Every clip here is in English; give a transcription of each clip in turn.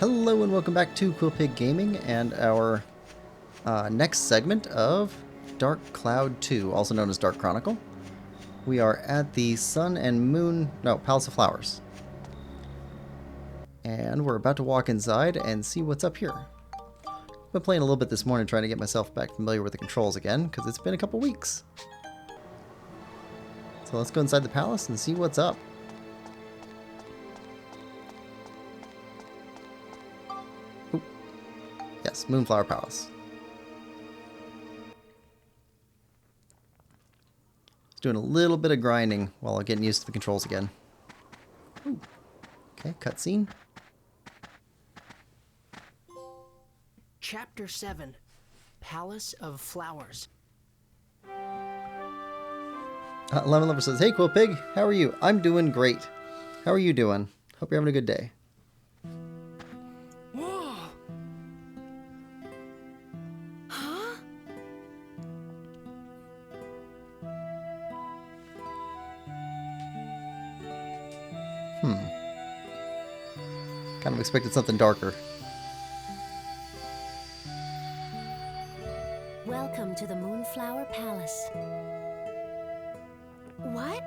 Hello and welcome back to Quillpig Gaming and our next segment of Dark Cloud 2, also known as Dark Chronicle. We are at the Palace of Flowers. And we're about to walk inside and see what's up here. I've been playing a little bit this morning trying to get myself back familiar with the controls again, because it's been a couple weeks. So let's go inside the palace and see what's up. Yes, Moonflower Palace. Just doing a little bit of grinding while getting used to the controls again. Ooh. Okay, cutscene. Chapter 7, Palace of Flowers. Lemon Lover says, "Hey Quillpig, how are you? I'm doing great. How are you doing? Hope you're having a good day." Whoa! Huh? Kind of expected something darker. Welcome to the Moonflower Palace. What?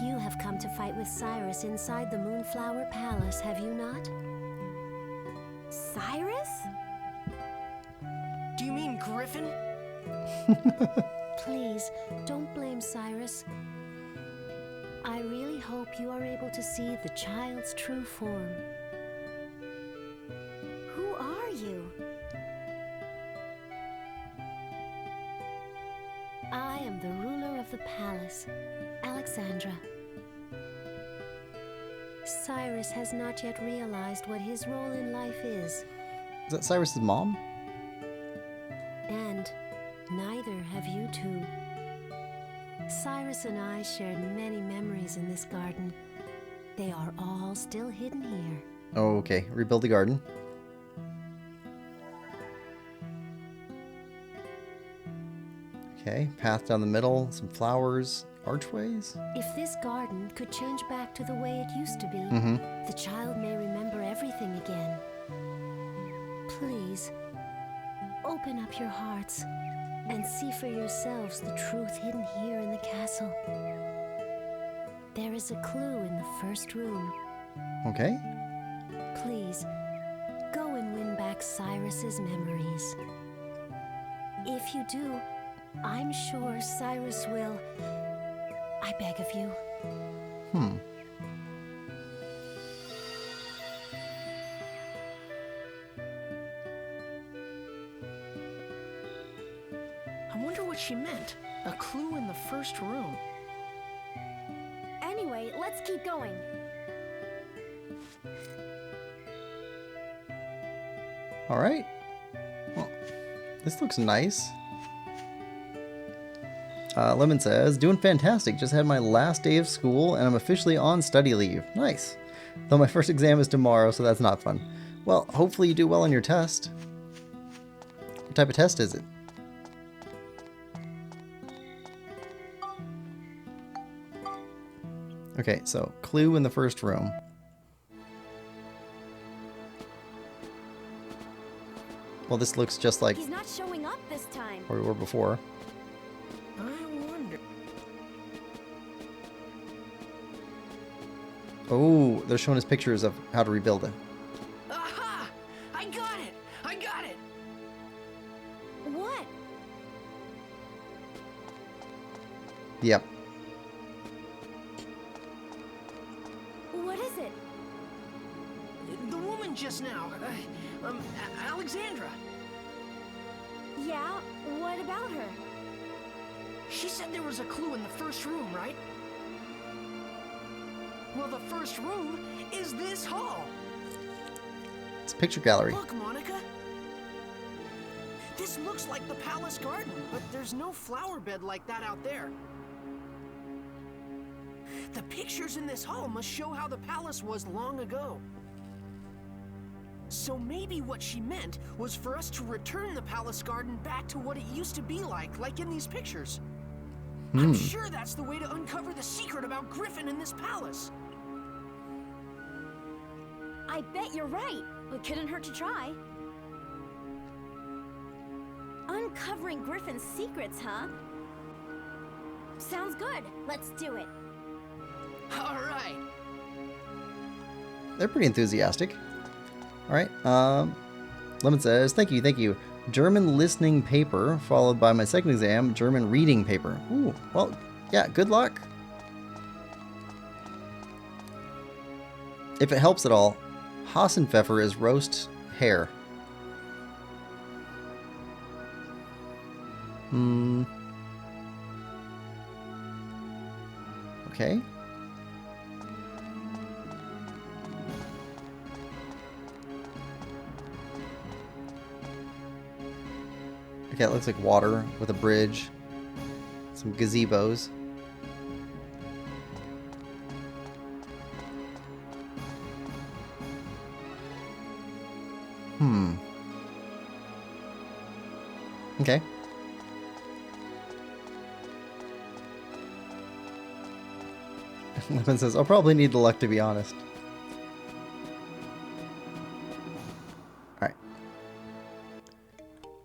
You have come to fight with Cyrus inside the Moonflower Palace, have you not? Cyrus? Do you mean Griffin? Please, don't blame Cyrus. I really hope you are able to see the child's true form. Who are you? I am the ruler of the palace, Alexandra. Cyrus has not yet realized what his role in life is, Is that Cyrus's mom? and neither have you two. Cyrus and I shared many memories in this garden. They are all still hidden here. Oh, okay. Rebuild the garden. Okay, path down the middle, some flowers, archways. If this garden could change back to the way it used to be, the child may remember everything again. Please, open up your hearts and see for yourselves the truth hidden here in the castle. There is a clue in the first room. Okay. Please, go and win back Cyrus's memories. If you do, I'm sure Cyrus will. I beg of you. I wonder what she meant. A clue in the first room. Anyway, let's keep going. All right. Well, this looks nice. Lemon says, "Doing fantastic. Just had my last day of school and I'm officially on study leave. Nice. Though my first exam is tomorrow, so that's not fun. Well, hopefully you do well on your test. What type of test is it?" Okay, so clue in the first room. Well, this looks just like He's not showing up this time. where we were before. I wonder. Oh, they're showing us pictures of how to rebuild it. Aha! I got it! I got it! What? Yep. What is it? The woman just now. Alexandra. Yeah, what about her? She said there was a clue in the first room, right? Well, the first room is this hall. It's a picture gallery. Look, Monica. This looks like the palace garden, but there's no flower bed like that out there. The pictures in this hall must show how the palace was long ago. So maybe what she meant was for us to return the palace garden back to what it used to be like in these pictures. I'm sure that's the way to uncover the secret about Griffin in this palace. I bet you're right. It couldn't hurt to try. Uncovering Griffin's secrets, huh? Sounds good. Let's do it. All right. They're pretty enthusiastic. All right. Lemon says, thank you. German listening paper, followed by my second exam, German reading paper. Ooh, well, yeah, good luck. If it helps at all, Hassenpfeffer is roast hare. Okay. Okay, it looks like water with a bridge. Some gazebos. Okay. Lemon says, I'll probably need the luck, to be honest. Alright.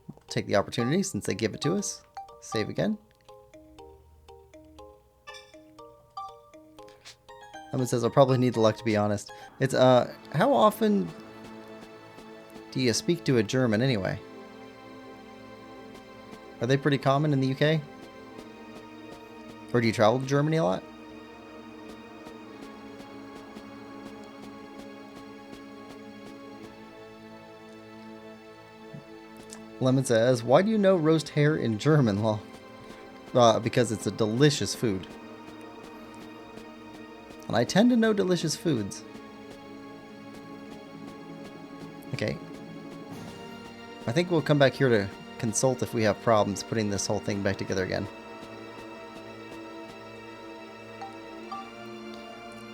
We'll take the opportunity since they give it to us. Save again. Lemon says, I'll probably need the luck, to be honest. It's, how often do you speak to a German anyway? Are they pretty common in the UK? Or do you travel to Germany a lot? Lemon says, why do you know roast hare in German? Well, because it's a delicious food. And I tend to know delicious foods. Okay. I think we'll come back here to consult if we have problems putting this whole thing back together again.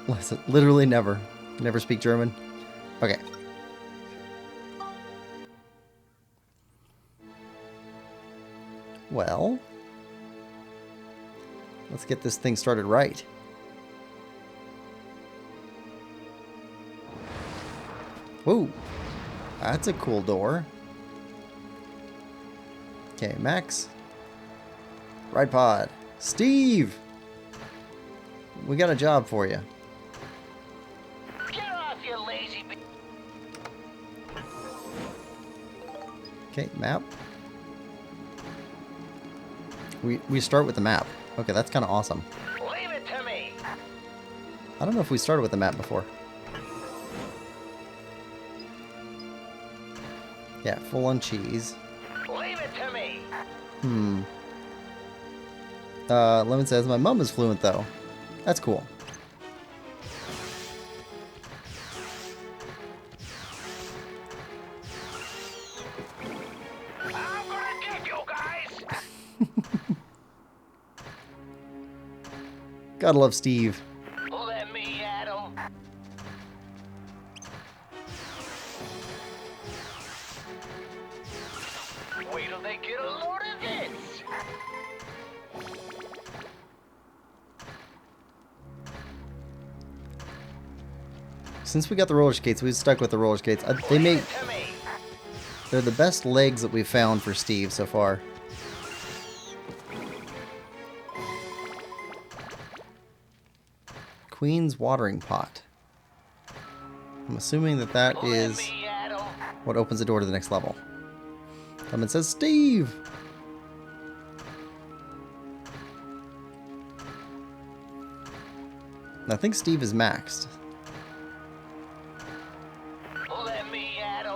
Listen, literally never. Never speak German. Okay. Well, let's get this thing started right. Whoa, that's a cool door. Okay, Max. Ride pod. Steve! We got a job for you. Get off, you lazy Okay, map. We start with the map. Okay, that's kind of awesome. Leave it to me. I don't know if we started with the map before. Yeah, full on cheese. Leave it to me. Lemon says, my mom is fluent though. That's cool. I'm gonna get you guys. Gotta love Steve. Let me at him. Wait till they get a load of this. Since we got the roller skates, we've stuck with the roller skates. They make... To me. They're the best legs that we've found for Steve so far. Queen's watering pot. I'm assuming that that is what opens the door to the next level. Lemon says, Steve! I think Steve is maxed. Let me at him.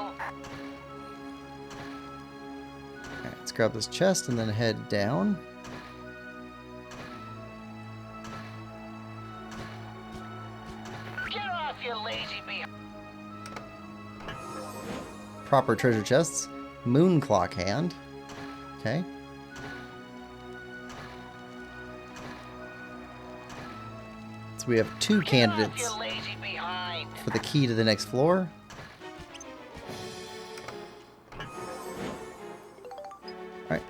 Alright, let's grab this chest and then head down. Get off, you lazy bee. Proper treasure chests. Moon clock hand. Okay. So we have two candidates Get off, you lazy behind. for the key to the next floor. Alright.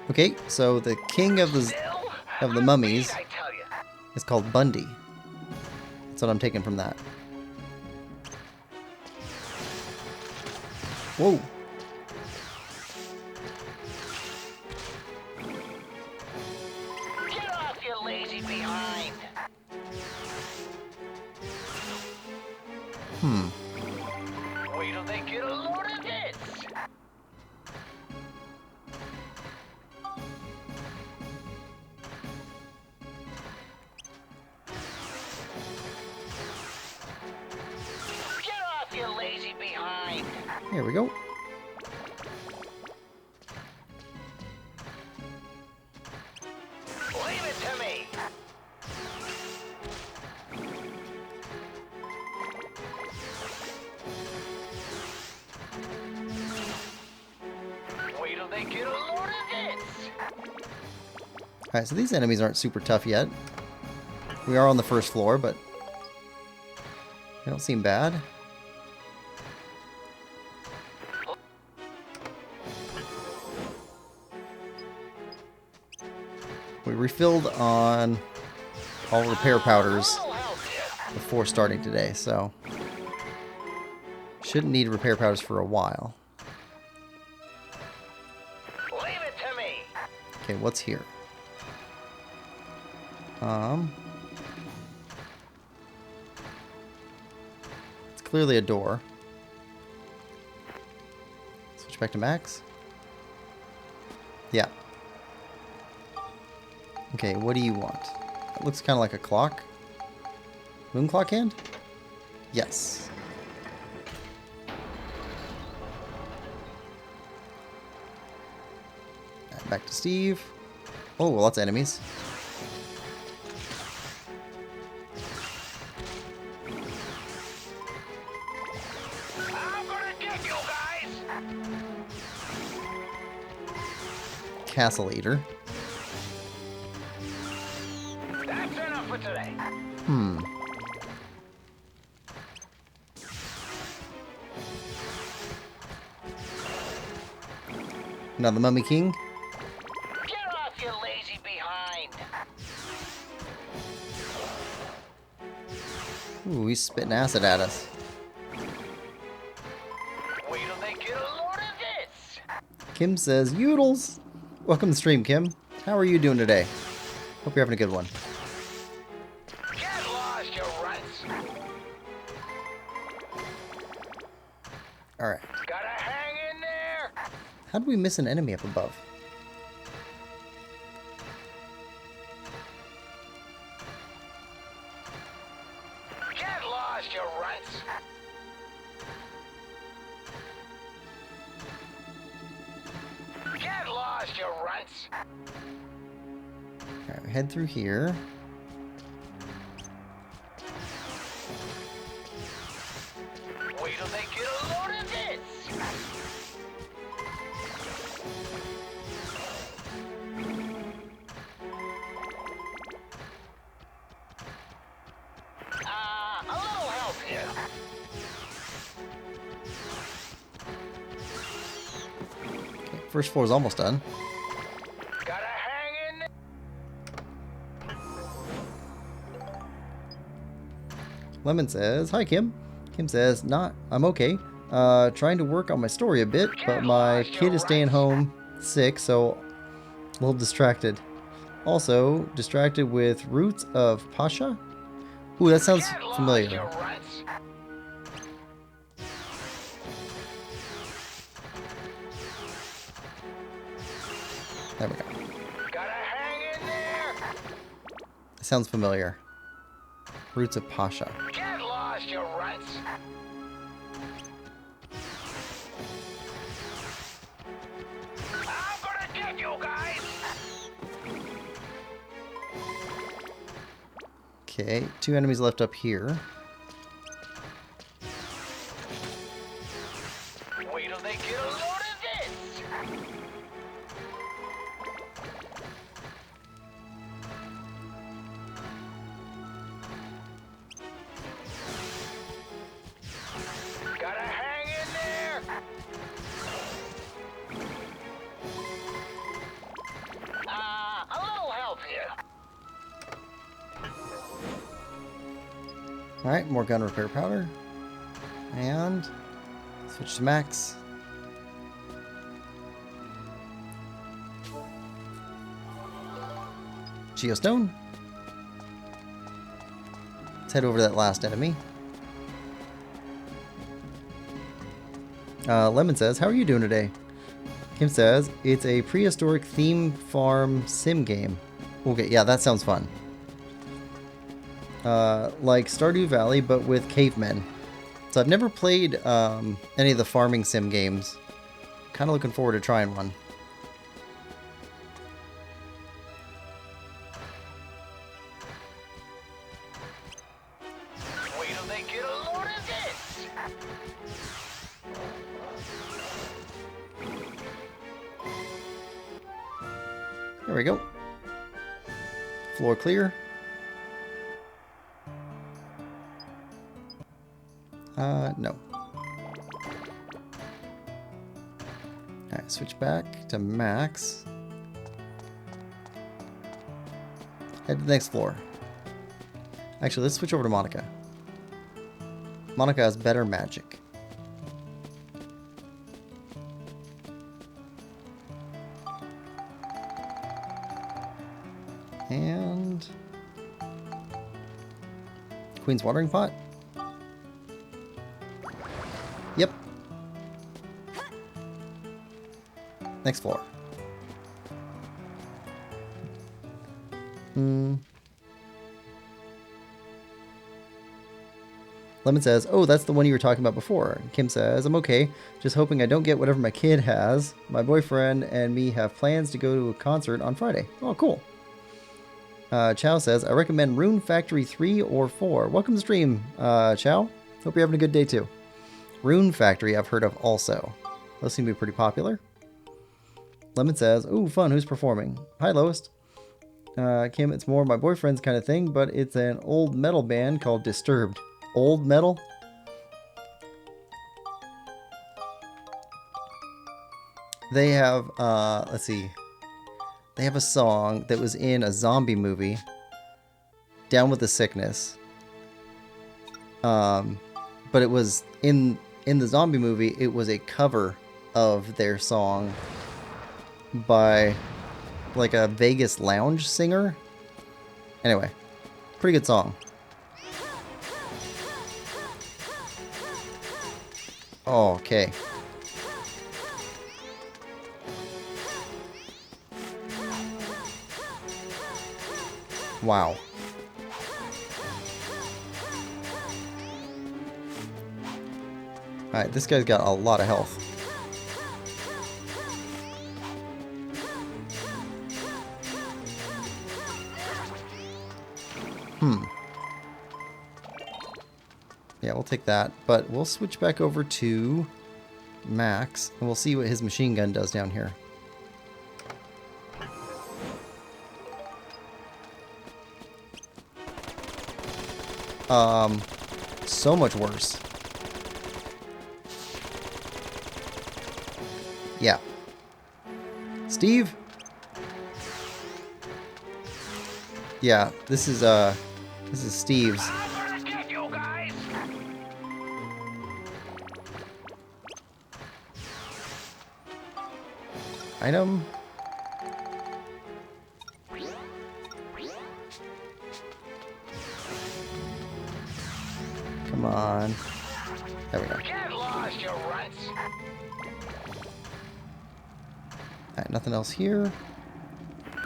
Okay, so the king of the of the mummies I tell you. is called Bundy. That's what I'm taking from that. Whoa. Get off, you lazy behind. Wait till they get a load of this. Get off, you lazy behind. Here we go. Leave it to me. Wait till they get a load of this. Alright, so these enemies aren't super tough yet. We are on the first floor, but they don't seem bad. We refilled on all repair powders I'll help you. before starting today, so shouldn't need repair powders for a while. Leave it to me. Okay, what's here? It's clearly a door. Switch back to Max. Yeah. Okay, what do you want? It looks kind of like a clock. Moon clock hand? Yes. Back to Steve. Oh, lots of enemies. I'm gonna get you guys. Castle Eater. That's enough for today. Now the Mummy King. Get off, you lazy behind. Ooh, he's spitting acid at us. Wait till they get a load of this. Kim says, Yoodles! Welcome to the stream, Kim. How are you doing today? Hope you're having a good one. Get lost, you runts. Alright. Gotta hang in there. How did we miss an enemy up above? Get lost, you runts. Get lost, you runts. Alright, we head through here. Wait till they get a load of this. A little help here. Okay, first floor is almost done. Gotta hang in there. Lemon says, hi Kim. Kim says, I'm okay. Trying to work on my story a bit, but my kid is staying home sick, so a little distracted. Also, distracted with Roots of Pasha? Ooh, that sounds Get lost, you familiar. runts. There we go. Gotta hang in there. That sounds familiar. Roots of Pasha. Get lost, you runts. I'm gonna get you guys. Okay, 2 enemies left up here. Wait till they get a load of this. Gotta hang in there. A little help here. Alright, more gun repair powder. And switch to max. Geostone. Let's head over to that last enemy. Lemon says, how are you doing today? Kim says, it's a prehistoric theme farm sim game. Okay, yeah, that sounds fun. Like Stardew Valley, but with cavemen. So I've never played any of the farming sim games. Kind of looking forward to trying one. Wait till they get a load of this. There we go. Floor clear. No. Alright, switch back to max. Head to the next floor. Actually, let's switch over to Monica. Monica has better magic. And Queen's watering pot. Yep. Next floor. Lemon says, oh, that's the one you were talking about before. Kim says, I'm okay. Just hoping I don't get whatever my kid has. My boyfriend and me have plans to go to a concert on Friday. Oh, cool. Chow says, I recommend Rune Factory 3 or 4. Welcome to the stream, Chow. Hope you're having a good day, too. Rune Factory I've heard of also. Those seem to be pretty popular. Lemon says, ooh, fun. Who's performing? Hi, Lowest. Kim, it's more my boyfriend's kind of thing, but it's an old metal band called Disturbed. Old metal? They have, let's see. They have a song that was in a zombie movie, Down with the Sickness. But it was in the zombie movie, it was a cover of their song by like a Vegas lounge singer. Anyway, pretty good song. Oh, okay. Wow. Alright, this guy's got a lot of health. Yeah, we'll take that, but we'll switch back over to Max, and we'll see what his machine gun does down here. So much worse. Yeah. Steve? Yeah, this is Steve's. I'm gonna get you guys. Item. Come on. There we go. Get lost, you runts. Alright, nothing else here.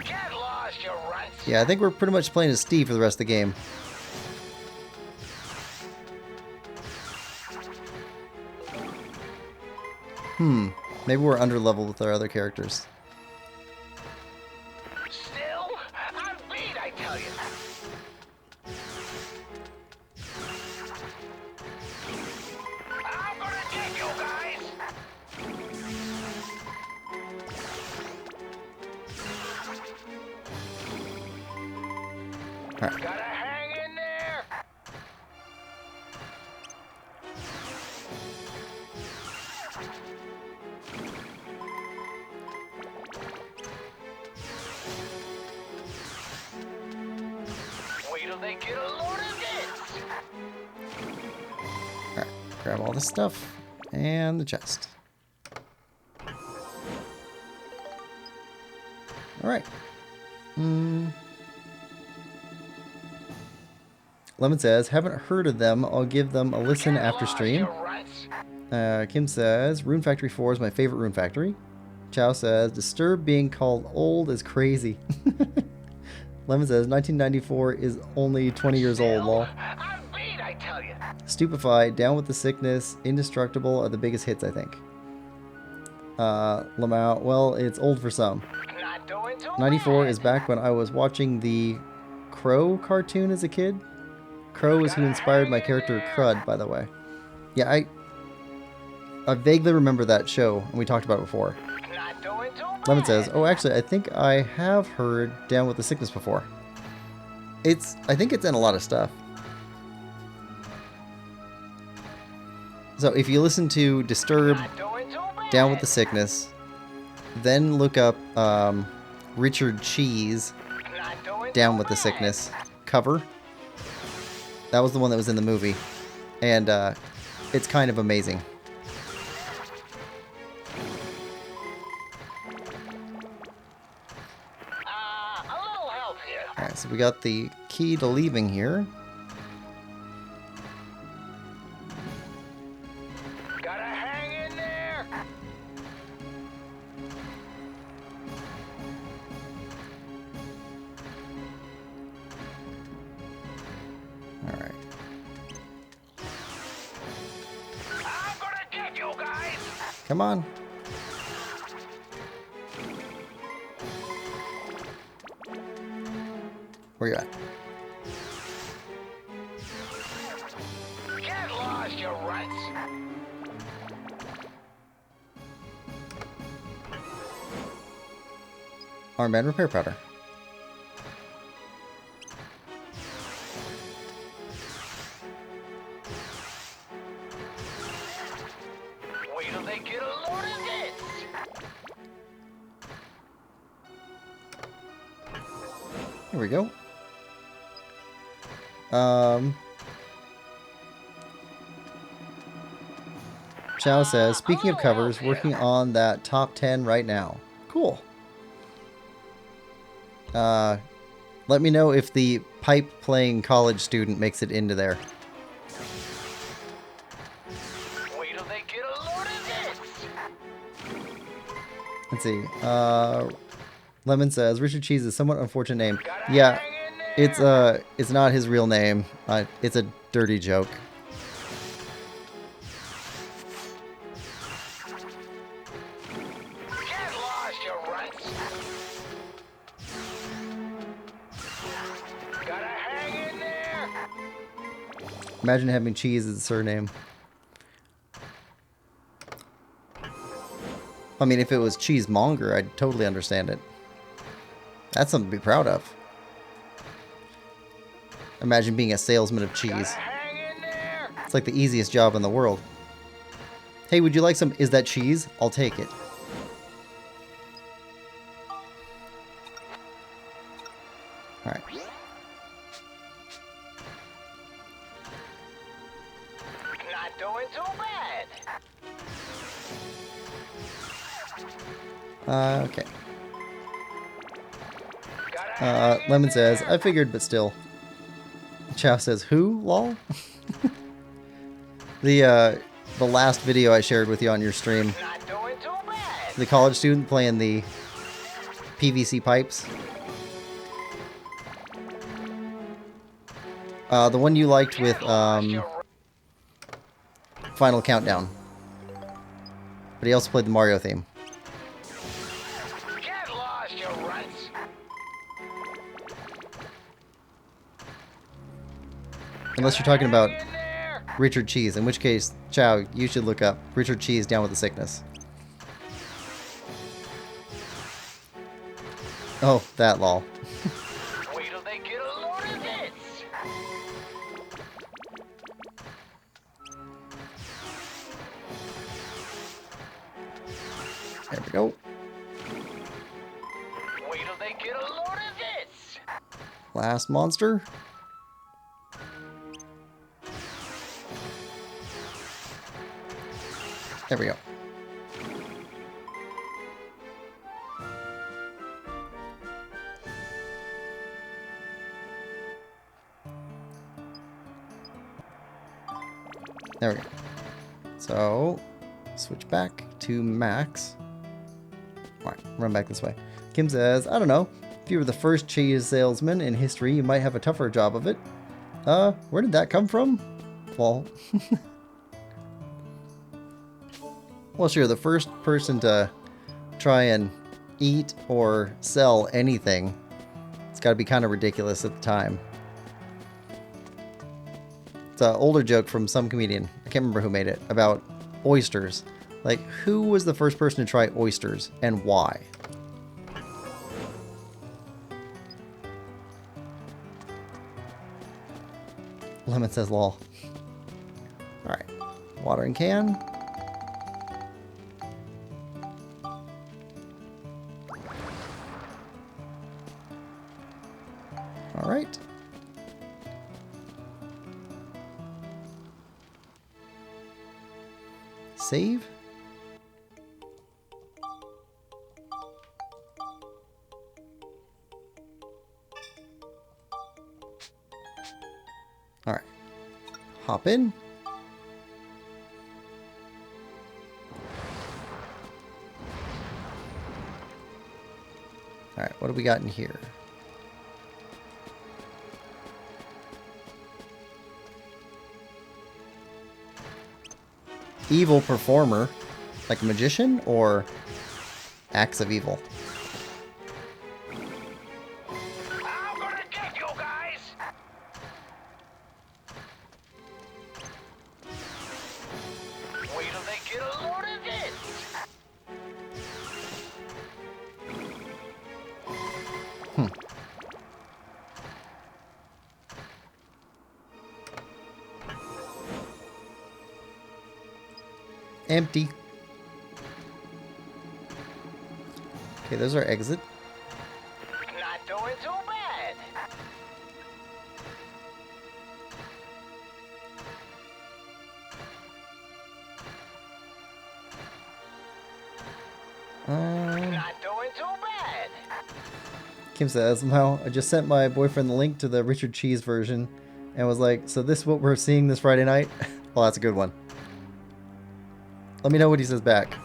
Get lost, you runts. Yeah, I think we're pretty much playing as Steve for the rest of the game. Maybe we're under leveled with our other characters. Still, I'm beat, I tell you. I'm gonna get you guys. Alright. Gotta hang in there. Wait till they get a load of this. Grab all this stuff and the chest. Alright. Lemon says, haven't heard of them. I'll give them a listen after stream. Kim says, Rune Factory 4 is my favorite Rune Factory. Chow says, Disturbed being called old is crazy. Lemon says, 1994 is only 20 years old, lol. Stupefy, Down with the Sickness, Indestructible are the biggest hits, I think. Lamau, well, it's old for some. 94 is back when I was watching the Crow cartoon as a kid. Crow is who inspired my character Crud, by the way. Yeah, I vaguely remember that show, and we talked about it before. Lemon says, oh, actually, I think I have heard Down with the Sickness before. I think it's in a lot of stuff. So if you listen to Disturbed, Down with the Sickness, then look up Richard Cheese, Down with the Sickness cover. That was the one that was in the movie. And it's kind of amazing. Alright, so we got the key to leaving here. Gotta hang in there. Alright. I'm gonna get you guys. Come on. Where you at? Get lost, you rats. Armband repair powder. Wait till they get a load of this. Here we go. Chow says, speaking of covers, working on that top 10 right now. Cool. Let me know if the pipe playing college student makes it into there. Wait till they get a load of this. Let's see. Lemon says, Richard Cheese is a somewhat unfortunate name. Yeah, it's not his real name. It's a dirty joke. Get lost, you rats. Gotta hang in there. Imagine having Cheese as a surname. I mean, if it was Cheesemonger, I'd totally understand it. That's something to be proud of. Imagine being a salesman of cheese. Hang in there. It's like the easiest job in the world. Hey, would you like some? Is that cheese? I'll take it. Alright. Not doing too bad. Okay. Gotta Lemon says, I figured, but still. Chow says, who? Lol? The last video I shared with you on your stream. not doing too bad. The college student playing the PVC pipes. The one you liked with Final Countdown. But he also played the Mario theme. Get lost, you rats. Unless you're talking about In there. Richard Cheese, in which case, Chow, you should look up Richard Cheese Down with the Sickness. Oh, that lol. Wait till they get a load of this. There we go. Wait till they get a load of this. Last monster. There we go. There we go. So, switch back to Max. Alright, run back this way. Kim says, I don't know. If you were the first cheese salesman in history, you might have a tougher job of it. Where did that come from? Well, well, sure, the first person to try and eat or sell anything, it's got to be kind of ridiculous at the time. It's an older joke from some comedian, I can't remember who made it, about oysters. Like, who was the first person to try oysters and why? Lemon says lol. Alright. Watering can. Alright. Save. Alright. Hop in. Alright, what do we got in here? Evil performer, like a magician, or acts of evil? I'm gonna get you guys! Wait till they get a load of this! Empty. Okay, there's our exit. Not doing too bad. Not doing too bad. Kim says, somehow I just sent my boyfriend the link to the Richard Cheese version and was like, so this is what we're seeing this Friday night? Well, that's a good one. Let me know what he says back.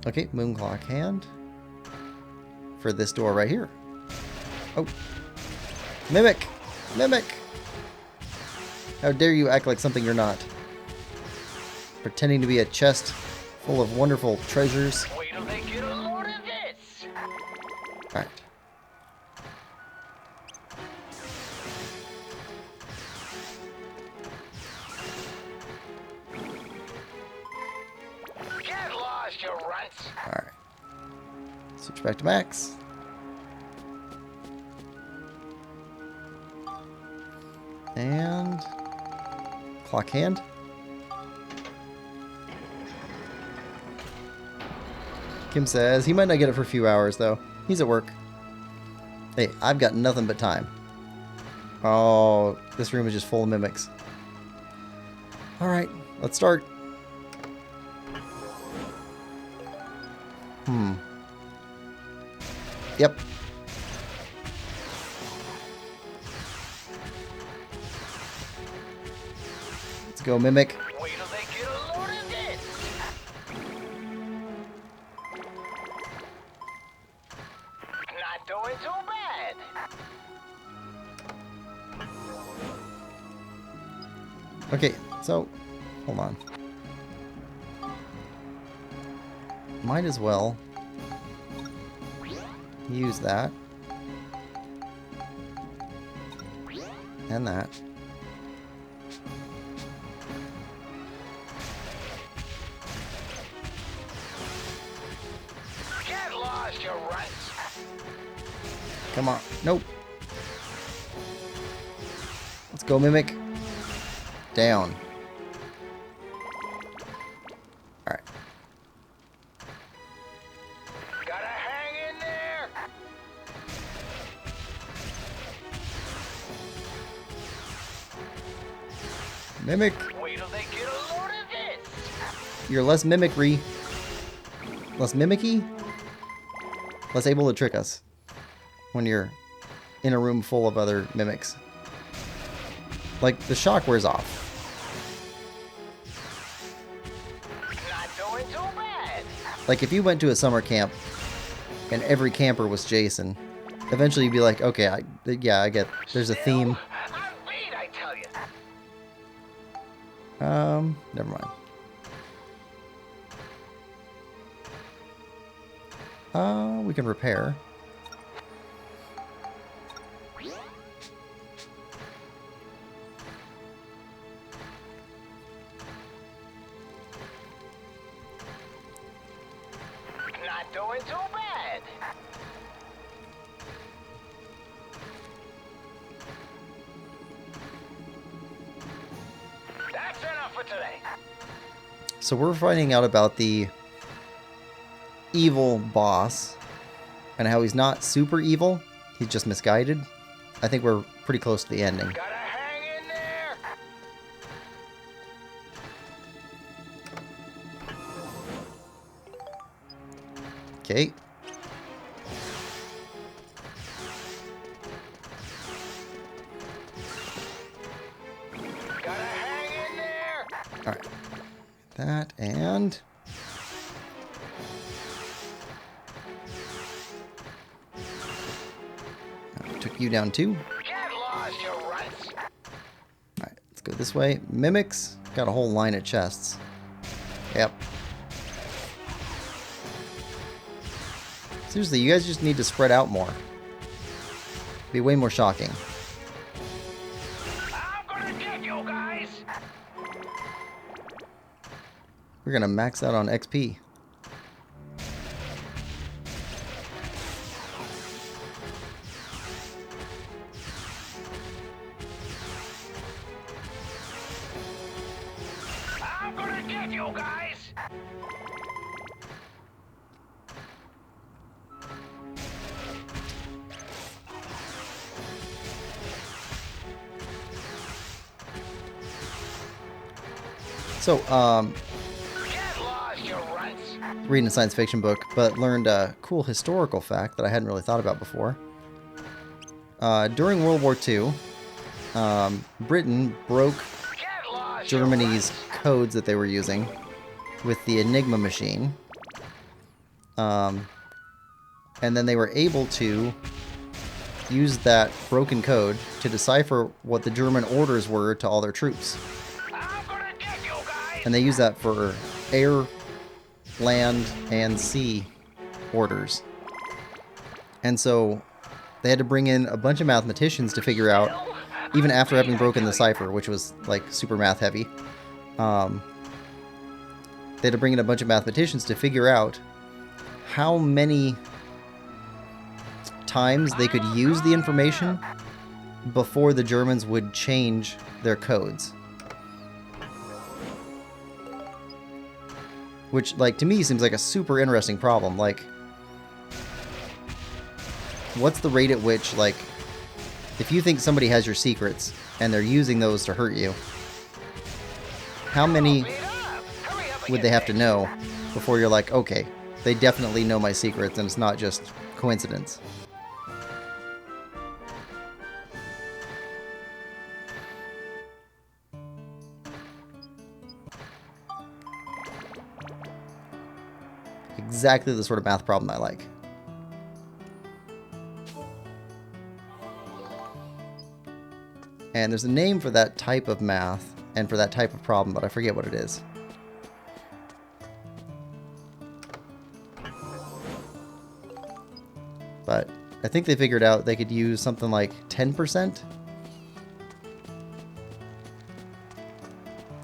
Okay, moon clock hand. For this door right here. Oh. Mimic! Mimic! How dare you act like something you're not. Pretending to be a chest full of wonderful treasures. Wait till they get a load of this. Alright. Get lost, you runts. Alright. Switch back to Max. And clock hand. Kim says he might not get it for a few hours though. He's at work. Hey, I've got nothing but time. Oh, this room is just full of mimics. Alright, let's start. Yep. Let's go, Mimic. Wait till they get a load of this. Not doing too bad. Okay, so, hold on. Might as well use that. And that. Get lost, you runts. Come on. Nope. Let's go, Mimic. Down. Alright. Gotta hang in there. Mimic. Wait till they get a load of this. You're less mimicry. Less mimicky? Less able to trick us when you're in a room full of other mimics. Like, the shock wears off. Not doing too bad. Like, if you went to a summer camp and every camper was Jason, eventually you'd be like, okay, yeah, I get, there's a theme. I'm beat, I tell you. Never mind. We can repair. Not doing too bad. That's enough for today. So we're finding out about the evil boss and how he's not super evil. He's just misguided. I think we're pretty close to the ending. Gotta hang in there. Okay. Gotta hang in there. Alright. That and... took you down too. Get lost, you runts. Alright, let's go this way. Mimics. Got a whole line of chests. Yep. Seriously, you guys just need to spread out more. Be way more shocking. I'm gonna get you guys. We're gonna max out on XP. I'm gonna get you guys. So, Get lost, you runts. reading a science fiction book, but learned a cool historical fact that I hadn't really thought about before. During World War II, Britain broke Get lost, you Germany's runts. codes that they were using with the Enigma machine. And then they were able to use that broken code to decipher what the German orders were to all their troops. I'm gonna get you guys. And they use that for air, land, and sea orders. And so they had to bring in a bunch of mathematicians to figure out, even after having broken the cipher, which was like super math heavy, they had to bring in a bunch of mathematicians to figure out how many times they could use the information before the Germans would change their codes. Which, like, to me seems like a super interesting problem. Like, what's the rate at which, like, if you think somebody has your secrets and they're using those to hurt you, how many Beat up. Hurry up and would get they have to fixed. know before you're like, okay, they definitely know my secrets and it's not just coincidence? Exactly the sort of math problem I like. And there's a name for that type of math and for that type of problem, but I forget what it is. But I think they figured out they could use something like 10%.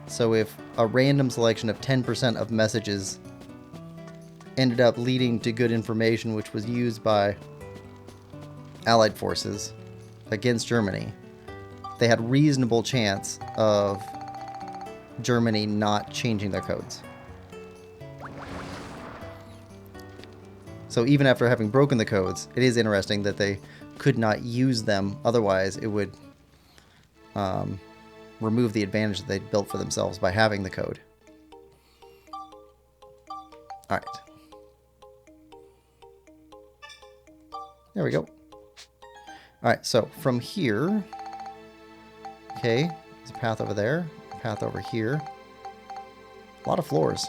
So if a random selection of 10% of messages ended up leading to good information, which was used by Allied forces against Germany, they had reasonable chance of Germany not changing their codes. So even after having broken the codes, it is interesting that they could not use them. Otherwise, it would remove the advantage that they built for themselves by having the code. Alright. There we go. Alright, so from here... Okay, there's a path over there. A path over here. A lot of floors.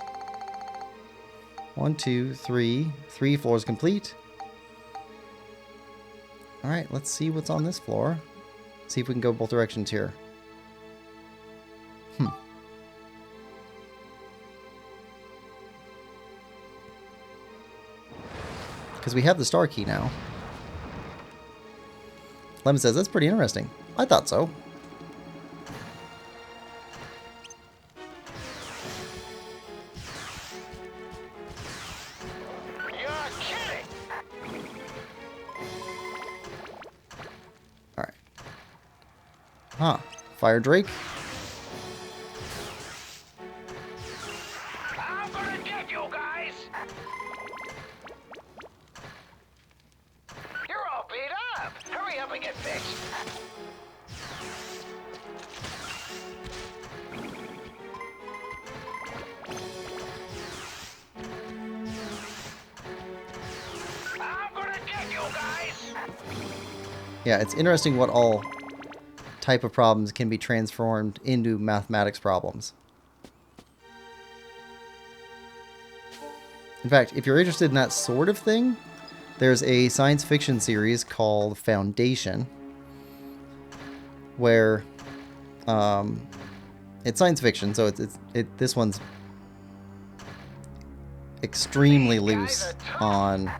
1, 2, 3. 3 floors complete. Alright, let's see what's on this floor. See if we can go both directions here. Because we have the star key now. Lemon says, that's pretty interesting. I thought so. You're kidding. Alright. Huh. Fire Drake. I'm gonna get you guys. You're all beat up. Hurry up and get fixed. I'm gonna get you guys. Yeah, it's interesting what all type of problems can be transformed into mathematics problems. In fact, if you're interested in that sort of thing, there's a science fiction series called Foundation, where it's science fiction, so this one's extremely loose on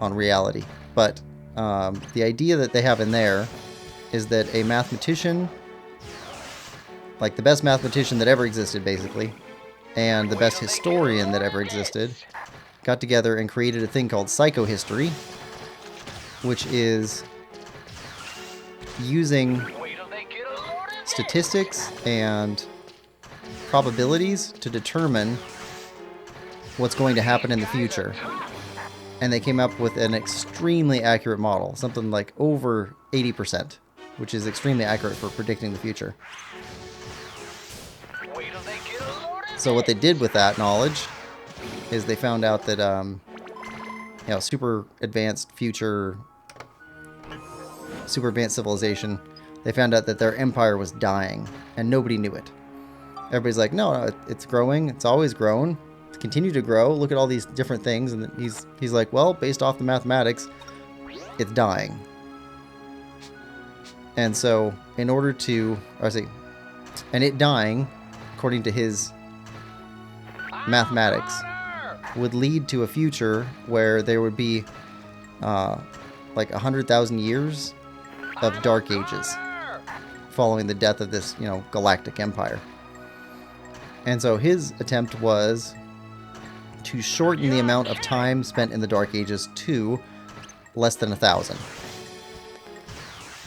reality. But the idea that they have in there is that a mathematician, like the best mathematician that ever existed, basically, and the best historian that ever existed, got together and created a thing called psychohistory, which is using Wait till they get a load of statistics and probabilities to determine what's going to happen in the future. And they came up with an extremely accurate model, something like over 80%, which is extremely accurate for predicting the future. Wait till they get a load of So what they did with that knowledge is they found out that, you know, super advanced civilization, they found out that their empire was dying, and nobody knew it. Everybody's like, no, it's growing, it's always grown, it's continued to grow, look at all these different things, and he's like, well, based off the mathematics, it's dying. And so, in order to, and it dying, according to his mathematics, would lead to a future where there would be like 100,000 years of dark ages following the death of this, you know, galactic empire. And so his attempt was to shorten the amount of time spent in the dark ages to less than 1,000.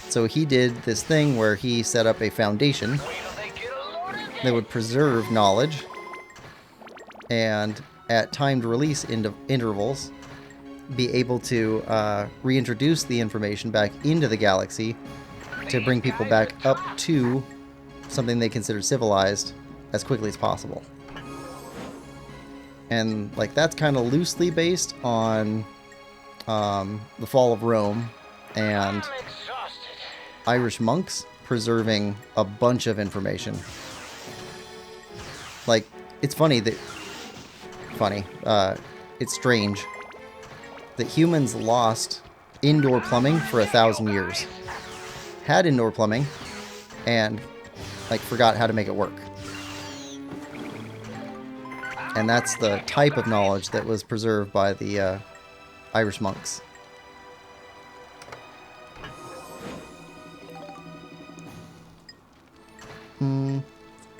So he did this thing where he set up a foundation that would preserve knowledge, and at timed release intervals be able to reintroduce the information back into the galaxy to bring people back up to something they consider civilized as quickly as possible. And like that's kind of loosely based on the fall of Rome and Irish monks preserving a bunch of information. Like, it's funny that it's strange that humans lost indoor plumbing for 1,000 years. Had indoor plumbing and like forgot how to make it work. And that's the type of knowledge that was preserved by the Irish monks.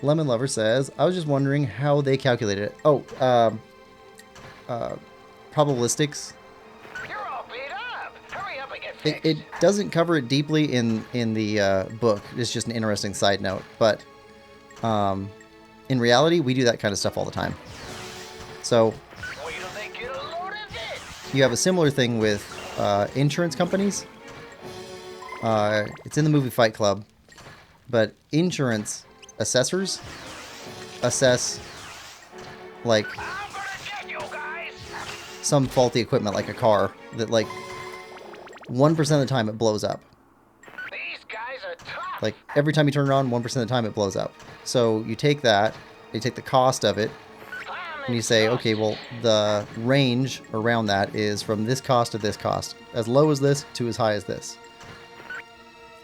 Lemon Lover says, I was just wondering how they calculated it. Oh, probabilistics. You're all beat up. Hurry up and get fixed. It doesn't cover it deeply in the book. It's just an interesting side note. But in reality, we do that kind of stuff all the time. So Wait till they get a load of this. you have a similar thing with insurance companies. It's in the movie Fight Club. but insurance assessors assess like I'm gonna get you guys. some faulty equipment, like a car, that like 1% of the time it blows up. These guys are tough. Like every time you turn it on, 1% of the time it blows up. So you take that, you take the cost of it, and you say, okay, well, the range around that is from this cost to this cost, as low as this to as high as this.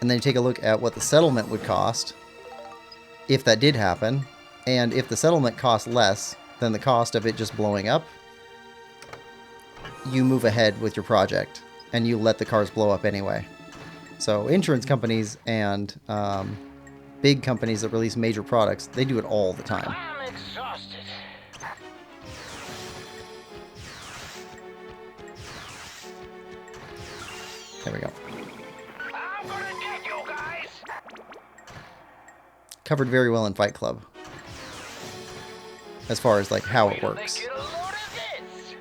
And then you take a look at what the settlement would cost if that did happen, and if the settlement costs less than the cost of it just blowing up, you move ahead with your project, and you let the cars blow up anyway. So insurance companies and big companies that release major products, they do it all the time. I'm exhausted. There we go. I'm gonna get you guys. Covered very well in Fight Club, as far as like how it Wait till they works. get a load of this.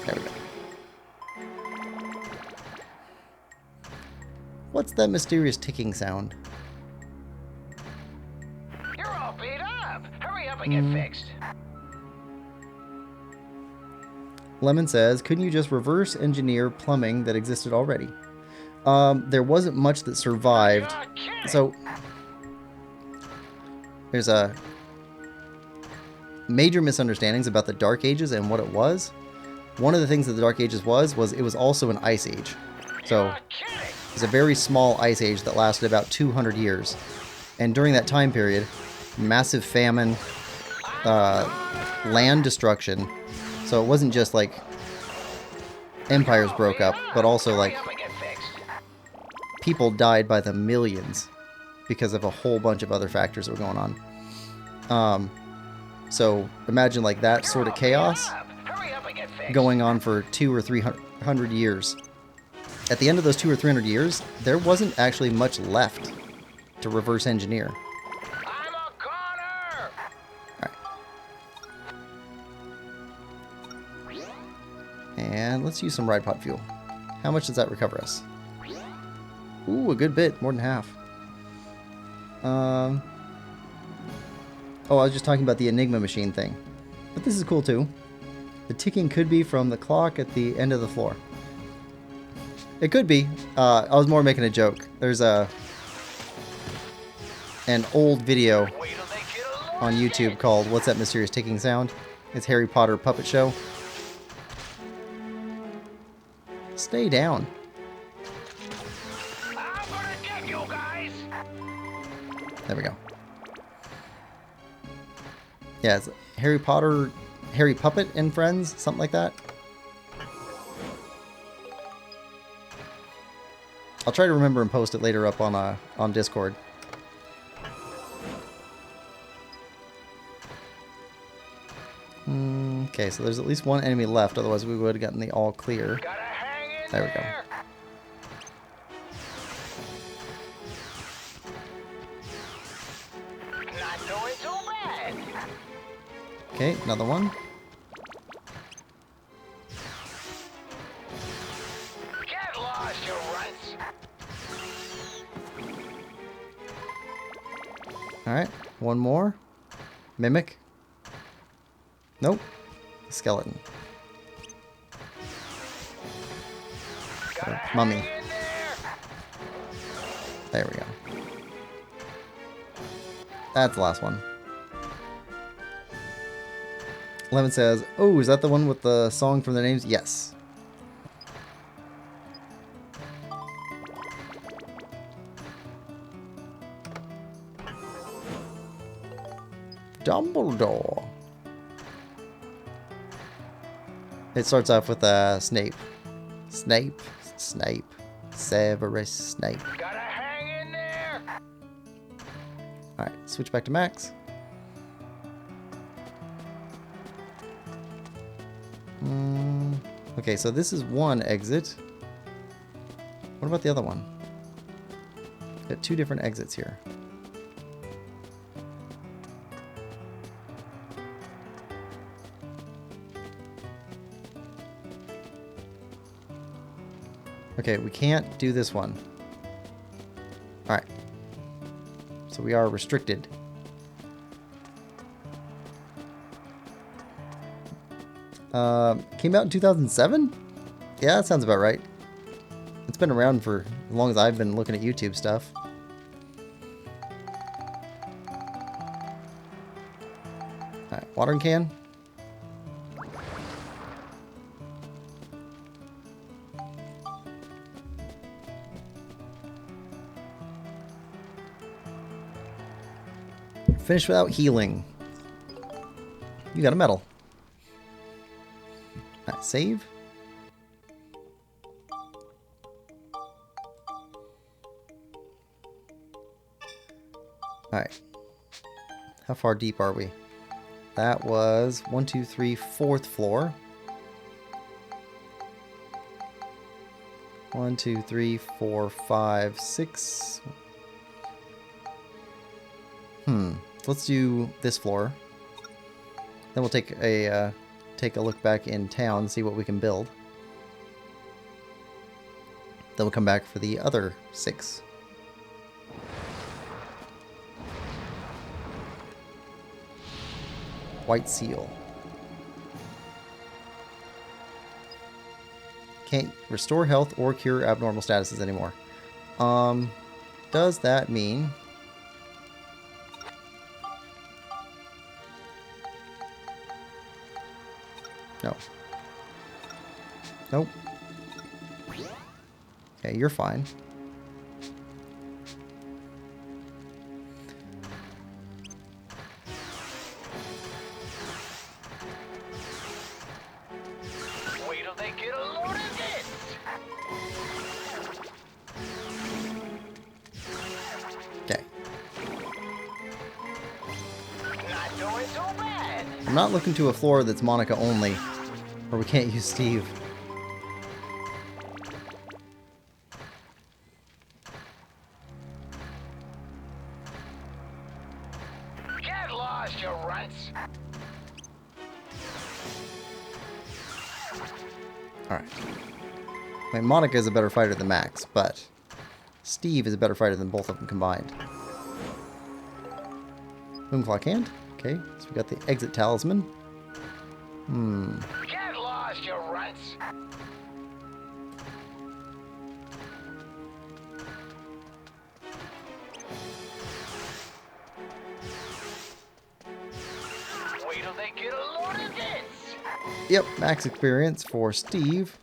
There we go. What's that mysterious ticking sound? You're all beat up. Hurry up and get fixed. Lemon says, couldn't you just reverse engineer plumbing that existed already? There wasn't much that survived. You're kidding. So there's a major misunderstandings about the Dark Ages and what it was. One of the things that the Dark Ages was it was also an ice age. So You're kidding. it was a very small ice age that lasted about 200 years. And during that time period, massive famine, land destruction. So it wasn't just like empires broke up, but also like Hurry up and get fixed. people died by the millions because of a whole bunch of other factors that were going on. So imagine like that sort of chaos Hurry up and get fixed. going on for 200 or 300 years. At the end of those 200 or 300 years, there wasn't actually much left to reverse engineer. I'm a goner. And let's use some ride pod fuel. How much does that recover us? Ooh, a good bit, more than half. Oh, I was just talking about the Enigma machine thing. But this is cool too. The ticking could be from the clock at the end of the floor. It could be. I was more making a joke. There's an old video Wait till they get a load on of YouTube this. called What's That Mysterious Ticking Sound? It's Harry Potter Puppet Show. Stay down. I'm gonna get you guys. There we go. Yeah, it's Harry Potter, Harry Puppet and Friends, something like that. I'll try to remember and post it later up on Discord. Okay, so there's at least one enemy left, otherwise we would have gotten the all clear. Gotta hang in There we go. there. Not doing too bad. Okay, another one. Get lost, you runts. Alright, one more. Mimic. Nope. Skeleton. Gotta Mummy. hang in there. There we go. That's the last one. Lemon says, oh, is that the one with the song from the names? Yes. Dumbledore. It starts off with Snape. Snape, Snape, Severus Snape. Gotta hang in there. Alright, switch back to Max. Okay, so this is one exit. What about the other one? Got two different exits here. Okay, we can't do this one. So we are restricted. Came out in 2007? Yeah, that sounds about right. It's been around for as long as I've been looking at YouTube stuff. Alright, watering can. Finish without healing. You got a medal. Alright, save. Alright. How far deep are we? That was 1, 2, 3, 4th floor. 1, 2, 3, 4, 5, 6. Let's do this floor. Then we'll take a look back in town, see what we can build. Then we'll come back for the other 6. White seal. Can't restore health or cure abnormal statuses anymore. Does that mean... No. Nope. Okay, you're fine. Wait till they get a load of this. Okay. Not doing so bad. I'm not looking to a floor that's Monica only, or we can't use Steve. Get lost, you runts. Alright. I mean, Monica is a better fighter than Max, but Steve is a better fighter than both of them combined. Moonclaw Hand. Okay, so we got the exit talisman. Get lost, you runts. Wait till they get a load of this. Yep, max experience for Steve.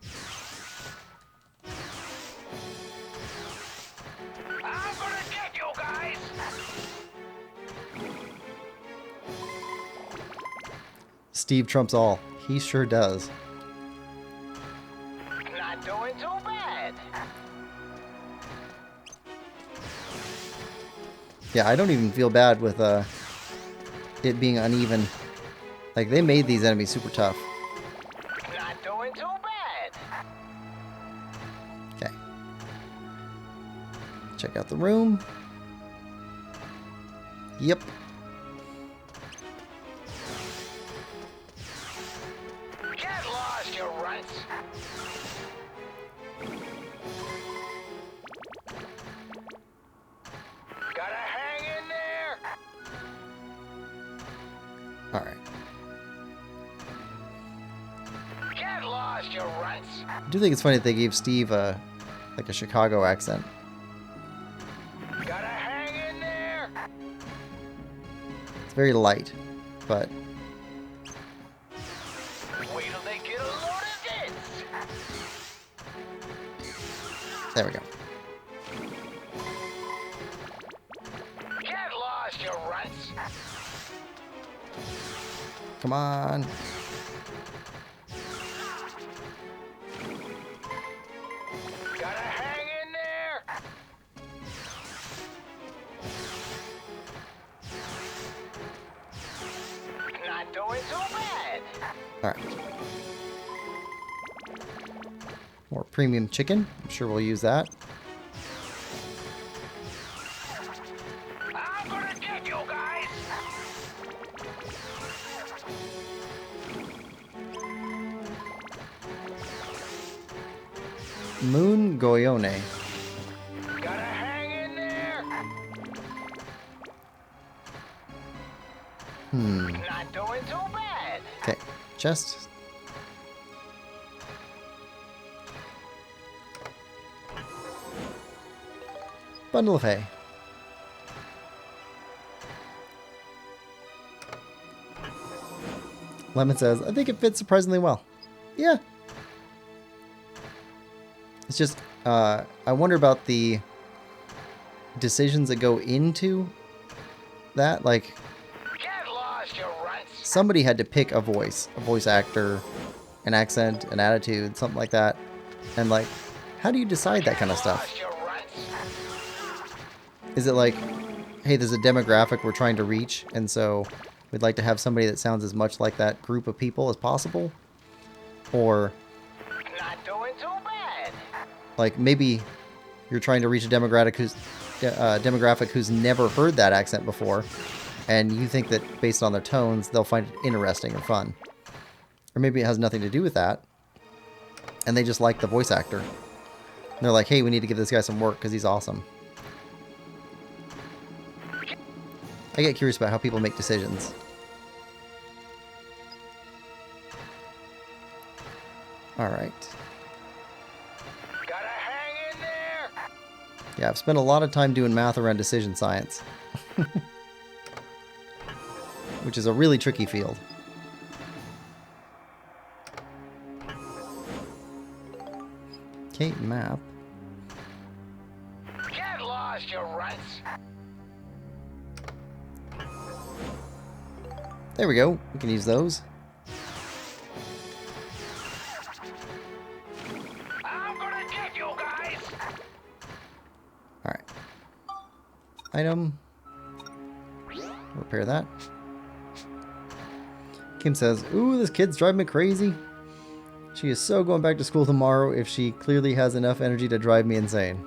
I'm gonna get you guys. Steve trumps all. He sure does. Not doing too bad. Yeah, I don't even feel bad with it being uneven. Like, they made these enemies super tough. Not doing too bad. Okay. Check out the room. Yep. Get lost, you runts. Gotta hang in there. Alright. Get lost, you runts. I do think it's funny that they gave Steve like a Chicago accent. Gotta hang in there. It's very light, but Wait till they get a load of this. there we go. Get lost, you runts. Come on. Gotta hang in there. Not doing too bad. Alright. More premium chicken. I'm sure we'll use that. I'm gonna get you guys. Moon Goyone. Gotta hang in there. Not doing too bad. Okay, chest. Bundle of hay. Lemon says, I think it fits surprisingly well. Yeah. It's just, I wonder about the decisions that go into that. Like, Get lost, you runts. somebody had to pick a voice actor, an accent, an attitude, something like that. And like, how do you decide that kind of stuff? Lost, you runts. Is it like, hey, there's a demographic we're trying to reach, and so we'd like to have somebody that sounds as much like that group of people as possible? Or, Not doing too bad. like, maybe you're trying to reach a demographic who's never heard that accent before, and you think that based on their tones, they'll find it interesting or fun. Or maybe it has nothing to do with that, and they just like the voice actor. And they're like, hey, we need to give this guy some work because he's awesome. I get curious about how people make decisions. Alright. Gotta hang in there. Yeah, I've spent a lot of time doing math around decision science. Which is a really tricky field. Okay, map. Get lost, you runts. There we go. We can use those. I'm gonna get you guys. Alright. Item. Repair that. Kim says, ooh, this kid's driving me crazy. She is so going back to school tomorrow if she clearly has enough energy to drive me insane.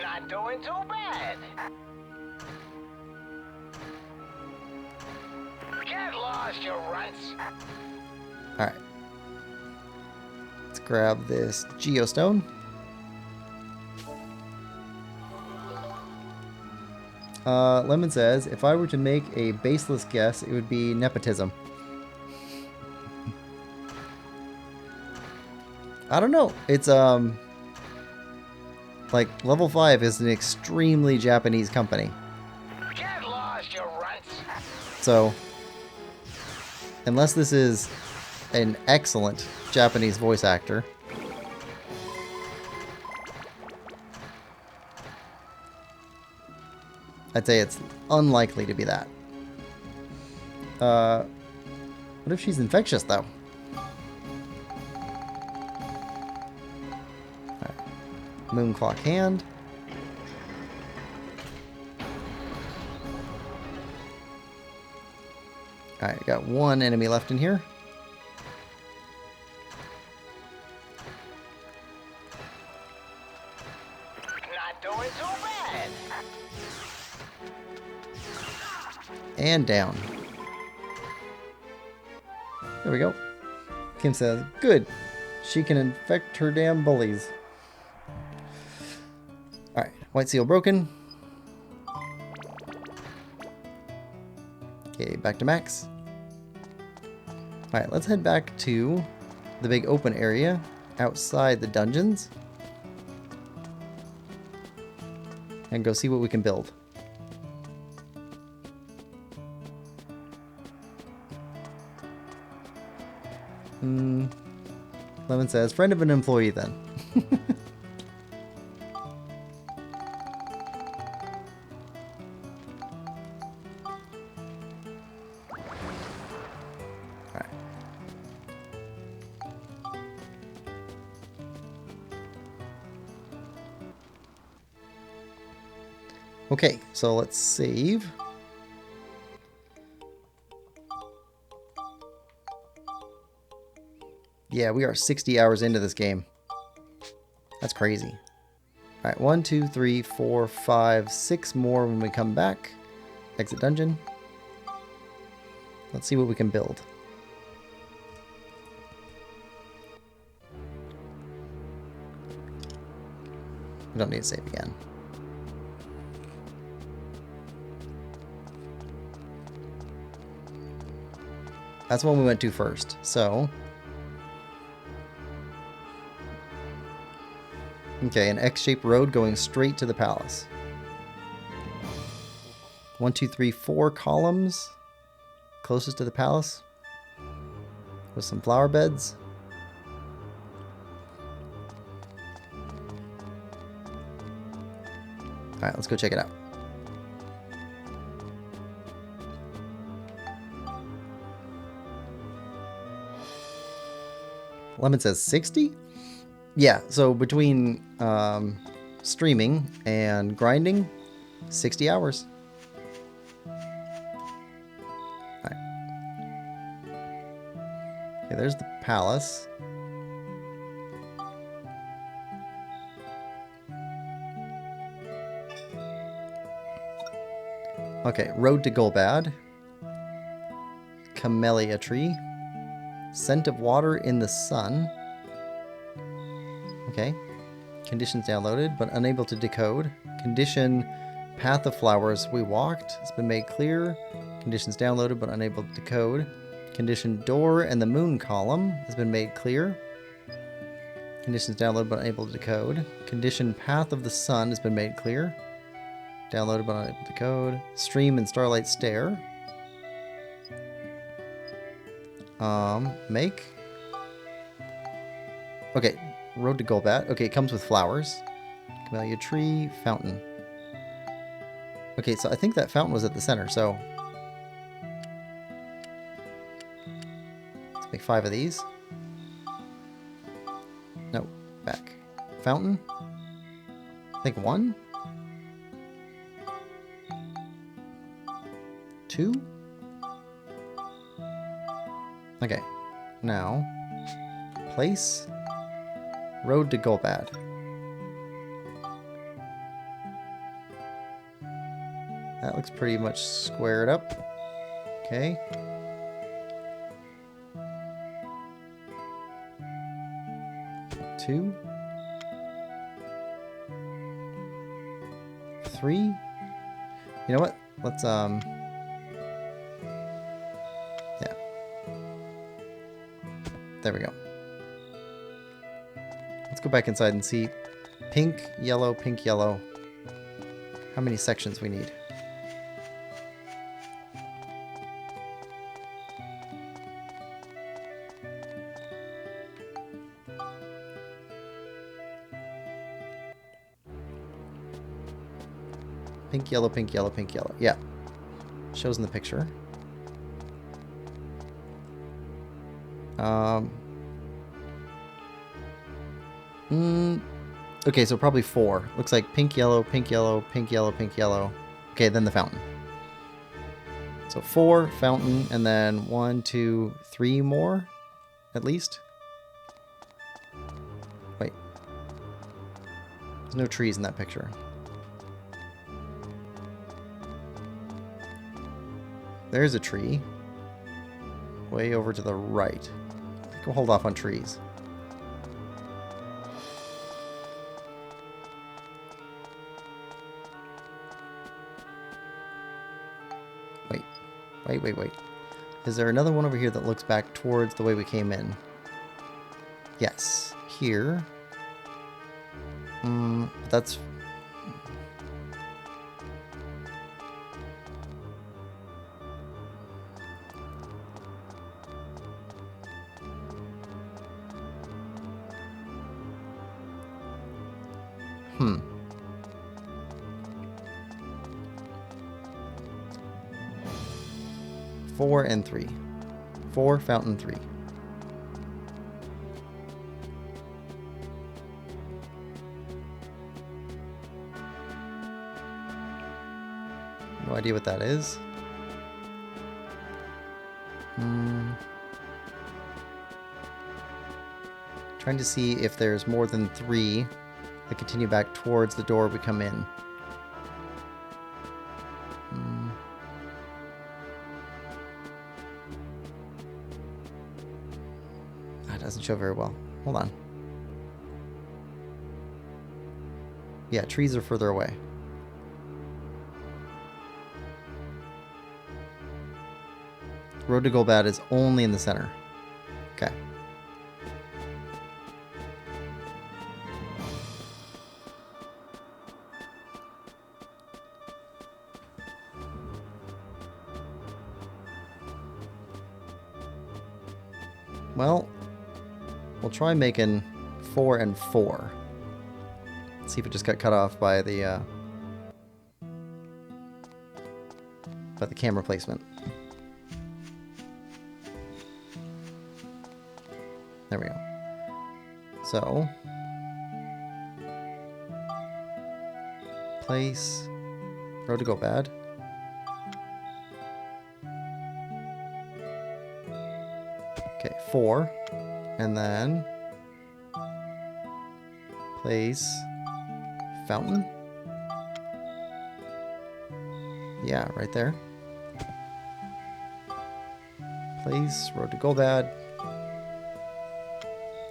Not doing too bad. Get lost, you runts. Alright. Let's grab this geostone. Lemon says, if I were to make a baseless guess, it would be nepotism. I don't know. It's, like, Level 5 is an extremely Japanese company. Get lost, you runts. So, unless this is an excellent Japanese voice actor, I'd say it's unlikely to be that. What if she's infectious, though? Alright. Moon clock hand. Alright, got one enemy left in here. Not doing too bad. And down. There we go. Kim says, good. She can infect her damn bullies. Alright, white seal broken. Okay, back to max. Alright, let's head back to the big open area outside the dungeons. And go see what we can build. Lemon says, friend of an employee then. Alright. Okay, so let's save. Yeah, we are 60 hours into this game. That's crazy. Alright, 1, 2, 3, 4, 5, 6 more when we come back. Exit dungeon. Let's see what we can build. We don't need to save again. That's the one we went to first. So, okay, an X-shaped road going straight to the palace. 1, 2, 3, 4 columns closest to the palace with some flower beds. All right, let's go check it out. Lemon says 60? Yeah, so between streaming and grinding, 60 hours. Alright. Okay, there's the palace. Okay, Road to Golbad. Camellia Tree. Scent of Water in the Sun. Okay. Conditions downloaded, but unable to decode. Condition Path of Flowers we walked has been made clear. Conditions downloaded, but unable to decode. Condition Door and the Moon column has been made clear. Conditions downloaded, but unable to decode. Condition Path of the Sun has been made clear. Downloaded, but unable to decode. Stream and Starlight Stair. Make. Okay, Road to Golbat. Okay, it comes with flowers. Camellia Tree, Fountain. Okay, so I think that fountain was at the center, so let's make 5 of these. No, back. Fountain. I think 1. 2. Okay, now place Road to Golbad. That looks pretty much squared up. Okay. Two. 3. You know what? Let's yeah. There we go. Let's go back inside and see pink, yellow, how many sections we need. Pink, yellow, pink, yellow, pink, yellow. Yeah. Shows in the picture. Okay, so probably 4. Looks like pink, yellow, pink, yellow, pink, yellow, pink, yellow. Okay, then the fountain. So 4, fountain, and then 1, 2, 3 more, at least. Wait. There's no trees in that picture. There's a tree. Way over to the right. Go hold off on trees. Wait. Is there another one over here that looks back towards the way we came in? Yes. Here. That's... Four and 3. 4, fountain, 3. No idea what that is. Trying to see if there's more than 3 that continue back towards the door we come in. Doesn't show very well. Hold on. Yeah, trees are further away. Road to Golbad is only in the center. Okay. Well, we'll try making 4 and 4. See if it just got cut off by the camera placement. There we go. So, place Road to Golbad. Okay, 4, and then place Fountain. Yeah, right there. Place Road to Golbad.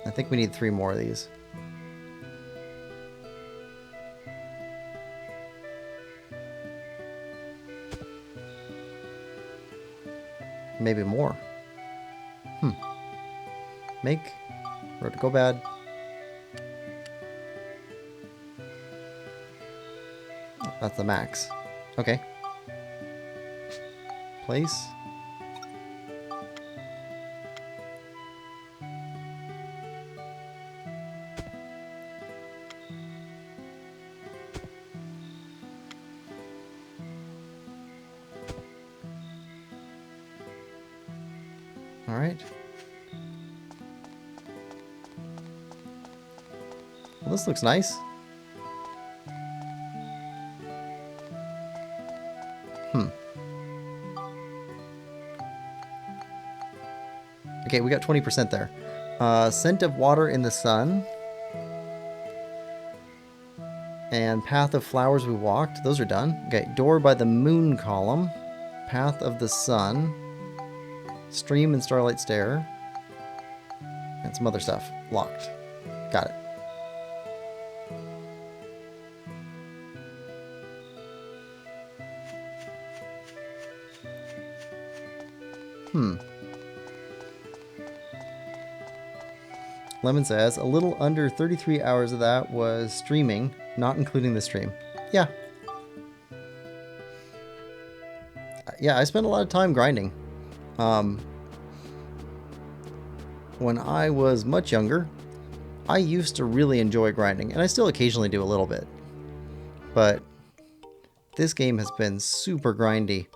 I think we need 3 more of these. Maybe more. Make Road to Golbad. Oh, that's the max. Okay. Place. All right. Well, this looks nice. Okay, we got 20% there. Scent of Water in the Sun. And Path of Flowers We Walked. Those are done. Okay, Door by the Moon column. Path of the Sun. Stream and Starlight Stair. And some other stuff. Locked. Got it. Lemon says, a little under 33 hours of that was streaming, not including the stream. Yeah. Yeah, I spent a lot of time grinding. When I was much younger, I used to really enjoy grinding, and I still occasionally do a little bit. But this game has been super grindy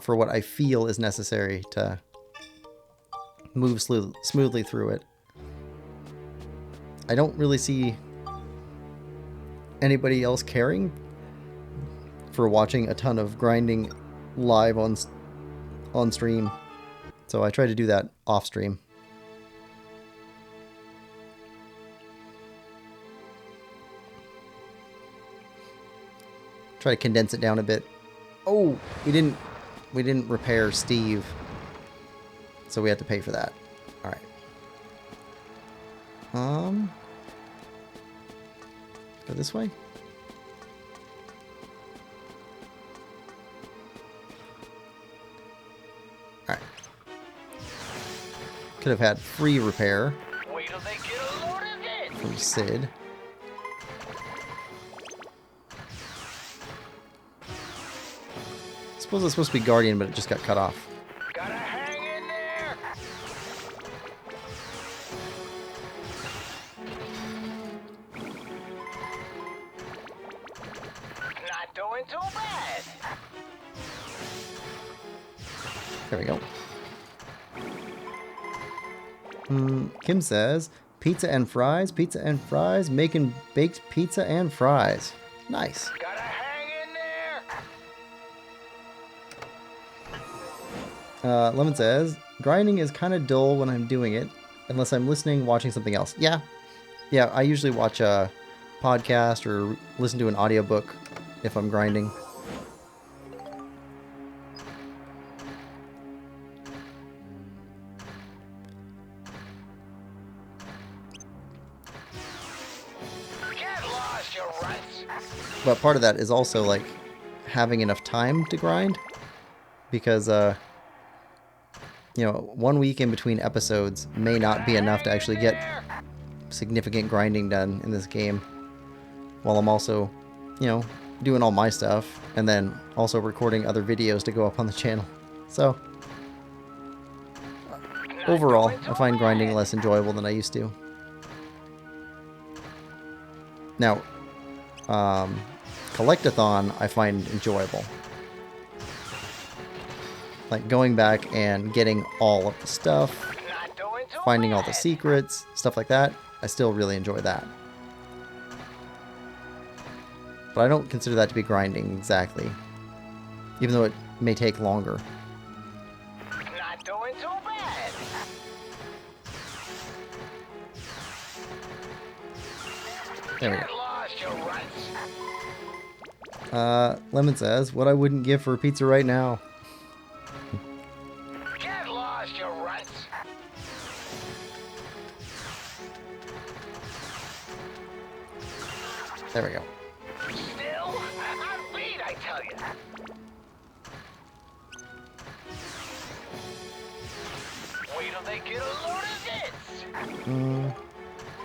for what I feel is necessary to move smoothly through it. I don't really see anybody else caring for watching a ton of grinding live on stream. So I try to do that off stream. Try to condense it down a bit. Oh, we didn't repair Steve. So we had to pay for that. All right. Go this way. All right. Could have had free repair Wait till they get a load of this. from Sid. I suppose it's supposed to be Guardian, but it just got cut off. Gotta hang in there. Not doing too bad. There we go. Kim says, pizza and fries, making baked pizza and fries. Nice. Gotta hang in there. Lemon says, grinding is kind of dull when I'm doing it, unless I'm listening, watching something else. Yeah. Yeah, I usually watch a podcast or listen to an audiobook if I'm grinding. Get lost, you runts. But part of that is also like having enough time to grind, because you know, 1 week in between episodes may not be enough to actually get significant grinding done in this game, while I'm also, you know, doing all my stuff and then also recording other videos to go up on the channel. So overall, I find grinding less enjoyable than I used to. Now, Collectathon I find enjoyable. Like going back and getting all of the stuff, finding all the secrets, stuff like that, I still really enjoy that. But I don't consider that to be grinding exactly, even though it may take longer. Not doing too bad. There we Get go. lost, you runts. Lemon says, what I wouldn't give for a pizza right now. Get lost, you runts. There we go. Still, I'm beat, I tell you. Wait till they get a load of this.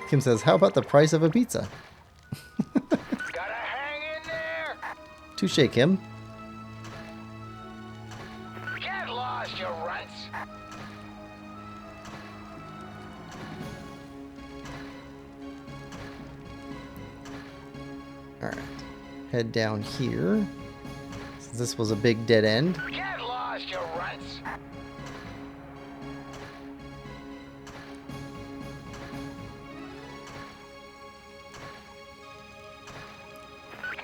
Kim says, how about the price of a pizza? Gotta hang in there. Touche, Kim. Get lost, you runts. Alright. Head down here. Since this was a big dead end. Get lost, you runts.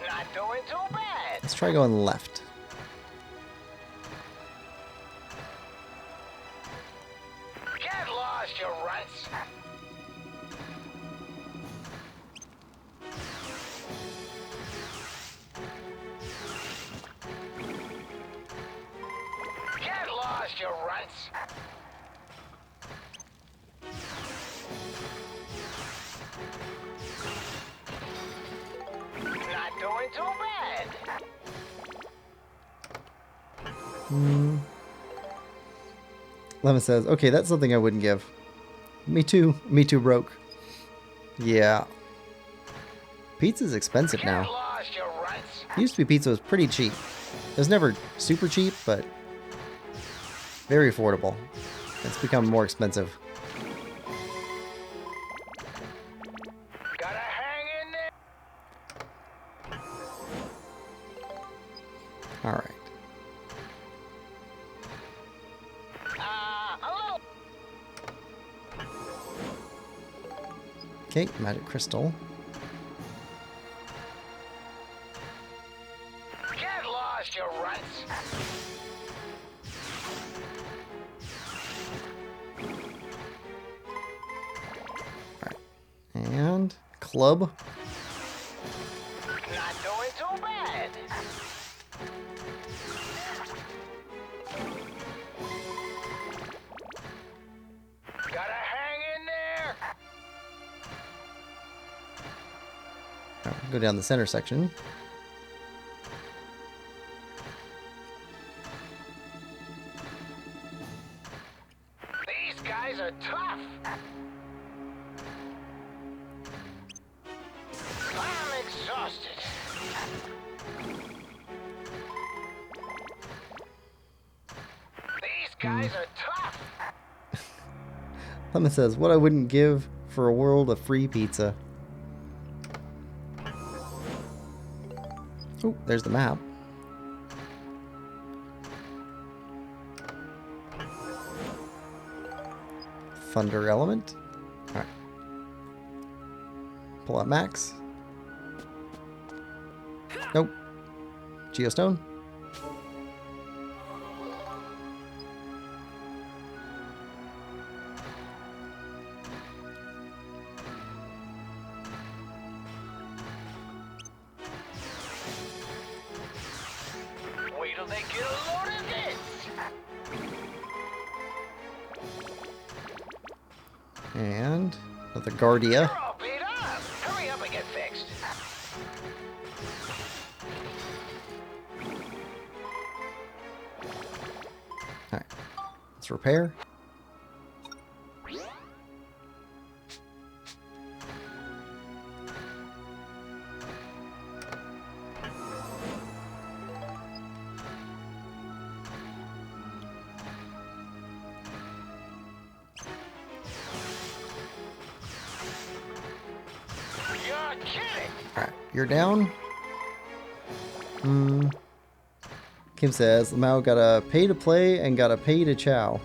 Not doing too bad. Let's try going left. Get lost, you runts. Get lost, you runts. Not doing too bad. Lemon says, okay, that's something I wouldn't give. Me too. Me too, broke. Yeah. Pizza's expensive Get now. lost, you runts. Used to be pizza was pretty cheap. It was never super cheap, but very affordable. It's become more expensive. Gotta hang in there. Alright. A little. Okay, magic crystal. Get lost, you runts. And club. Not doing too bad. Gotta hang in there. Go down the center section. These guys are tough. I'm exhausted. These guys are tough. Lemon says, what I wouldn't give for a world of free pizza. Oh, there's the map. Thunder element. Alright. Pull out Max. Nope. Geostone. Wait till they get a load of this. And another Guardia. You're all beat up. Hurry up and get fixed. Alright. Let's Let's repair. You're kidding! Alright, you're down. Kim says, Lamau gotta pay to play and gotta pay to chow.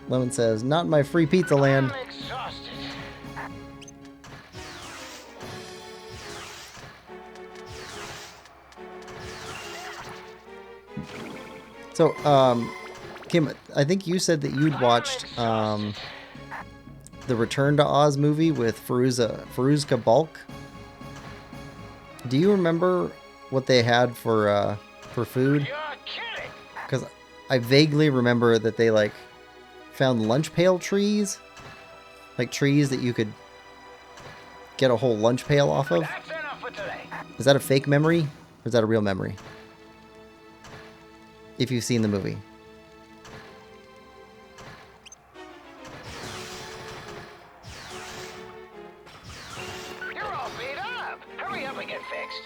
Lemon says, not in my free pizza land. I'm exhausted. So, Kim, I think you said that you'd watched the Return to Oz movie with Faruzka Balk. Do you remember what they had for food? You're kidding! Because I vaguely remember that they like found lunch pail trees, like trees that you could get a whole lunch pail off of. That's enough for today. Is that a fake memory or is that a real memory? If you've seen the movie. You're all beat up. Hurry up and get fixed.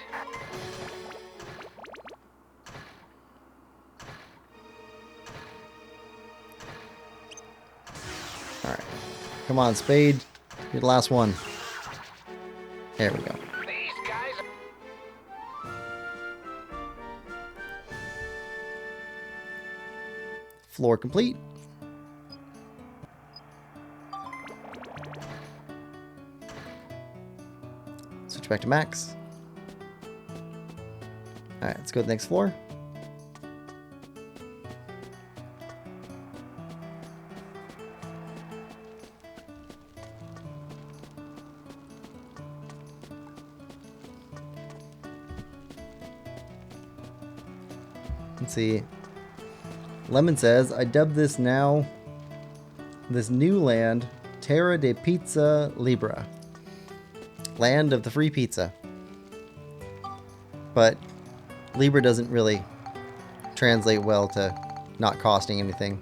Alright. Come on, Spade. You're the last one. There we go. These guys. Floor complete. Switch back to max. Alright, let's go to the next floor. Let's see. Lemon says, I dub this new land, Terra de Pizza Libra. Land of the free pizza. But Libra doesn't really translate well to not costing anything.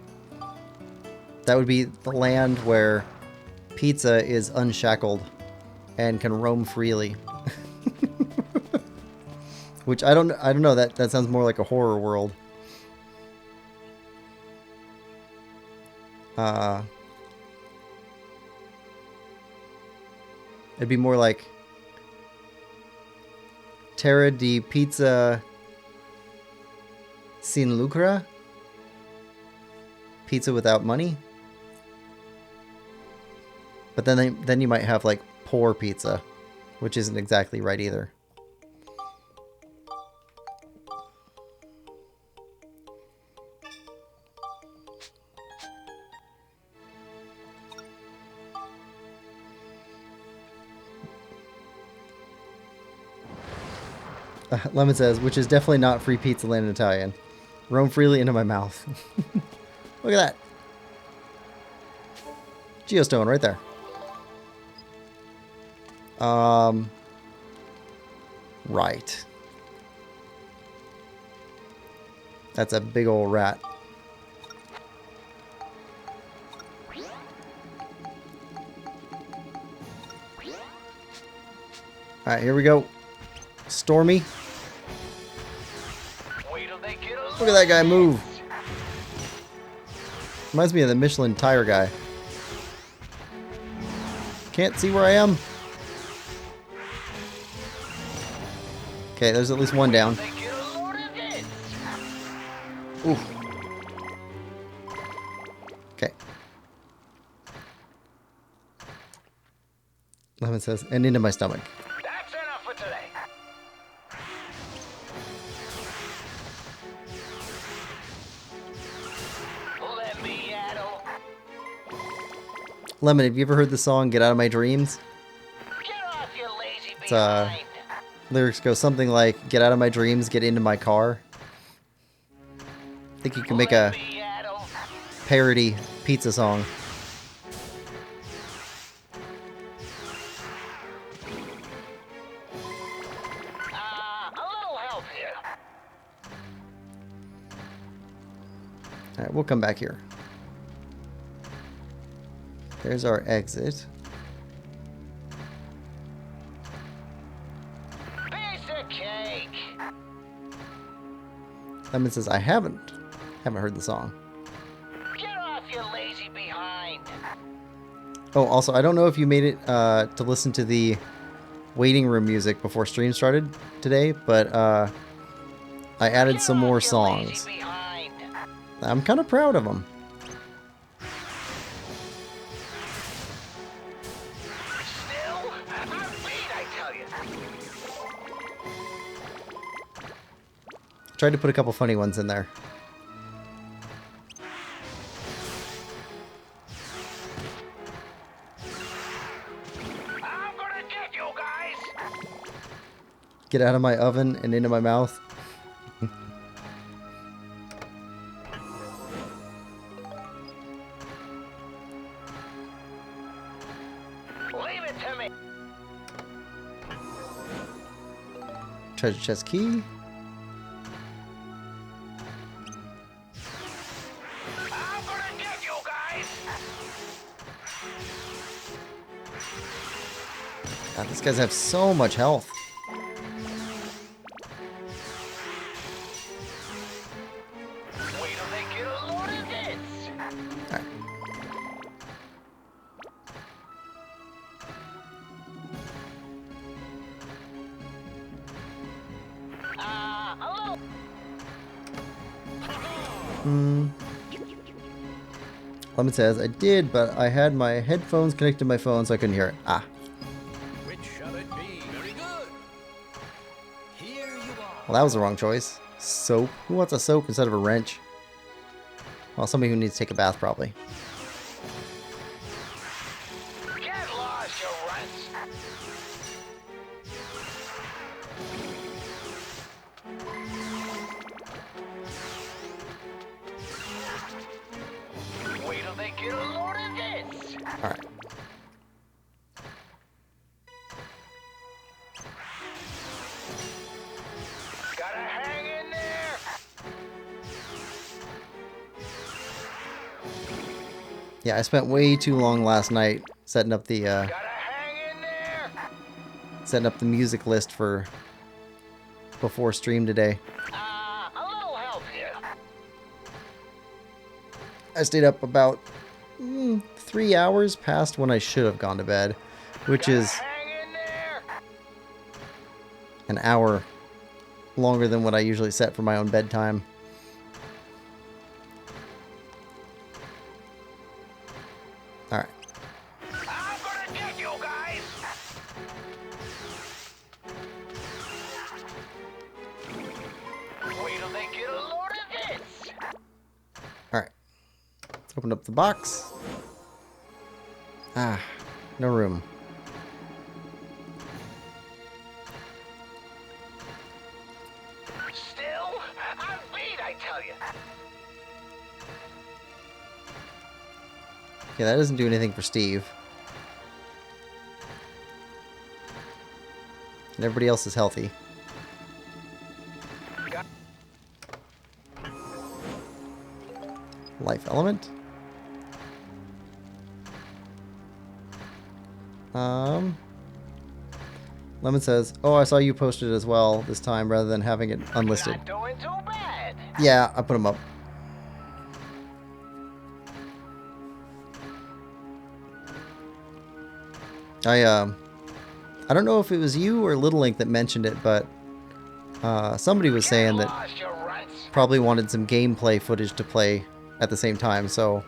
That would be the land where pizza is unshackled and can roam freely. Which I don't know, that sounds more like a horror world. It'd be more like Terra di Pizza Sin Lucra? Pizza without money? But then you might have like poor pizza, which isn't exactly right either. Lemon says, which is definitely not free pizza land in Italian. Roam freely into my mouth. Look at that. Geostone right there. Right. That's a big old rat. Alright, here we go. Stormy. Wait till they get a Look at that guy move. Reminds me of the Michelin tire guy. Can't see where I am. Okay, there's at least one down. They get a load of this. Ooh. Okay. Lemon says, and into my stomach. That's enough for today. Let me addle. Lemon, have you ever heard the song Get Out of My Dreams? Get off your lazy It's, behind. Lyrics go something like, get out of my dreams, get into my car. I think you can make a Let me addle. parody pizza song. A little help here. Alright, we'll come back here. There's our exit. Piece of cake. Lemon says, I haven't heard the song. Get off your lazy behind. Oh, also, I don't know if you made it to listen to the waiting room music before stream started today, but I added some more songs. I'm kind of proud of them. Still, I'm beat, I tell you. Tried to put a couple funny ones in there. I'm gonna get you guys. Get out of my oven and into my mouth. Leave it to me. Treasure chest key. I'm gonna get you guys. God, these guys have so much health. Wait till they get a load of this. Alright. Hello. Lemon says, I did, but I had my headphones connected to my phone, so I couldn't hear it. Ah. Which shall it be? Very good. Here you are. Well, that was the wrong choice. Soap. Who wants a soap instead of a wrench? Well, somebody who needs to take a bath, probably. Get lost, you runts. Wait till they get a load of this. Alright. Gotta hang in there. Yeah, I spent way too long last night setting up the Gotta hang in there. music list for before stream today. A little help here. I stayed up about 3 hours past when I should have gone to bed, which is Hang in there. an hour longer than what I usually set for my own bedtime. Alright. I'm gonna get you guys. Wait till they get a load of this. Alright. Let's open up the box. Ah, no room. Still, I'm beat, I tell you. Okay, that doesn't do anything for Steve. And everybody else is healthy. Life element. Lemon says, oh, I saw you posted it as well this time rather than having it unlisted. Not doing too bad. Yeah, I put them up. I don't know if it was you or Little Link that mentioned it, but somebody was saying that Lost, you runts. probably wanted some gameplay footage to play at the same time, so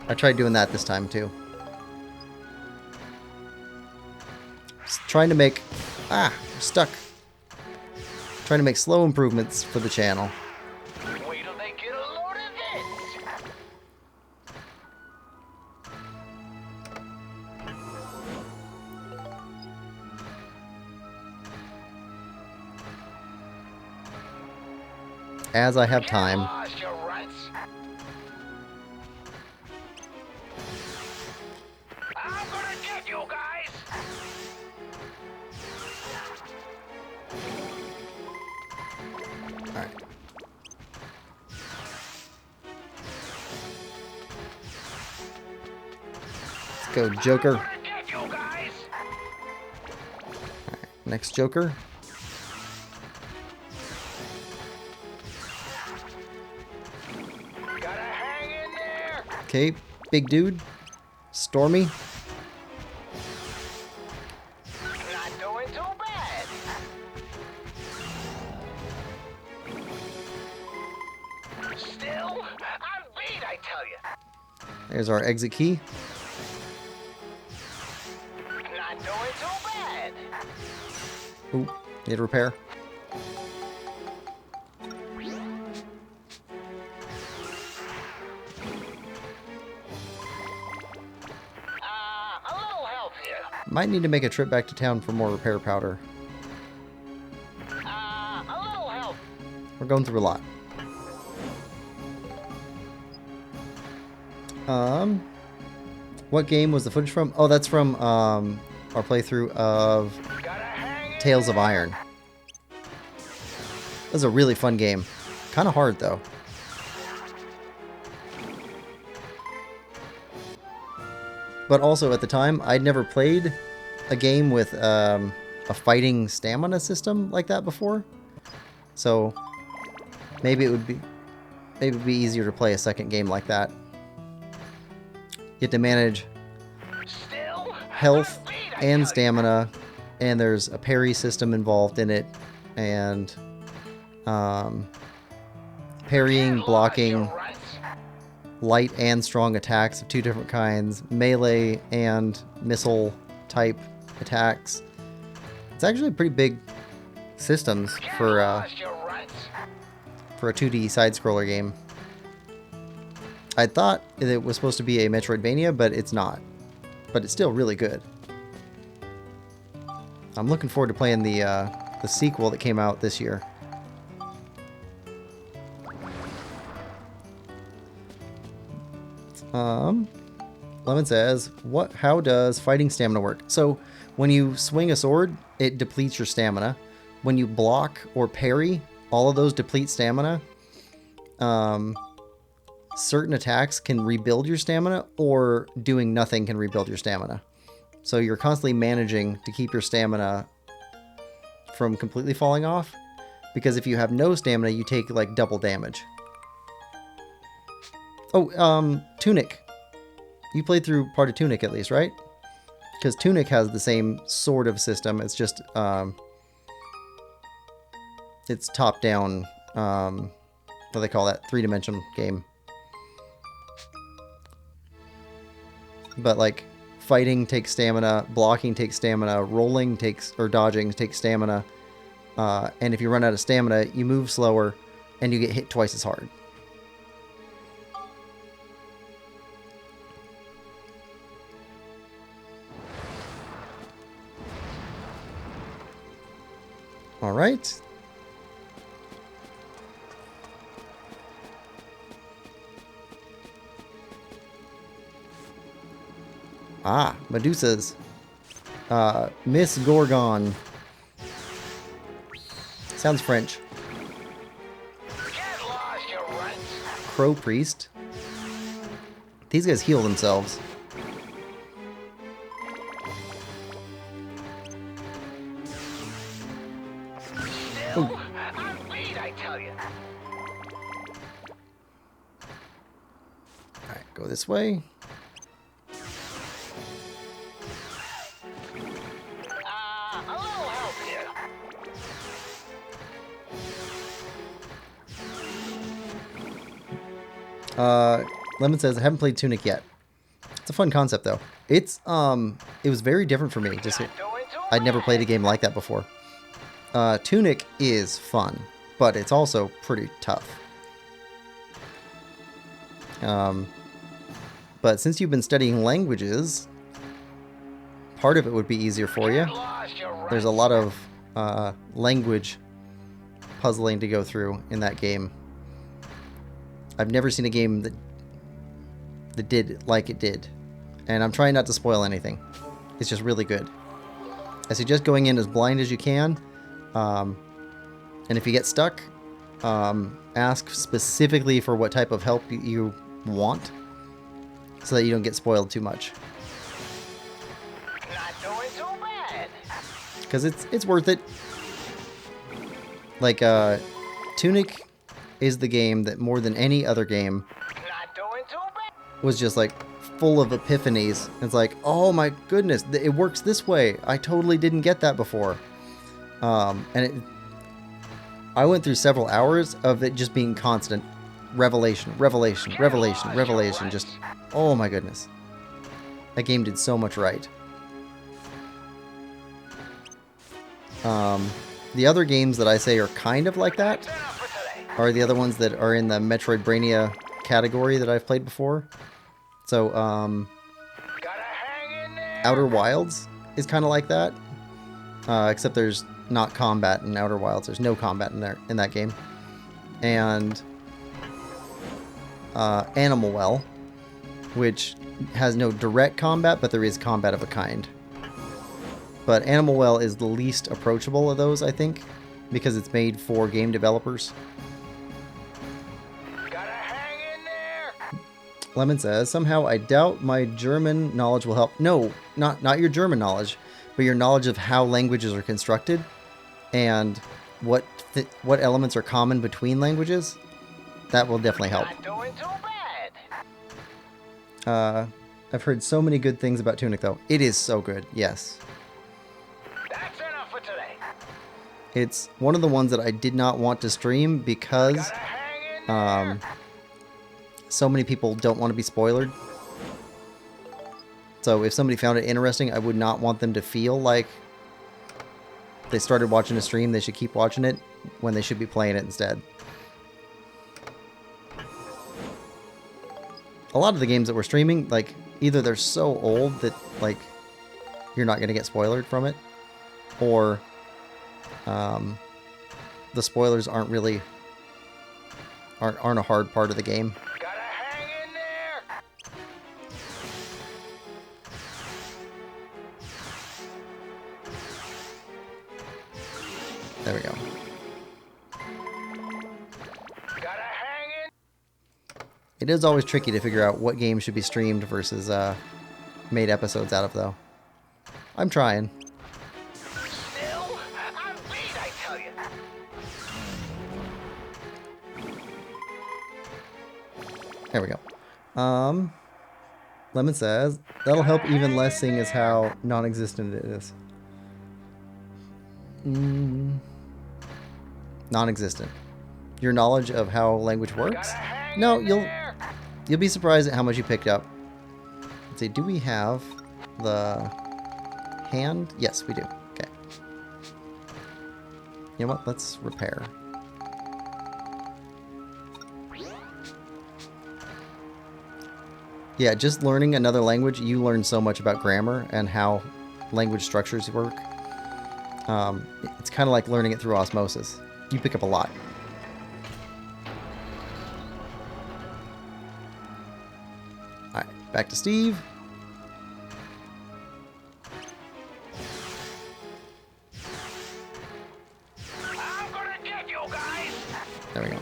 I tried doing that this time too. Just trying to make... I'm stuck. Trying to make slow improvements for the channel. Wait till they get a load of this. As I have Get time. lost, you runts. I'm gonna get you guys. Alright. go, Joker. I'm gonna get you guys. Next Joker. Gotta hang in there. Okay, big dude. Stormy. Not doing too bad. Still, I'm beat, I tell you. There's our exit key. Not doing too bad. Ooh, need repair. A little help here. Might need to make a trip back to town for more repair powder. A little help. We're going through a lot. What game was the footage from? Oh, that's from our playthrough of Gotta hang in. Tales of Iron. That was a really fun game. Kind of hard though. But also at the time, I'd never played a game with a fighting stamina system like that before. So maybe it would be easier to play a second game like that. You have to manage Still, health I'm beat, I and tell stamina, and there's a parry system involved in it, and parrying, you. blocking, Lost your rights. light and strong attacks of two different kinds, melee and missile type attacks. It's actually pretty big systems for Lost your rights. a 2D side-scroller game. I thought it was supposed to be a Metroidvania, but it's not. But it's still really good. I'm looking forward to playing the sequel that came out this year. Lemon says, how does fighting stamina work? So when you swing a sword, it depletes your stamina. When you block or parry, all of those deplete stamina. Certain attacks can rebuild your stamina, or doing nothing can rebuild your stamina. So you're constantly managing to keep your stamina from completely falling off, because if you have no stamina, you take like double damage. Oh, Tunic. You played through part of Tunic at least, right? Because Tunic has the same sort of system. It's just, it's top-down, what do they call that? Three-dimensional game. But like, fighting takes stamina, blocking takes stamina, rolling takes, or dodging takes stamina. And if you run out of stamina, you move slower, and you get hit twice as hard. All right. Ah, Medusa's. Miss Gorgon. Sounds French. Get lost your rights. Crow Priest. These guys heal themselves. Still, I'm beat, I tell you. Alright, go this way. A little help here. Lemon says, I haven't played Tunic yet. It's a fun concept though. It's it was very different for me. Just Doing too I'd never played a game like that before. Tunic is fun, but it's also pretty tough. But since you've been studying languages, part of it would be easier for you. Get lost your rights. There's a lot of language puzzling to go through in that game. I've never seen a game that did like it did. And I'm trying not to spoil anything. It's just really good. I suggest going in as blind as you can. And if you get stuck, ask specifically for what type of help you want, so that you don't get spoiled too much. because it's worth it. Like, Tunic is the game that more than any other game Not doing too bad. was just like full of epiphanies. It's like, oh my goodness, it works this way. I totally didn't get that before. I went through several hours of it just being constant revelation, revelation, revelation, revelation. Just, oh my goodness. That game did so much right. The other games that I say are kind of like that are the other ones that are in the Metroidvania category that I've played before. So, Gotta hang in there. Outer Wilds is kind of like that. Except there's not combat in Outer Wilds. There's no combat in that game. And Animal Well, which has no direct combat, but there is combat of a kind. But Animal Well is the least approachable of those, I think, because it's made for game developers. Gotta hang in there. Lemon says, somehow I doubt my German knowledge will help. No, not your German knowledge, but your knowledge of how languages are constructed and what elements are common between languages. That will definitely help. Not doing too bad. I've heard so many good things about Tunic, though. It is so good, yes. That's enough for today. It's one of the ones that I did not want to stream because Gotta hang in there. so many people don't want to be spoiled. So if somebody found it interesting, I would not want them to feel like they started watching a stream, they should keep watching it when they should be playing it instead. A lot of the games that we're streaming, like, either they're so old that, like, you're not going to get spoiled from it, or the spoilers aren't really aren't a hard part of the game. Gotta hang in there. There we go. Gotta hang in. It is always tricky to figure out what game should be streamed versus made episodes out of, though. I'm trying. Still, I'm beat, I tell you. There we go. Lemon says, that'll help even less seeing as how non-existent it is. Non-existent. Your knowledge of how language works? No, you'll be surprised at how much you picked up. Let's see, do we have the hand? Yes, we do. Okay. You know what? Let's repair. Yeah, just learning another language, you learn so much about grammar and how language structures work. It's kind of like learning it through osmosis. You pick up a lot. Alright, back to Steve. I'm gonna get you guys. There we go.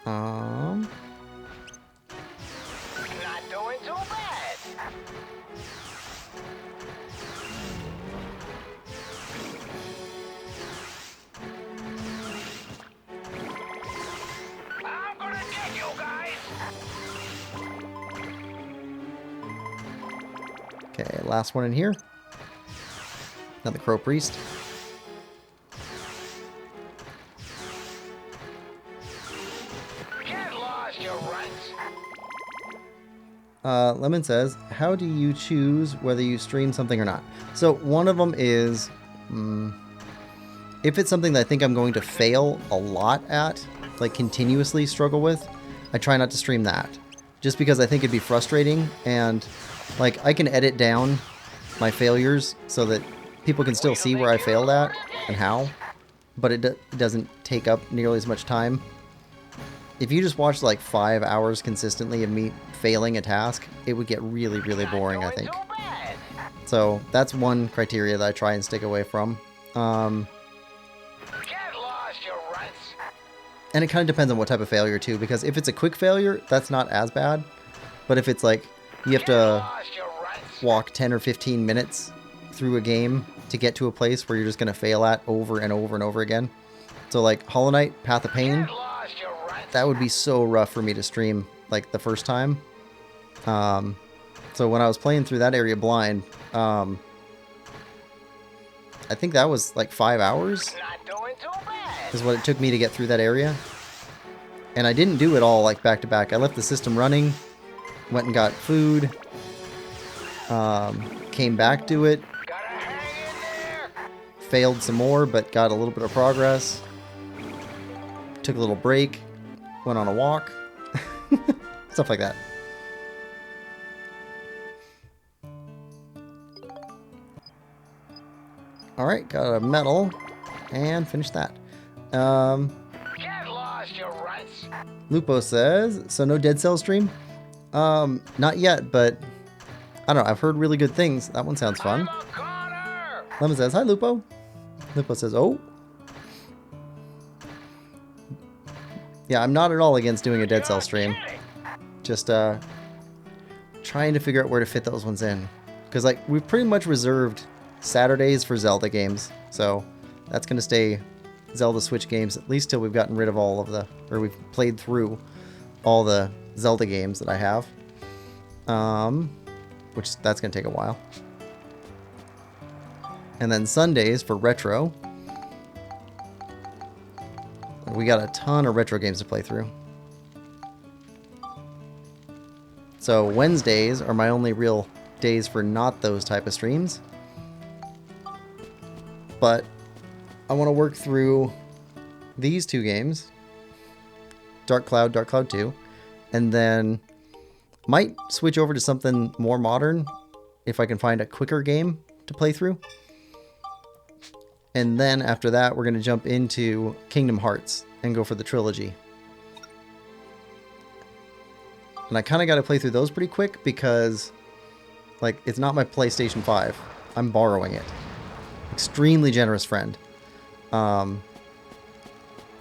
Not doing too bad. I'm gonna get you guys. Okay, last one in here. Another Crow Priest. Get lost, you runts. Lemon says, how do you choose whether you stream something or not? So one of them is, if it's something that I think I'm going to fail a lot at, like continuously struggle with, I try not to stream that. Just because I think it'd be frustrating, and like I can edit down my failures so that people can still see where I failed at and how, but it doesn't take up nearly as much time. If you just watch like 5 hours consistently of me failing a task, it would get really, really boring, I think. Too bad. So that's one criteria that I try and stick away from. Get lost, you runts. And it kind of depends on what type of failure too, because if it's a quick failure, that's not as bad. But if it's like you have to walk 10 or 15 minutes through a game to get to a place where you're just going to fail at over and over and over again. So like Hollow Knight, Path of Pain, that would be so rough for me to stream like the first time. So when I was playing through that area blind, I think that was like 5 hours is what it took me to get through that area. And I didn't do it all like back to back. I left the system running, went and got food, came back to it, failed some more, but got a little bit of progress, took a little break, went on a walk, stuff like that. Alright, got a medal, and finished that. Lupo says, so no Dead Cell stream? Not yet, but I don't know, I've heard really good things. That one sounds fun. Lemon says, hi Lupo. Lupo says, oh. Yeah, I'm not at all against doing a Dead Cell stream. Just trying to figure out where to fit those ones in. Because like we've pretty much reserved Saturdays for Zelda games. So that's going to stay Zelda Switch games at least till we've gotten rid of all of the, or we've played through all the Zelda games that I have. Which that's going to take a while. And then Sundays for retro. We got a ton of retro games to play through. So Wednesdays are my only real days for not those type of streams. But I want to work through these two games. Dark Cloud 2. And then might switch over to something more modern if I can find a quicker game to play through. And then after that, we're going to jump into Kingdom Hearts and go for the trilogy. And I kind of got to play through those pretty quick because, like, it's not my PlayStation 5. I'm borrowing it. Extremely generous friend. And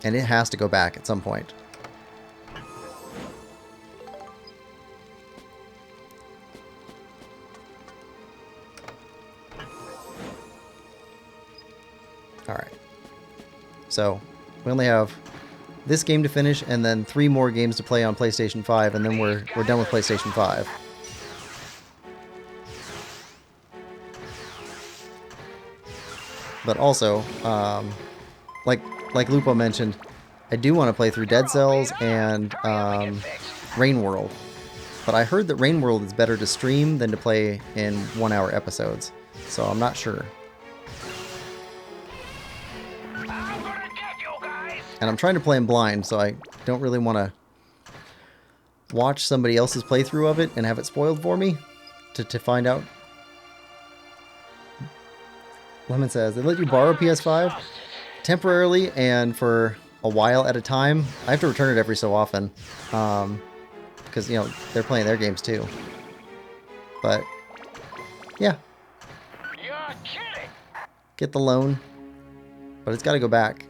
it has to go back at some point. Alright. So, we only have this game to finish and then 3 more games to play on PlayStation 5 and then we're done with PlayStation 5. But also, like Lupo mentioned, I do want to play through Dead Cells and Rain World. But I heard that Rain World is better to stream than to play in 1-hour episodes. So I'm not sure. And I'm trying to play them blind, so I don't really want to watch somebody else's playthrough of it and have it spoiled for me to find out. Lemon says, they let you borrow PS5 temporarily and for a while at a time. I have to return it every so often because, you know, they're playing their games too. But, yeah. Get the loan, but it's got to go back.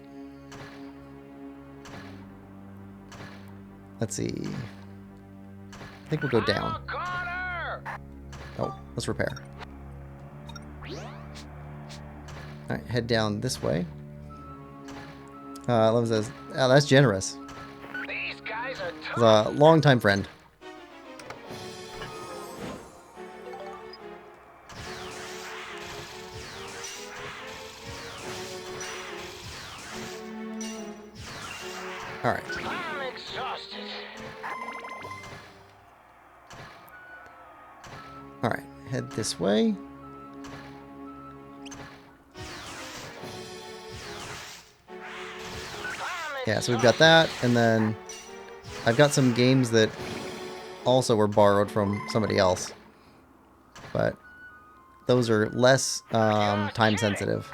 Let's see. I think we'll go down. Oh, let's repair. Alright, head down this way. Lemon says, oh, that's generous. These guys are He's a longtime friend. Alright. I'm exhausted. Alright, head this way. Yeah, so we've got that, and then I've got some games that also were borrowed from somebody else. But those are less time sensitive.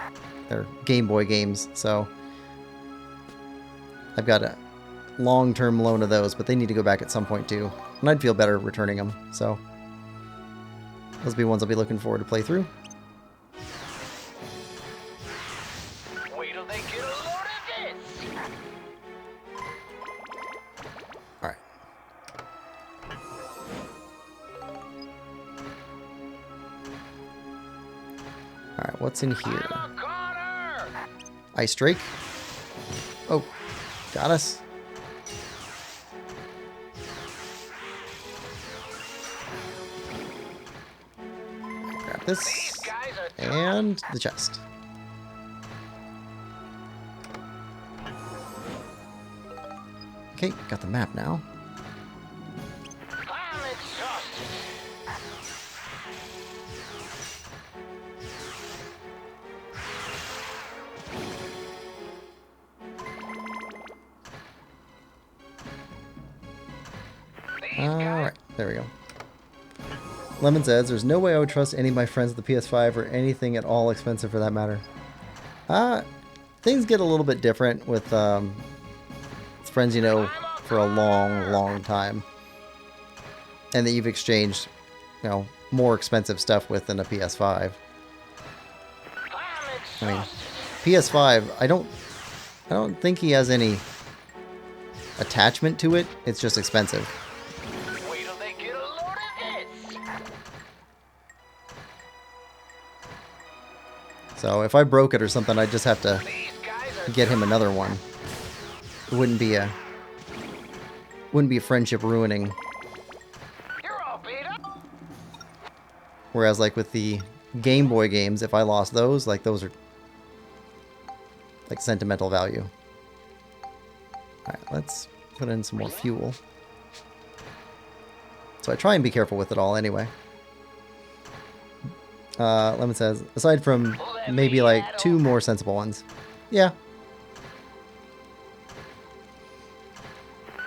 They're Game Boy games, so I've got a long-term loan of those, but they need to go back at some point too. And I'd feel better returning them, so those will be ones I'll be looking forward to play through. Wait till they get a load of this. Alright. What's in here? I'm a goner! Ice Drake. Oh, got us. Grab this. These guys are tough. And the chest. Okay, got the map now. I'm exhausted. Alright, there we go. Lemon says, there's no way I would trust any of my friends with the PS5 or anything at all expensive for that matter. Things get a little bit different with friends you know for a long, long time. And that you've exchanged, you know, more expensive stuff with than a PS5. I mean, PS5, I don't think he has any attachment to it. It's just expensive. Wait till they get a load of this. So if I broke it or something, I'd just have to These guys are get him another one. It wouldn't be a friendship ruining. You're all beat up. Whereas like with the Game Boy games, if I lost those, like those are like sentimental value. Alright, let's put in some more fuel. So I try and be careful with it all anyway. Lemon says, aside from maybe like 2 more sensible ones. Yeah.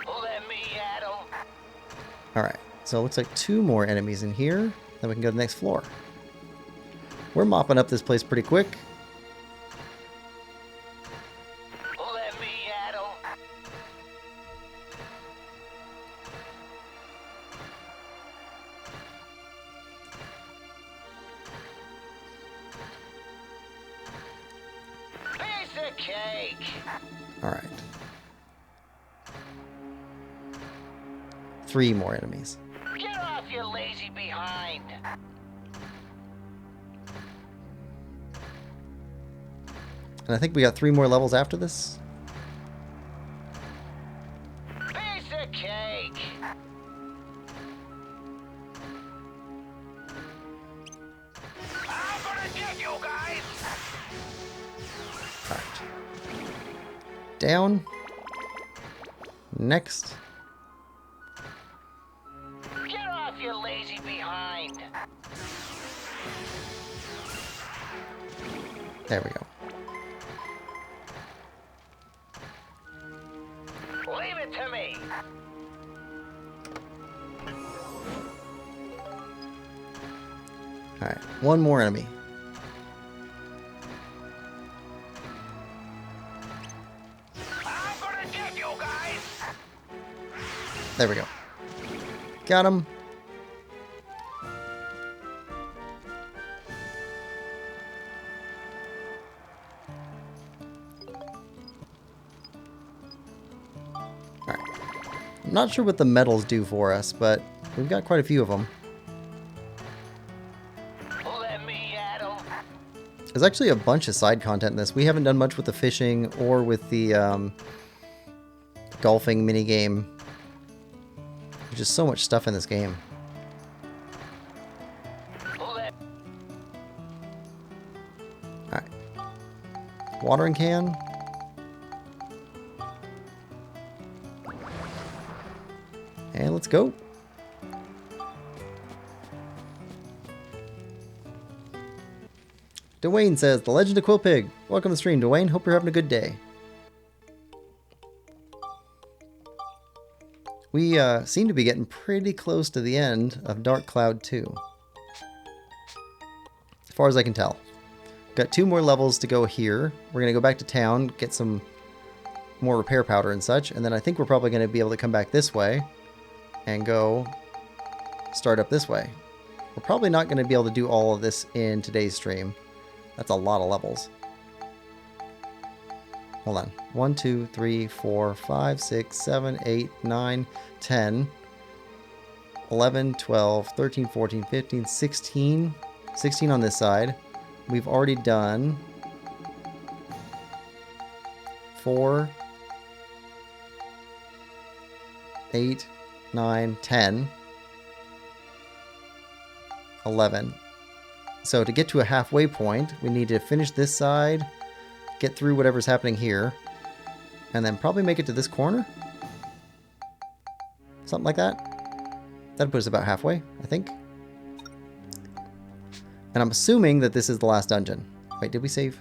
Let me at 'em. Alright, so it looks like 2 more enemies in here. Then we can go to the next floor. We're mopping up this place pretty quick. Let me at 'em. Piece of cake. Alright. 3 more enemies. Get off, you lazy behind. And I think we got 3 more levels after this. Piece of cake. I'm gonna get you guys. Alright. Down. Next. Get off, you lazy behind. There we go. Leave it to me. Alright, 1 more enemy. I'm gonna get you guys. There we go. Got him. Alright. I'm not sure what the medals do for us, but we've got quite a few of them. Let me at 'em. There's actually a bunch of side content in this. We haven't done much with the fishing or with the golfing minigame. There's just so much stuff in this game. Let Alright. Watering can. And let's go. Dwayne says, The Legend of Quillpig. Welcome to the stream, Dwayne. Hope you're having a good day. We seem to be getting pretty close to the end of Dark Cloud 2. As far as I can tell. Got 2 more levels to go here. We're going to go back to town, get some more repair powder and such, and then I think we're probably going to be able to come back this way and go start up this way. We're probably not going to be able to do all of this in today's stream. That's a lot of levels. Hold on. 1, 2, 3, 4, 5, 6, 7, 8, 9, 10, 11, 12, 13, 14, 15, 16. 16 on this side. we've already done 4, 8, 9, 10, 11. So to get to a halfway point, we need to finish this side, get through whatever's happening here, and then probably make it to this corner? Something like that. That'd put us about halfway, I think. And I'm assuming that this is the last dungeon. Wait, did we save?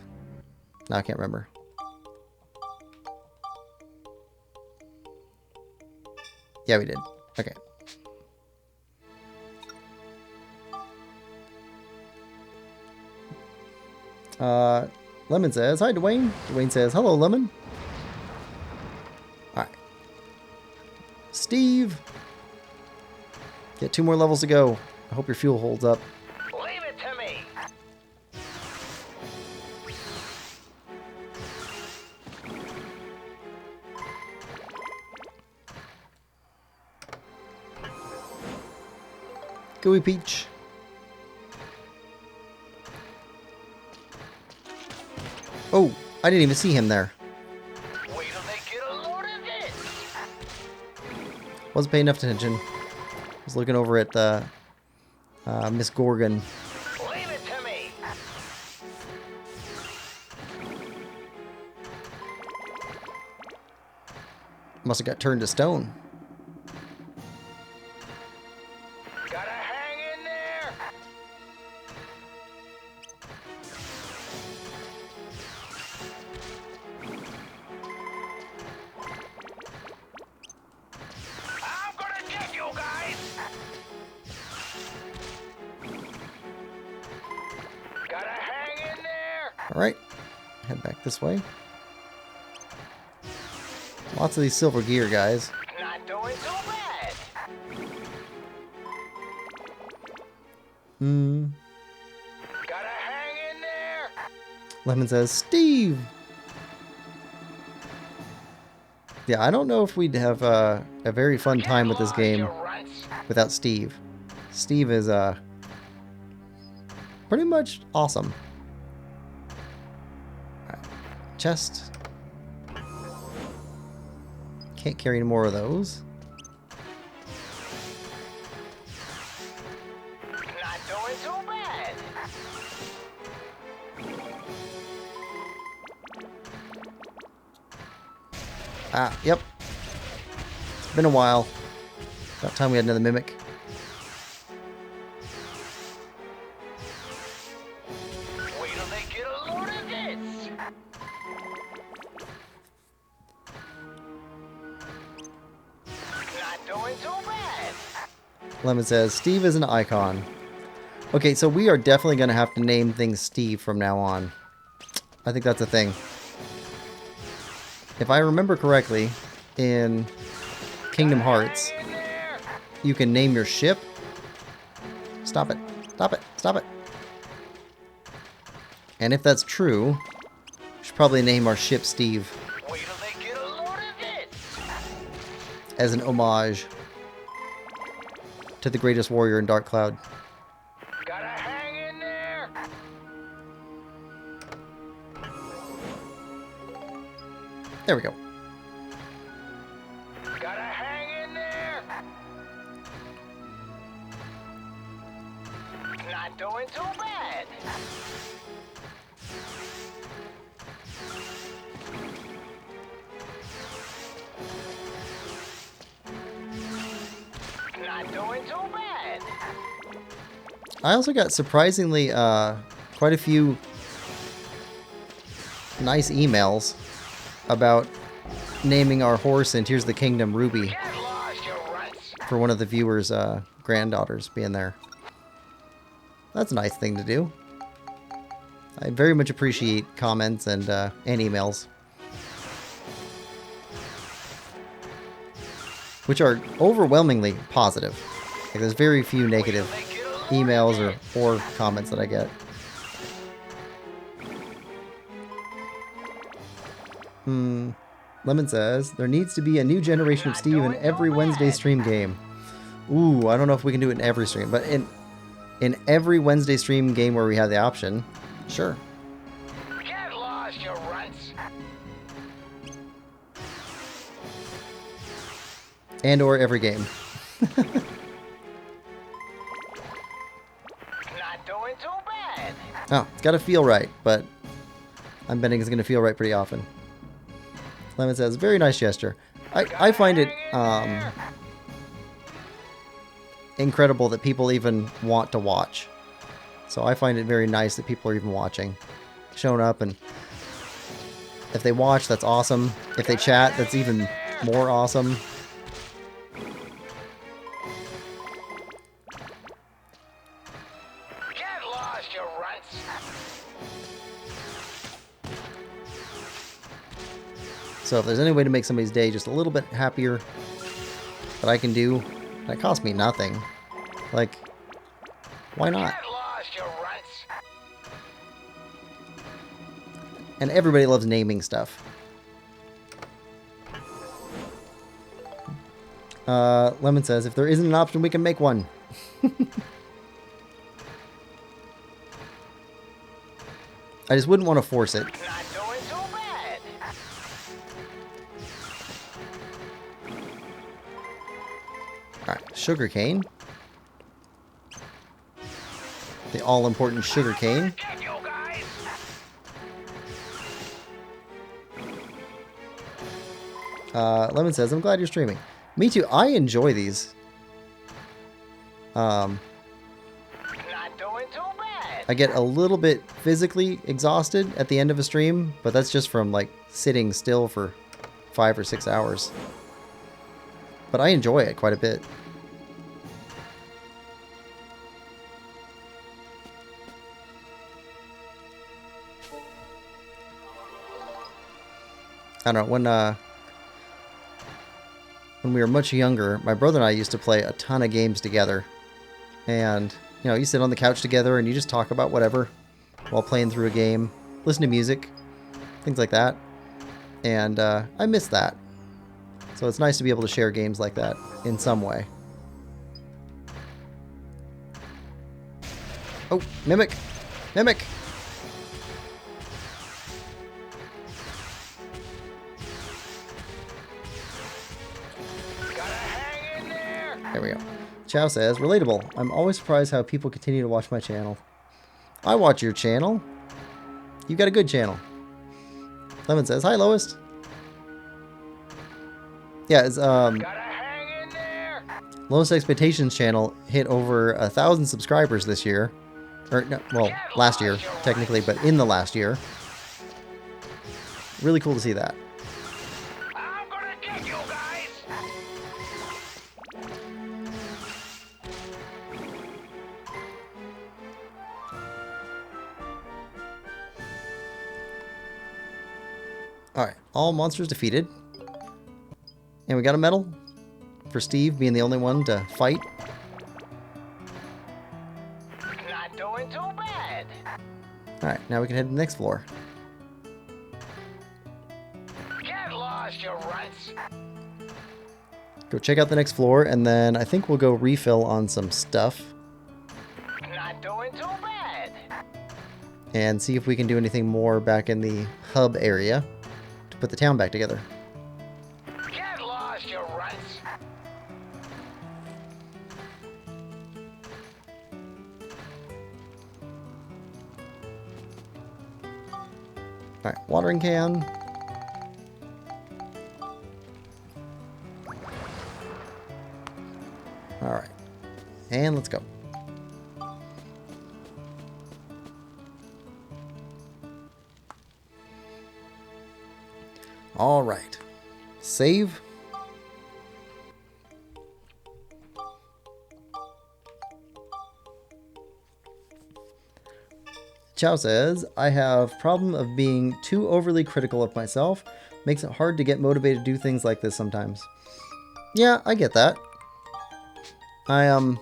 No, I can't remember. Yeah, we did. Okay. Lemon says, hi, Dwayne. Dwayne says, hello, Lemon. Alright. Steve! Get 2 more levels to go. I hope your fuel holds up. Leave it to me. Gooey Peach. Oh, I didn't even see him there. Wait till they get a load of this. Wasn't paying enough attention. Was looking over at Miss Gorgon. Leave it to me. Must have got turned to stone. Gotta hang in there. I'm gonna get you guys. Gotta hang in there. Alright. Head back this way. Lots of these silver gear, guys. Not doing too bad. Gotta hang in there. Lemon says, Steve! Yeah, I don't know if we'd have a very fun time with this game without Steve. Steve is pretty much awesome. Alright. Chest. Can't carry any more of those. Not doing too bad. Ah, yep. It's been a while. About time we had another mimic. Wait till they get a load of this. Not doing too bad. Lemon says, Steve is an icon. Okay, so we are definitely going to have to name things Steve from now on. I think that's a thing. If I remember correctly, in Kingdom Hearts, Hang in there. you can name your ship. Stop it. Stop it. Stop it. And if that's true, we should probably name our ship Steve Wait till they get a load of this. as an homage to the greatest warrior in Dark Cloud. Gotta hang in there. There we go. Gotta hang in there. Not doing too bad. Not doing too bad. I also got surprisingly quite a few nice emails about naming our horse in Tears of the Kingdom Ruby Get lost, you runts. for one of the viewers' granddaughters being there. That's a nice thing to do. I very much appreciate comments and emails, which are overwhelmingly positive. Like, there's very few negative emails or comments that I get. Lemon says, there needs to be a new generation of Steve in every Wednesday stream game. Ooh, I don't know if we can do it in every stream, but in every Wednesday stream game where we have the option, Sure. Get lost, you runts. And or every game. Not doing too bad. Oh, it's got to feel right, but I'm betting it's going to feel right pretty often. Lemon says, very nice gesture. I find it incredible that people even want to watch. So I find it very nice that people are even watching. Showing up, and if they watch, that's awesome. If they chat, that's even more awesome. Get lost, you runts. So if there's any way to make somebody's day just a little bit happier that I can do, that costs me nothing. Like, why not? Get lost, you runts. And everybody loves naming stuff. Lemon says, if there isn't an option, we can make one. I just wouldn't want to force it. Not doing too bad. Alright, sugarcane. The all-important sugarcane. Get you guys. Lemon says, I'm glad you're streaming. Me too. I enjoy these. Not doing too bad. I get a little bit physically exhausted at the end of a stream, but that's just from like sitting still for 5 or 6 hours. But I enjoy it quite a bit. I don't know, when we were much younger, my brother and I used to play a ton of games together. And, you know, you sit on the couch together and you just talk about whatever while playing through a game, listen to music, things like that. And I miss that. So it's nice to be able to share games like that in some way. Oh, Mimic! Mimic! There we go. Chow says, relatable. I'm always surprised how people continue to watch my channel. I watch your channel. You've got a good channel. Lemon says, hi, Lowest. Yeah, it's, Lowest Expectations channel hit over 1,000 subscribers this year. Or, no, well, last year, technically, but in the last year. Really cool to see that. I'm gonna get you guys. Alright, all monsters defeated. And we got a medal for Steve being the only one to fight. Not doing too bad. Alright, now we can head to the next floor. Get lost, you runts. Go check out the next floor, and then I think we'll go refill on some stuff. Not doing too bad. And see if we can do anything more back in the hub area to put the town back together. Get lost, you runts. Alright, watering can. Alright. And let's go. Alright. Save. Chow says, I have problem of being too overly critical of myself. Makes it hard to get motivated to do things like this sometimes. Yeah, I get that. I'll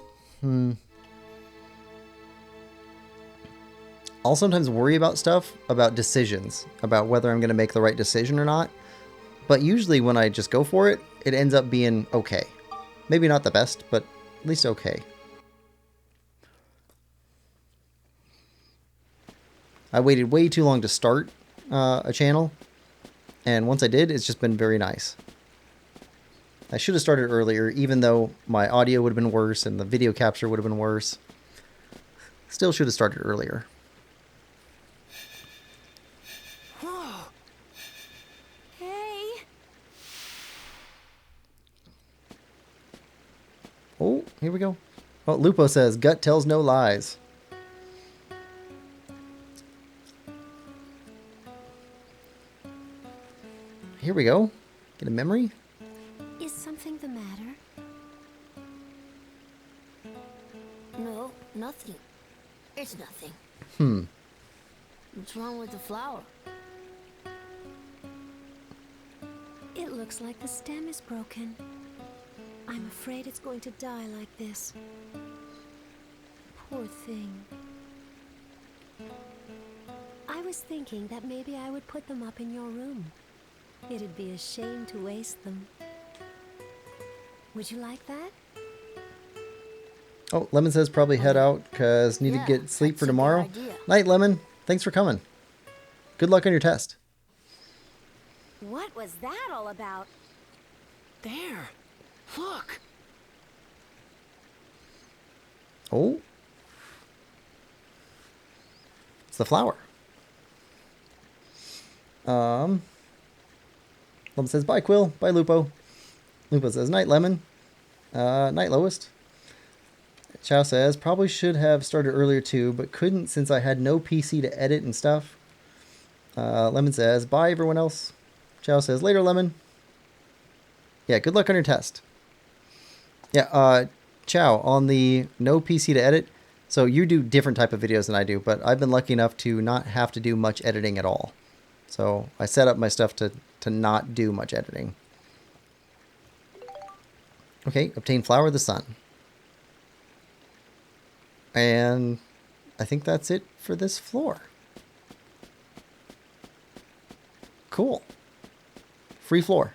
sometimes worry about stuff, about decisions, about whether I'm going to make the right decision or not. But usually when I just go for it, it ends up being okay. Maybe not the best, but at least okay. I waited way too long to start a channel, and once I did, it's just been very nice. I should have started earlier, even though my audio would have been worse and the video capture would have been worse. Still should have started earlier. Whoa. Hey. Oh, here we go. Oh, Lupo says, gut tells no lies. Here we go. Get a memory. Is something the matter? No, nothing. It's nothing. What's wrong with the flower? It looks like the stem is broken. I'm afraid it's going to die like this. Poor thing. I was thinking that maybe I would put them up in your room. It'd be a shame to waste them. Would you like that? Oh, Lemon says probably head out because need to get sleep for that's a good tomorrow. idea. Night, Lemon. Thanks for coming. Good luck on your test. What was that all about? There. Look. Oh. It's the flower. Lemon says, bye, Quill. Bye, Lupo. Lupo says, night, Lemon. Night, Lowest. Chow says, probably should have started earlier too, but couldn't since I had no PC to edit and stuff. Lemon says, bye, everyone else. Chow says, later, Lemon. Yeah, good luck on your test. Yeah, Chow, on the no PC to edit, so you do different type of videos than I do, but I've been lucky enough to not have to do much editing at all. So I set up my stuff to not do much editing. Okay, obtain Flower of the Sun. And I think that's it for this floor. Cool. Free floor.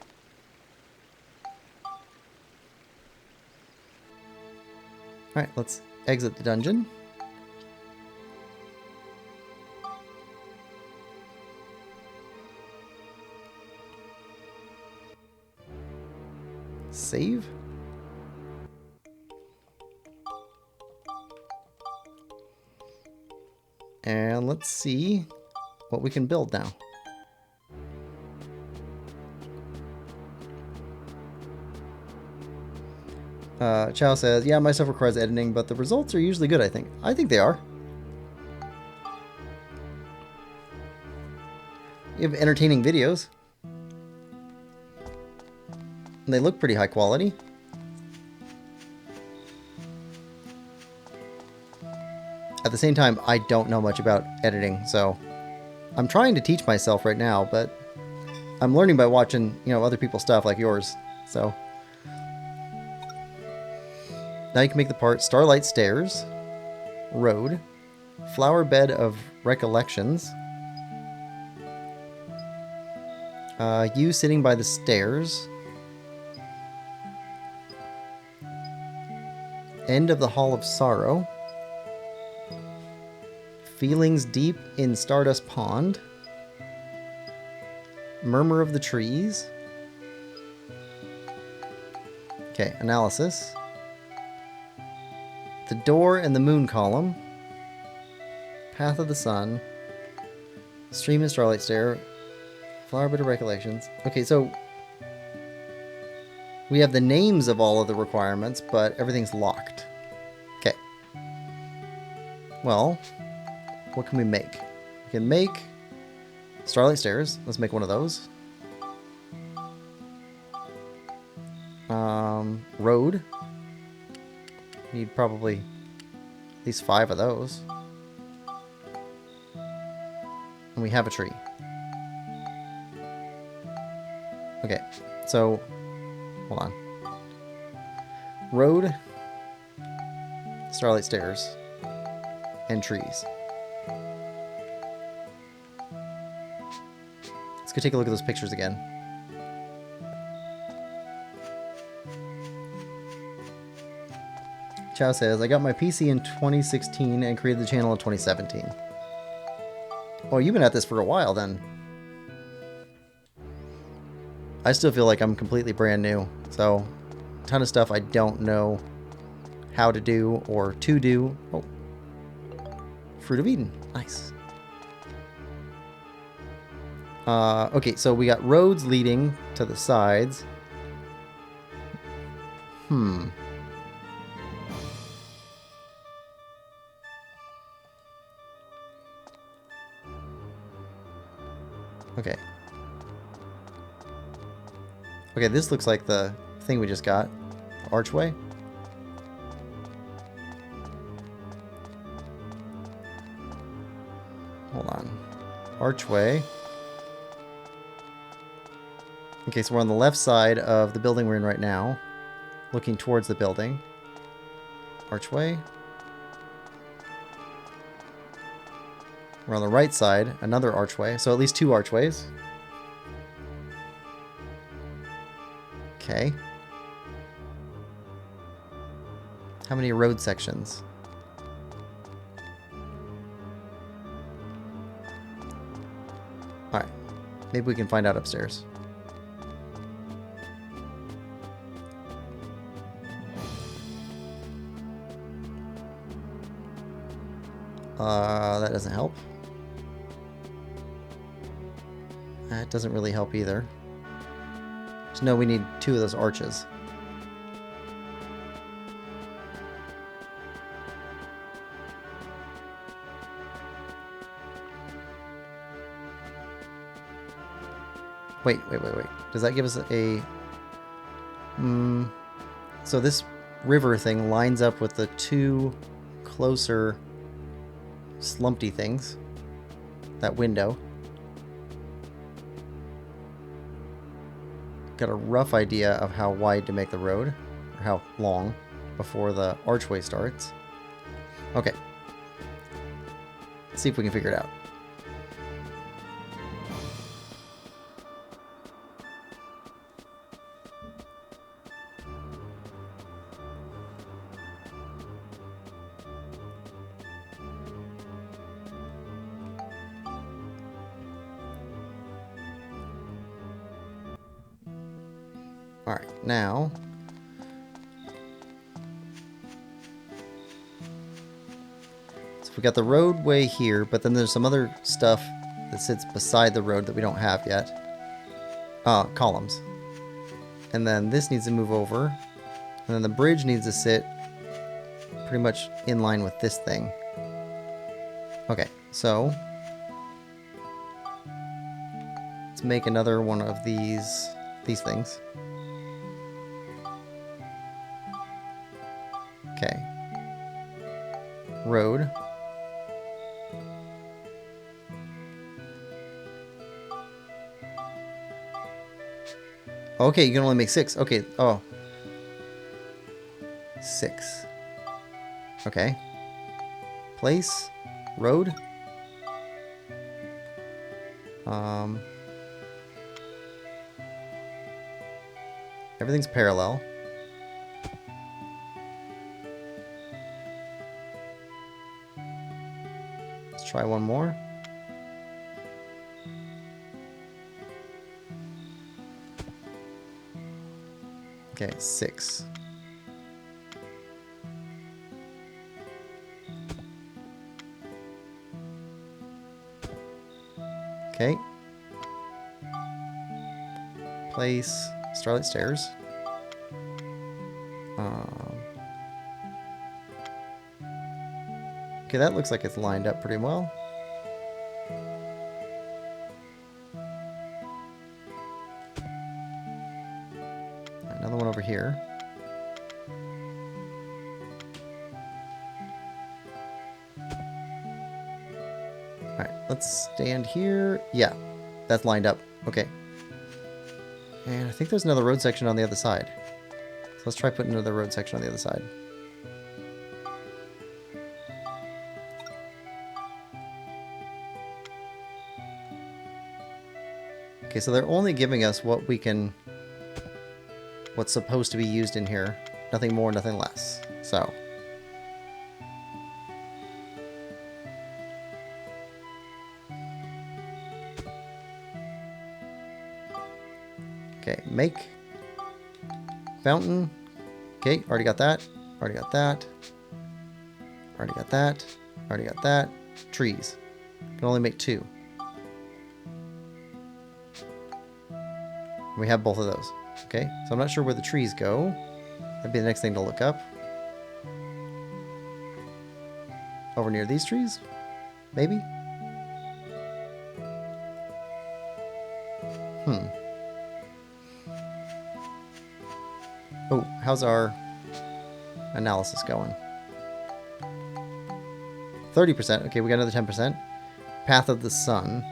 Alright, let's exit the dungeon. Save. And let's see what we can build now. Chow says, yeah, my stuff requires editing, but the results are usually good, I think. I think they are. You have entertaining videos. And they look pretty high quality. At the same time, I don't know much about editing, so I'm trying to teach myself right now, but I'm learning by watching, you know, other people's stuff like yours. So now you can make the part Starlight Stairs, Road, Flower Bed of Recollections, you sitting by the stairs, End of the Hall of Sorrow, Feelings Deep in Stardust Pond, Murmur of the Trees. Okay, analysis. The Door and the Moon Column, Path of the Sun, Stream and Starlight Stair, Flower Bed of Recollections. Okay, so we have the names of all of the requirements, but everything's locked. Okay. Well, what can we make? We can make Starlight Stairs. Let's make one of those. Road. Need probably at least 5 of those. And we have a tree. Okay, so hold on. Road, Starlight Stairs, and trees. Let's go take a look at those pictures again. Chow says, I got my PC in 2016 and created the channel in 2017. Oh, you've been at this for a while then. I still feel like I'm completely brand new. So, a ton of stuff I don't know how to do or to do. Oh. Fruit of Eden. Nice. Okay, so we got roads leading to the sides. Okay. Okay, this looks like the thing we just got. Archway. Hold on. Archway. Okay, so we're on the left side of the building we're in right now. Looking towards the building. Archway. We're on the right side. Another archway. So at least 2 archways. Okay. How many road sections? Alright. Maybe we can find out upstairs. That doesn't help. That doesn't really help either. Just know we need 2 of those arches. Wait. Does that give us a... So this river thing lines up with the 2 closer slumpy things. That window. Got a rough idea of how wide to make the road, or how long, before the archway starts. Okay. Let's see if we can figure it out. Alright, now... So we got the roadway here, but then there's some other stuff that sits beside the road that we don't have yet. Columns. And then this needs to move over. And then the bridge needs to sit pretty much in line with this thing. Okay, so... let's make another one of these things. Okay. Road. Okay, you can only make 6. Okay, oh. 6. Okay. Place. Road. Everything's parallel. Let's try one more. Okay, 6. Okay. Place Starlight Stairs. Okay, that looks like it's lined up pretty well. Another one over here. Alright, let's stand here. Yeah, that's lined up. Okay. And I think there's another road section on the other side. So let's try putting another road section on the other side. Okay, so they're only giving us what we can... what's supposed to be used in here. Nothing more, nothing less. So... Okay, make fountain. Okay, already got that. Already got that. Already got that. Already got that. Trees. Can only make 2. We have both of those. Okay, so I'm not sure where the trees go. That'd be the next thing to look up. Over near these trees? Maybe? Oh, how's our analysis going? 30%. Okay, we got another 10%. Path of the sun.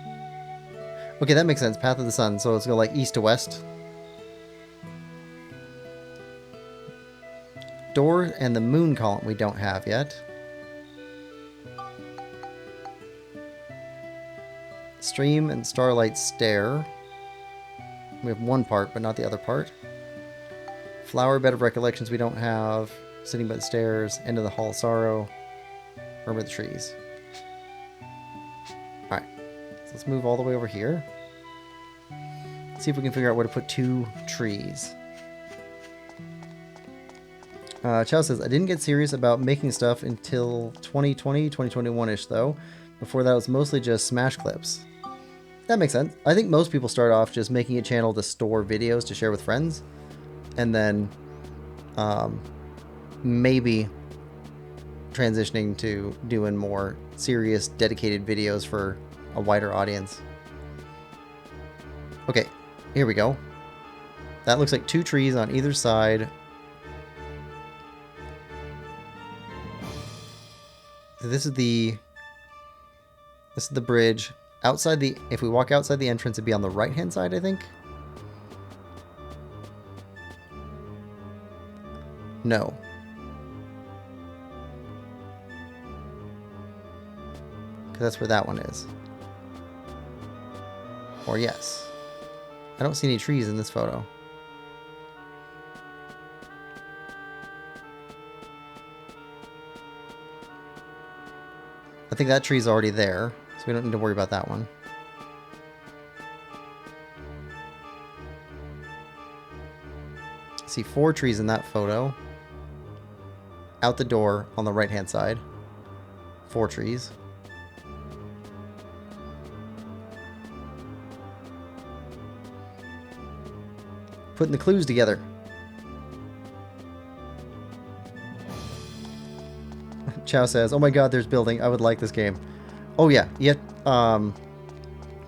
Okay, that makes sense. Path of the sun. So let's go like east to west. Door and the moon column we don't have yet. Stream and starlight stair. We have one part, but not the other part. Flower bed of recollections we don't have. Sitting by the stairs. End of the hall of sorrow. Remember the trees. Alright. So let's move all the way over here. See if we can figure out where to put 2 trees. Chow says, I didn't get serious about making stuff until 2020, 2021-ish though. Before that it was mostly just smash clips. That makes sense. I think most people start off just making a channel to store videos to share with friends. And then maybe transitioning to doing more serious, dedicated videos for a wider audience. Okay, here we go. That looks like 2 trees on either side. This is the bridge. Outside the, if we walk outside the entrance, it'd be on the right-hand side, I think. No. Because that's where that one is. Or yes. I don't see any trees in this photo. I think that tree's already there, so we don't need to worry about that one. I see 4 trees in that photo. Out the door on the right-hand side. 4 trees. Putting the clues together. Chow says, oh my god, there's building. I would like this game. Oh yeah, you have,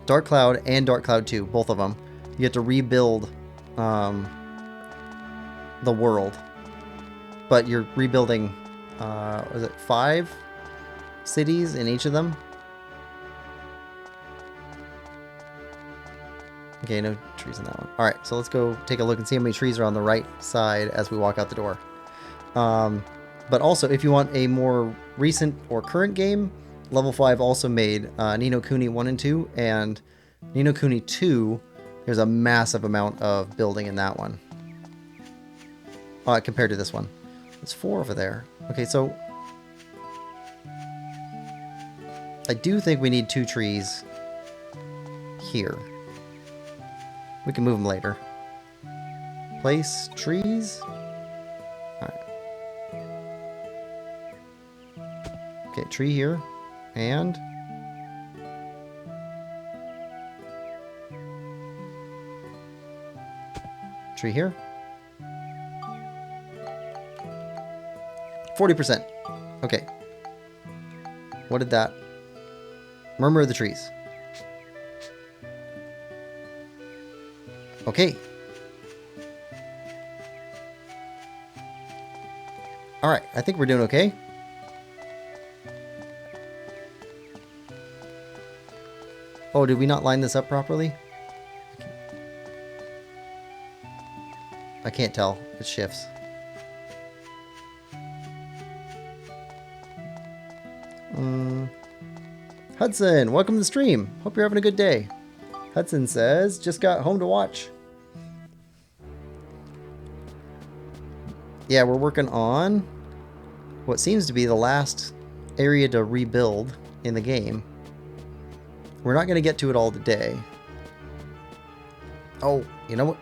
Dark Cloud and Dark Cloud 2, both of them. You have to rebuild the world. But you're rebuilding, was it 5 cities in each of them? Okay, no trees in that one. Alright, so let's go take a look and see how many trees are on the right side as we walk out the door. But also, if you want a more recent or current game, Level 5 also made Ni no Kuni 1 and 2, and Ni no Kuni 2, there's a massive amount of building in that one. Compared to this one. There's 4 over there. Okay, so I do think we need 2 trees here. We can move them later. Place trees. Alright. Okay, tree here. And tree here. 40%. Okay. What did that? Murmur of the trees. Okay. Alright, I think we're doing okay. Oh, did we not line this up properly? I can't tell. It shifts. Hudson, welcome to the stream. Hope you're having a good day. Hudson says, just got home to watch. Yeah, we're working on what seems to be the last area to rebuild in the game. We're not going to get to it all today. Oh, you know what?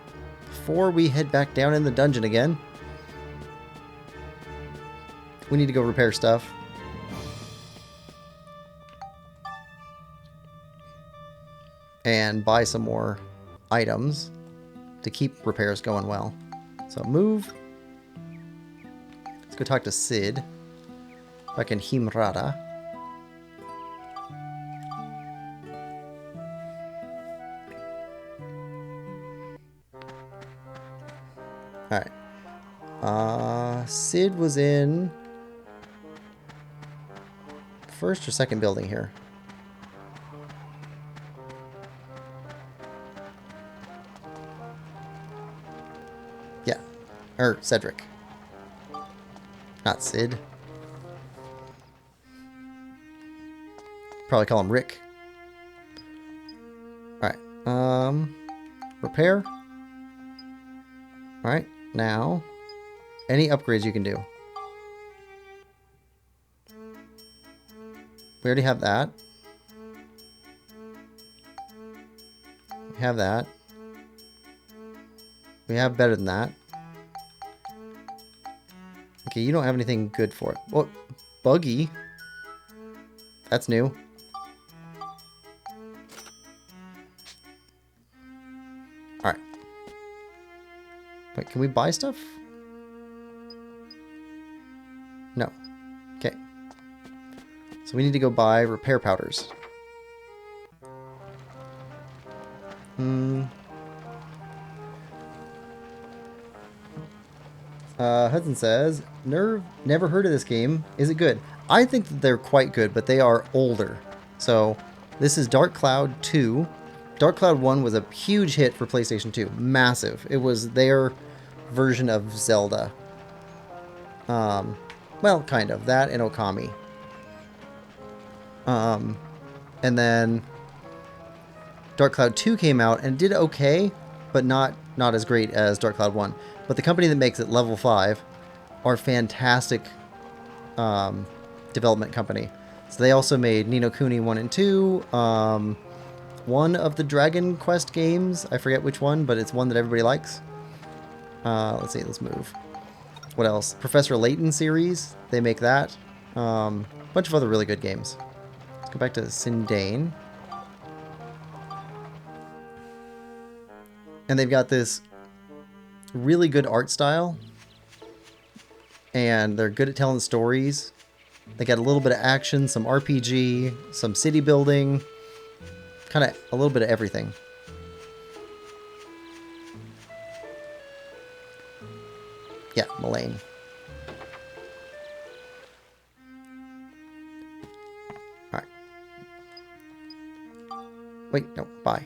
before we head back down in the dungeon again. We need to go repair stuff. And buy some more items to keep repairs going well. So move. Let's go talk to Sid. Back in Himrata. Alright. Sid was in first or second building here. Yeah. Or Cedric. Not Sid. Probably call him Rick. Alright. Repair. Alright. Now, any upgrades you can do. We already have that. We have that. We have better than that. Okay, you don't have anything good for it. What? Buggy? That's new. Alright. Wait, can we buy stuff? No. Okay. So we need to go buy repair powders. Hudson says, never heard of this game. Is it good? I think that they're quite good, but they are older. So this is Dark Cloud 2. Dark Cloud 1 was a huge hit for PlayStation 2. Massive. It was their version of Zelda. Well, kind of. That and Okami. And then Dark Cloud 2 came out and did okay, but not as great as Dark Cloud 1. But the company that makes it, Level 5, are fantastic development company. So they also made Ni no Kuni 1 and 2, one of the Dragon Quest games. I forget which one, but it's one that everybody likes. Let's see, let's move. What else? Professor Layton series, they make that. Bunch of other really good games. Let's go back to Sindane. And they've got this really good art style. And they're good at telling stories. They got a little bit of action, some RPG, some city building. Kind of a little bit of everything. Yeah, Mullane. Alright. Wait, no, buy.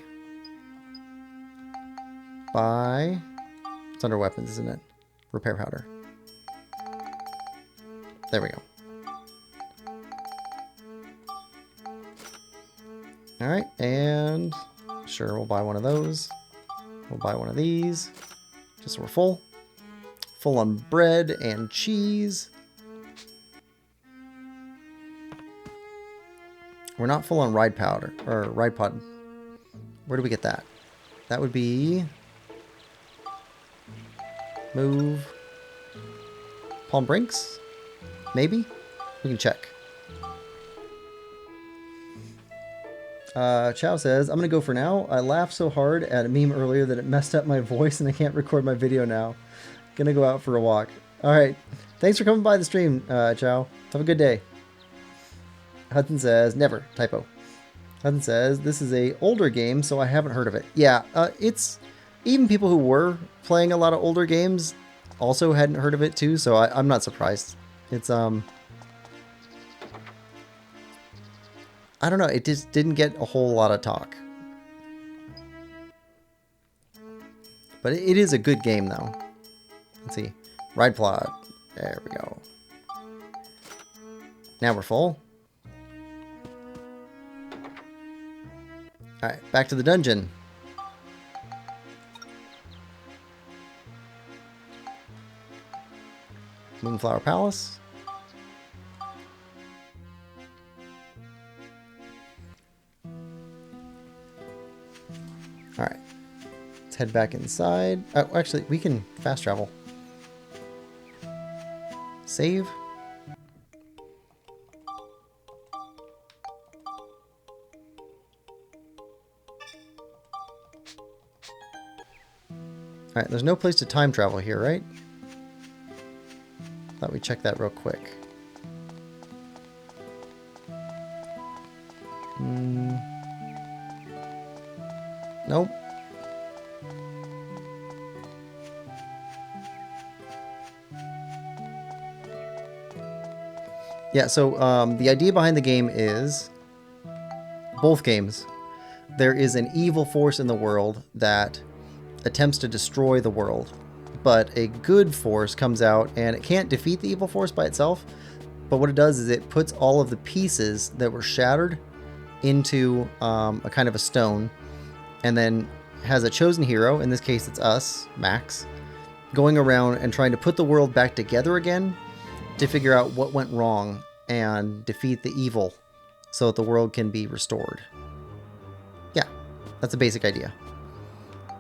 Buy. It's under weapons, isn't it? Repair powder. There we go. Alright, and sure, we'll buy one of those. We'll buy one of these. Just so we're full. Full on bread and cheese. We're not full on ride powder, or ride pod. Where do we get that? That would be... Move. Palm Brinks? Maybe? We can check. Chow says, I'm going to go for now. I laughed so hard at a meme earlier that it messed up my voice and I can't record my video now. Gonna go out for a walk. Alright. Thanks for coming by the stream, Chow. Have a good day. Hudson says, never. Typo. Hudson says, this is a older game, so I haven't heard of it. Yeah, it's... Even people who were playing a lot of older games also hadn't heard of it too, so I'm not surprised. It's, I don't know, it just didn't get a whole lot of talk. But it is a good game, though. Let's see. Ride plot. There we go. Now we're full. Alright, back to the dungeon. Moonflower Palace. Alright. Let's head head back inside. Oh, actually, we can fast travel. Save. Alright, there's no place to time travel here, right? Thought we'd check that real quick. Nope. Yeah, so the idea behind the game is, both games, there is an evil force in the world that attempts to destroy the world, but a good force comes out and it can't defeat the evil force by itself, but what it does is it puts all of the pieces that were shattered into a kind of a stone, and then has a chosen hero, in this case it's us, Max, going around and trying to put the world back together again to figure out what went wrong and defeat the evil so that the world can be restored. Yeah, that's the basic idea.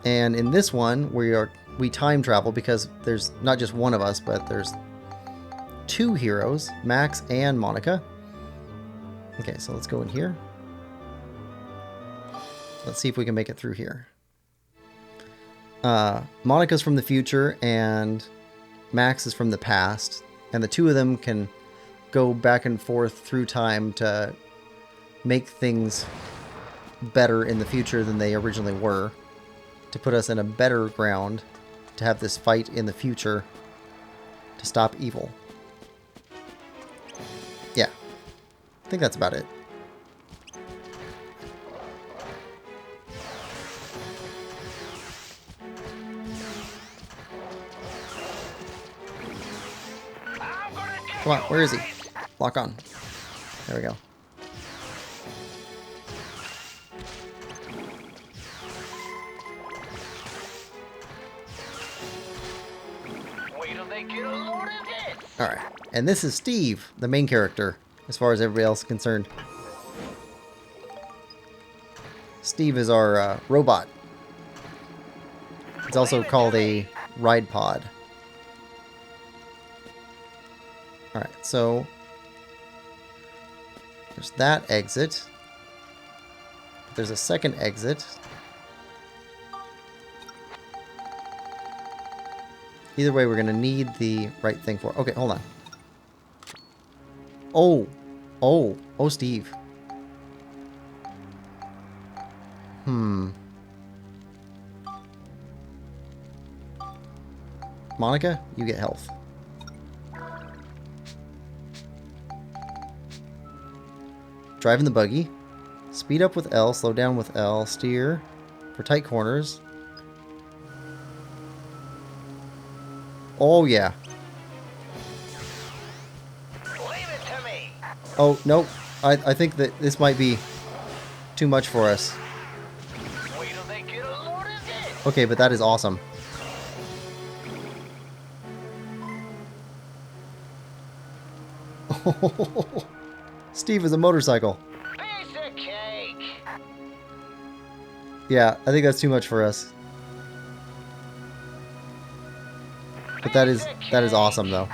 And in this one, we time travel because there's not just one of us, but there's two heroes, Max and Monica. Okay, so let's go in here. Let's see if we can make it through here. Monica's from the future and Max is from the past, and the two of them can go back and forth through time to make things better in the future than they originally were, to put us in a better ground to have this fight in the future to stop evil. Yeah, I think that's about it. Come on, where is he? Lock on. There we go. Wait till they get a load of this. Alright, and this is Steve, the main character, as far as everybody else is concerned. Steve is our robot. It's also called a ride pod. Alright, so there's that exit. There's a second exit. Either way, we're going to need the right thing for it. Okay, hold on. Oh, Steve. Monica, you get health. Drive in the buggy. Speed up with L, slow down with L, steer for tight corners. Oh, yeah. Leave it to me. Oh, nope. I think that this might be too much for us. Wait till they get a load of this. Okay, but that is awesome. Steve is a motorcycle. Piece of cake. Yeah, I think that's too much for us. But that is awesome though.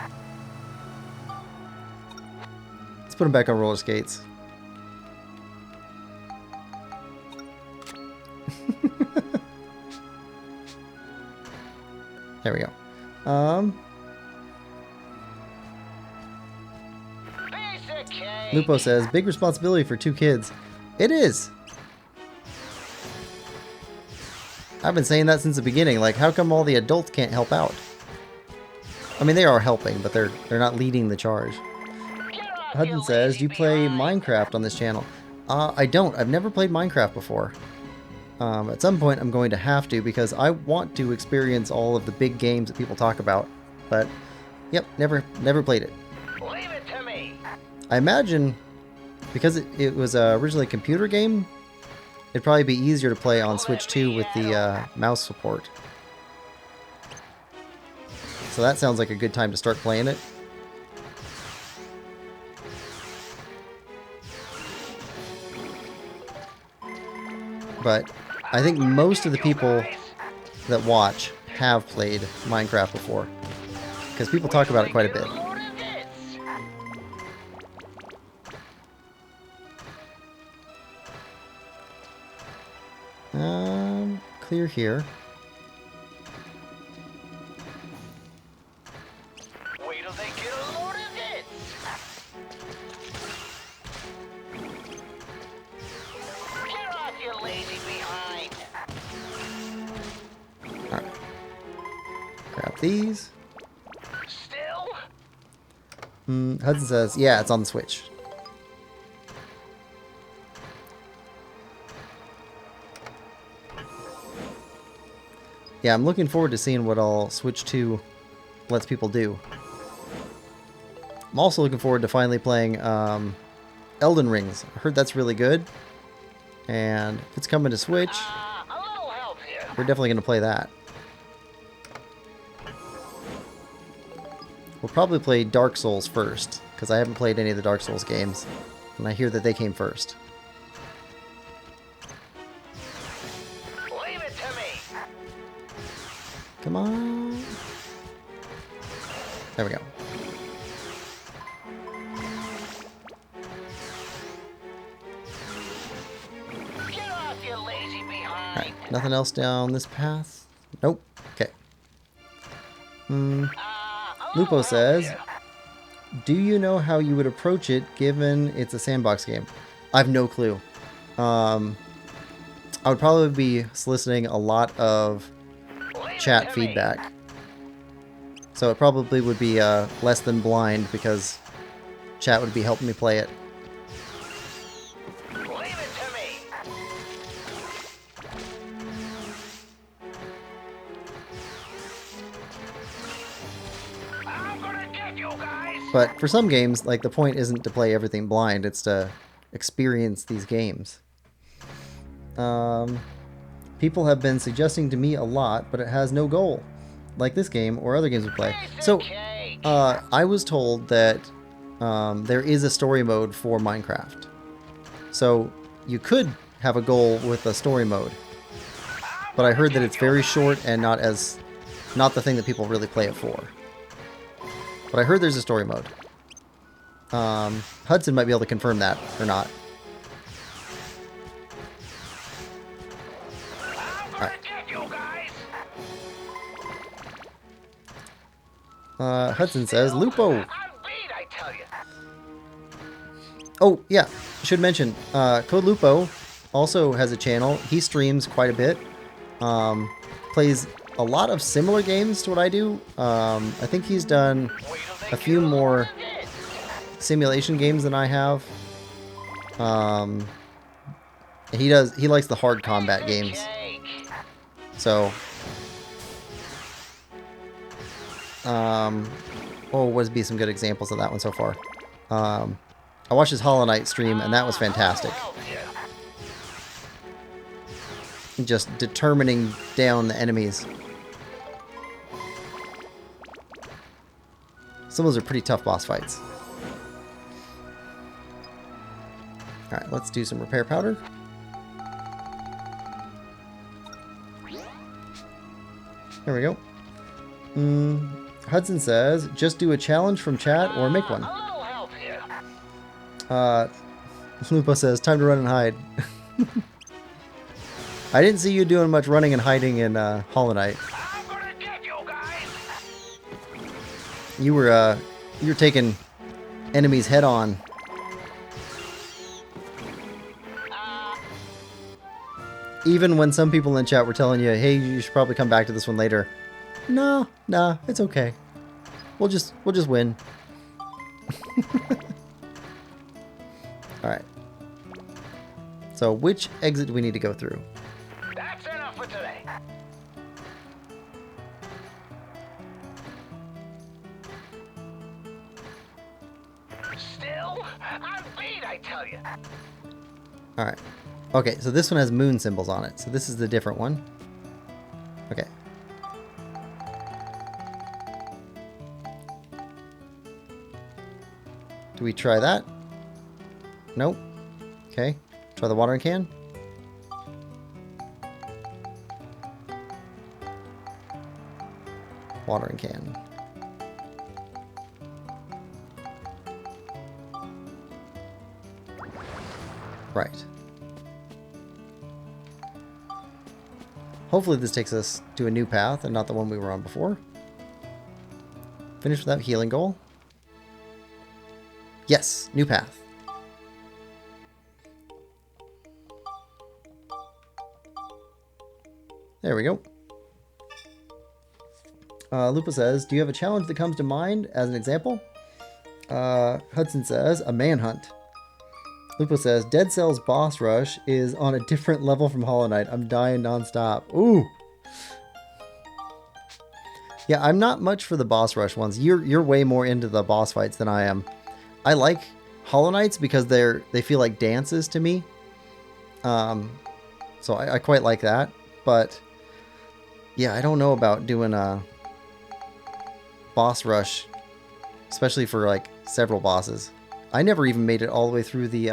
Let's put him back on roller skates. There we go. Piece of cake. Lupo says, big responsibility for two kids. It is. I've been saying that since the beginning. Like, how come all the adults can't help out? I mean, they are helping, but they're not leading the charge. Hudson says, do you play Minecraft on this channel? I don't. I've never played Minecraft before. At some point, I'm going to have to because I want to experience all of the big games that people talk about. But, yep, never played it. Leave it to me. I imagine because it was originally a computer game, it'd probably be easier to play on Switch 2 with the mouse support. So that sounds like a good time to start playing it. But I think most of the people that watch have played Minecraft before, because people talk about it quite a bit. Clear here. Wait till they get a load of this. Get off, you lazy behind. Alright. Grab these. Still? Hudson says, yeah, it's on the Switch. Yeah, I'm looking forward to seeing what all Switch 2 lets people do. I'm also looking forward to finally playing Elden Rings. I heard that's really good. And if it's coming to Switch, A little help here. we're definitely going to play that. We'll probably play Dark Souls first, because I haven't played any of the Dark Souls games. And I hear that they came first. Leave it to me. Come on. There we go. Get off, you lazy behind. Alright, nothing else down this path? Nope. Okay. Lupo says, do you know how you would approach it given it's a sandbox game? I have no clue. I would probably be soliciting a lot of chat feedback. So it probably would be less than blind, because chat would be helping me play it. Leave it to me. I'm gonna get you guys. But for some games, like, the point isn't to play everything blind, it's to experience these games. People have been suggesting to me a lot, but it has no goal, like this game or other games we play. So, I was told that there is a story mode for Minecraft. So, you could have a goal with a story mode. But I heard that it's very short and not the thing that people really play it for. But I heard there's a story mode. Hudson might be able to confirm that or not. Hudson says, Lupo. Oh, yeah. Should mention, Code Lupo also has a channel. He streams quite a bit. Plays a lot of similar games to what I do. I think he's done a few more simulation games than I have. He likes the hard combat games. So, what would be some good examples of that one so far? I watched his Hollow Knight stream, and that was fantastic. Just determining down the enemies. Some of those are pretty tough boss fights. Alright, let's do some repair powder. There we go. Hudson says, just do a challenge from chat or make one. Lupo says, time to run and hide. I didn't see you doing much running and hiding in Hollow Knight. You were taking enemies head on. Even when some people in chat were telling you, hey, you should probably come back to this one later. No, nah, it's okay. We'll just win. Alright. So which exit do we need to go through? That's enough for today. Still, I'm beat, I tell you. Alright. Okay, so this one has moon symbols on it. So this is the different one. Okay. Do we try that? Nope. Okay. Try the watering can. Watering can. Right. Hopefully this takes us to a new path and not the one we were on before. Finish without healing goal. Yes, new path. There we go. Lupa says, do you have a challenge that comes to mind as an example? Hudson says, a manhunt. Lupo says, Dead Cell's boss rush is on a different level from Hollow Knight. I'm dying nonstop. Ooh. Yeah, I'm not much for the boss rush ones. You're way more into the boss fights than I am. I like Hollow Knights because they feel like dances to me. So I quite like that. But yeah, I don't know about doing a boss rush, especially for like several bosses. I never even made it all the way through the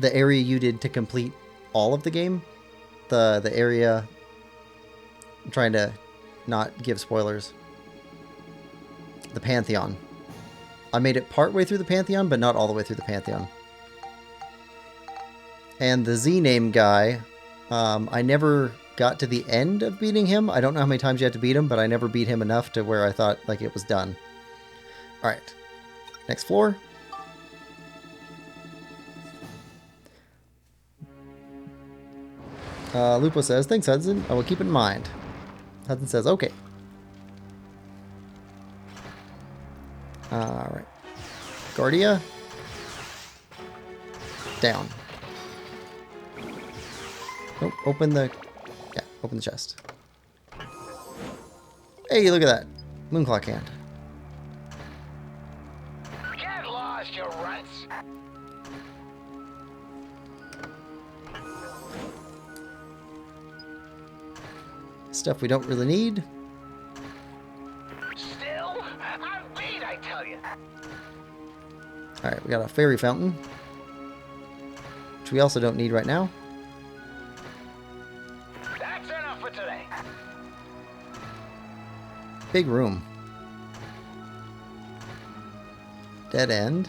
area you did to complete all of the game. The area, I'm trying to not give spoilers. The Pantheon. I made it partway through the Pantheon, but not all the way through the Pantheon. And the Z-name guy, I never got to the end of beating him. I don't know how many times you had to beat him, but I never beat him enough to where I thought like it was done. Alright. Next floor. Lupo says, thanks Hudson, I will keep it in mind. Hudson says, okay. Alright. Guardia. Down. Nope, open the chest. Hey, look at that. Moonclock hand. Get lost, you runts. Stuff we don't really need. Still, I'm beat, I tell you. Alright, we got a fairy fountain, which we also don't need right now. That's enough for today. Big room. Dead end.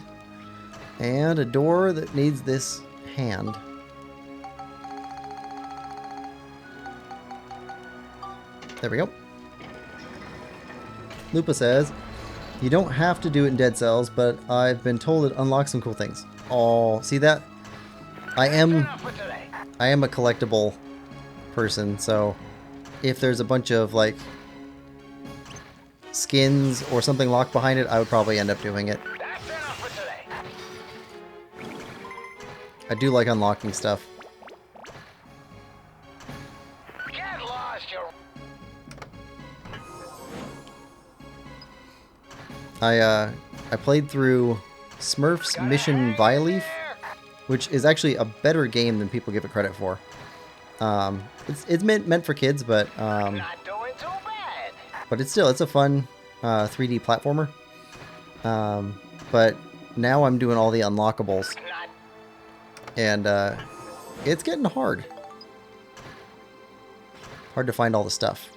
And a door that needs this hand. There we go. Lupa says, you don't have to do it in Dead Cells, but I've been told it unlocks some cool things. Oh, see that? I am a collectible person, so if there's a bunch of like skins or something locked behind it, I would probably end up doing it. That's enough for today. I do like unlocking stuff. Get lost, you. I played through Smurf's Mission Violence, which is actually a better game than people give it credit for. It's meant for kids, but Not doing too bad. but it's a fun 3D platformer. But now I'm doing all the unlockables, Not and it's getting hard. Hard to find all the stuff.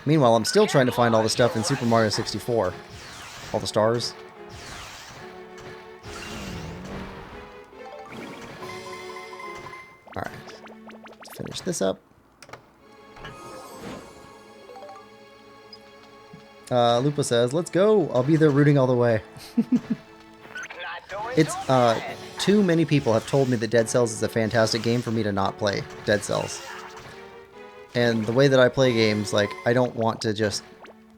Meanwhile, I'm still trying to find all the stuff in Super Mario 64. All the stars. Alright. Let's finish this up. Lupa says, let's go. I'll be there rooting all the way. doing It's, too bad. too many people have told me that Dead Cells is a fantastic game for me to not play Dead Cells. And the way that I play games, like, I don't want to just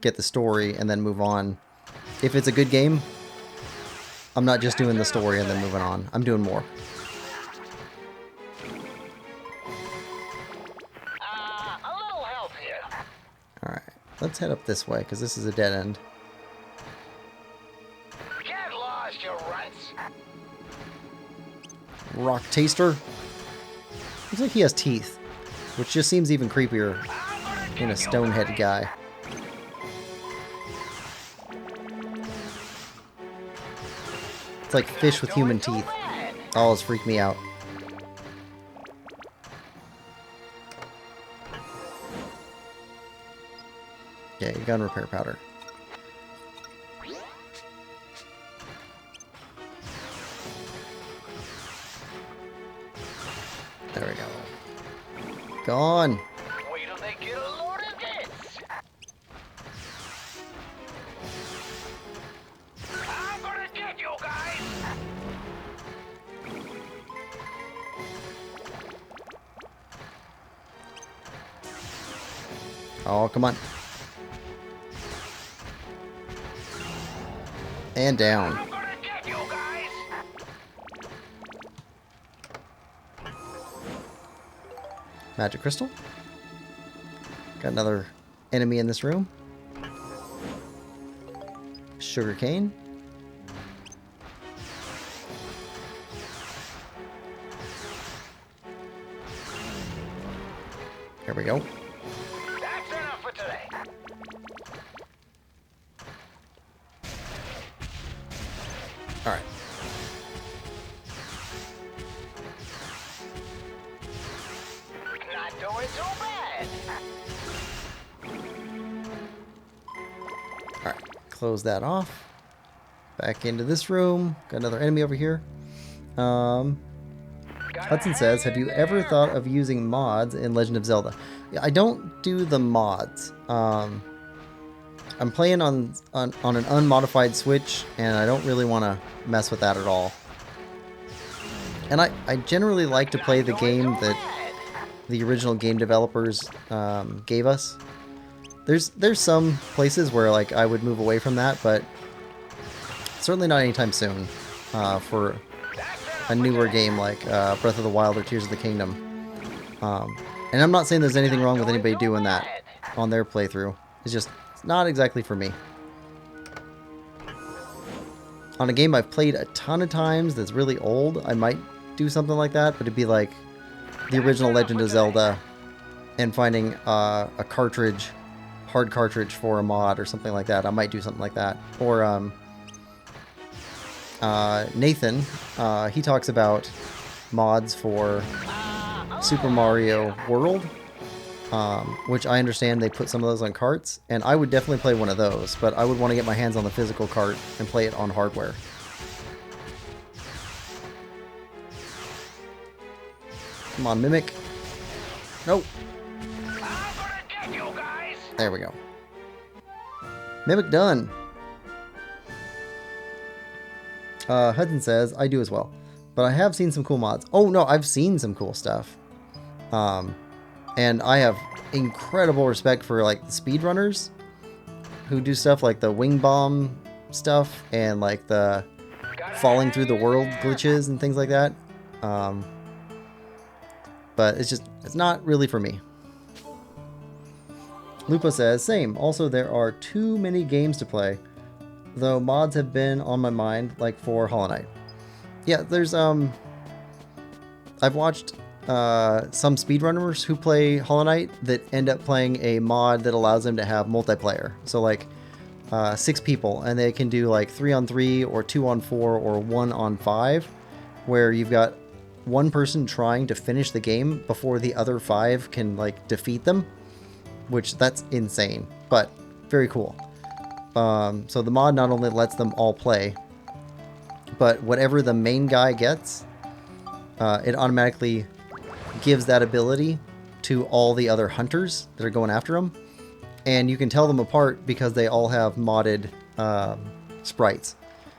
get the story and then move on. If it's a good game, I'm not just doing the story and then moving on. I'm doing more. A little help here. Alright, let's head up this way, because this is a dead end. Get lost, you runts. Rock Taster. Looks like he has teeth, which just seems even creepier in a stonehead guy. It's like fish with human teeth. Oh, it's freaked me out. Okay, gun repair powder. There we go. Gone. Wait till they get a load of this. I'm gonna get you guys. Oh, come on. And down. I'm gonna get you guys. Magic crystal. Got another enemy in this room. Sugar cane. There we go. That's enough for today. All right. Not doing too bad. All right. Close that off. Back into this room. Got another enemy over here. Hudson says, have you ever thought of using mods in Legend of Zelda? Yeah, I don't do the mods. I'm playing on an unmodified Switch, and I don't really want to mess with that at all. And I generally like to play the game that the original game developers gave us. There's some places where like I would move away from that, but certainly not anytime soon for a newer game like Breath of the Wild or Tears of the Kingdom. And I'm not saying there's anything wrong with anybody doing that on their playthrough. It's just not exactly for me. On a game I've played a ton of times that's really old, I might do something like that, but it'd be like the original Legend of Zelda and finding a cartridge, hard cartridge for a mod or something like that. I might do something like that. Or Nathan, he talks about mods for Super Mario World, which I understand they put some of those on carts, and I would definitely play one of those, but I would want to get my hands on the physical cart and play it on hardware. Come on, Mimic. Nope. There we go. Mimic done. Hudson says, I do as well. But I have seen some cool mods. Oh no, I've seen some cool stuff. And I have incredible respect for like the speedrunners who do stuff like the wing bomb stuff and like the falling through the world glitches and things like that. But it's not really for me. Lupa says, same. Also, there are too many games to play, though mods have been on my mind, like for Hollow Knight. Yeah, there's, I've watched some speedrunners who play Hollow Knight that end up playing a mod that allows them to have multiplayer. So like 6 people, and they can do like 3-on-3 or 2-on-4 or 1-on-5, where you've got one person trying to finish the game before the other 5 can like defeat them, which that's insane, but very cool. So the mod not only lets them all play, but whatever the main guy gets, it automatically gives that ability to all the other hunters that are going after him. And you can tell them apart because they all have modded sprites.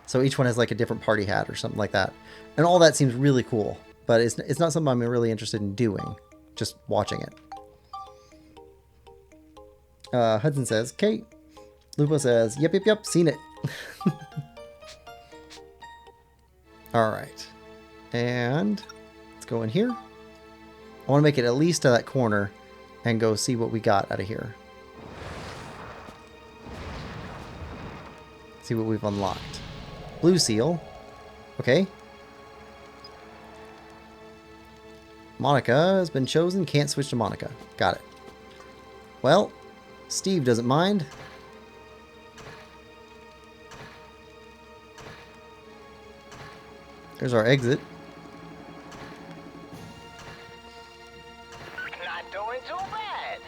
So each one has like a different party hat or something like that. And all that seems really cool, but it's not something I'm really interested in doing, just watching it. Hudson says, Kate. Lupo says, yep, seen it. Alright. And let's go in here. I want to make it at least to that corner and go see what we got out of here. See what we've unlocked. Blue seal. Okay. Monica has been chosen. Can't switch to Monica. Got it. Well, Steve doesn't mind. There's our exit. Not doing too bad.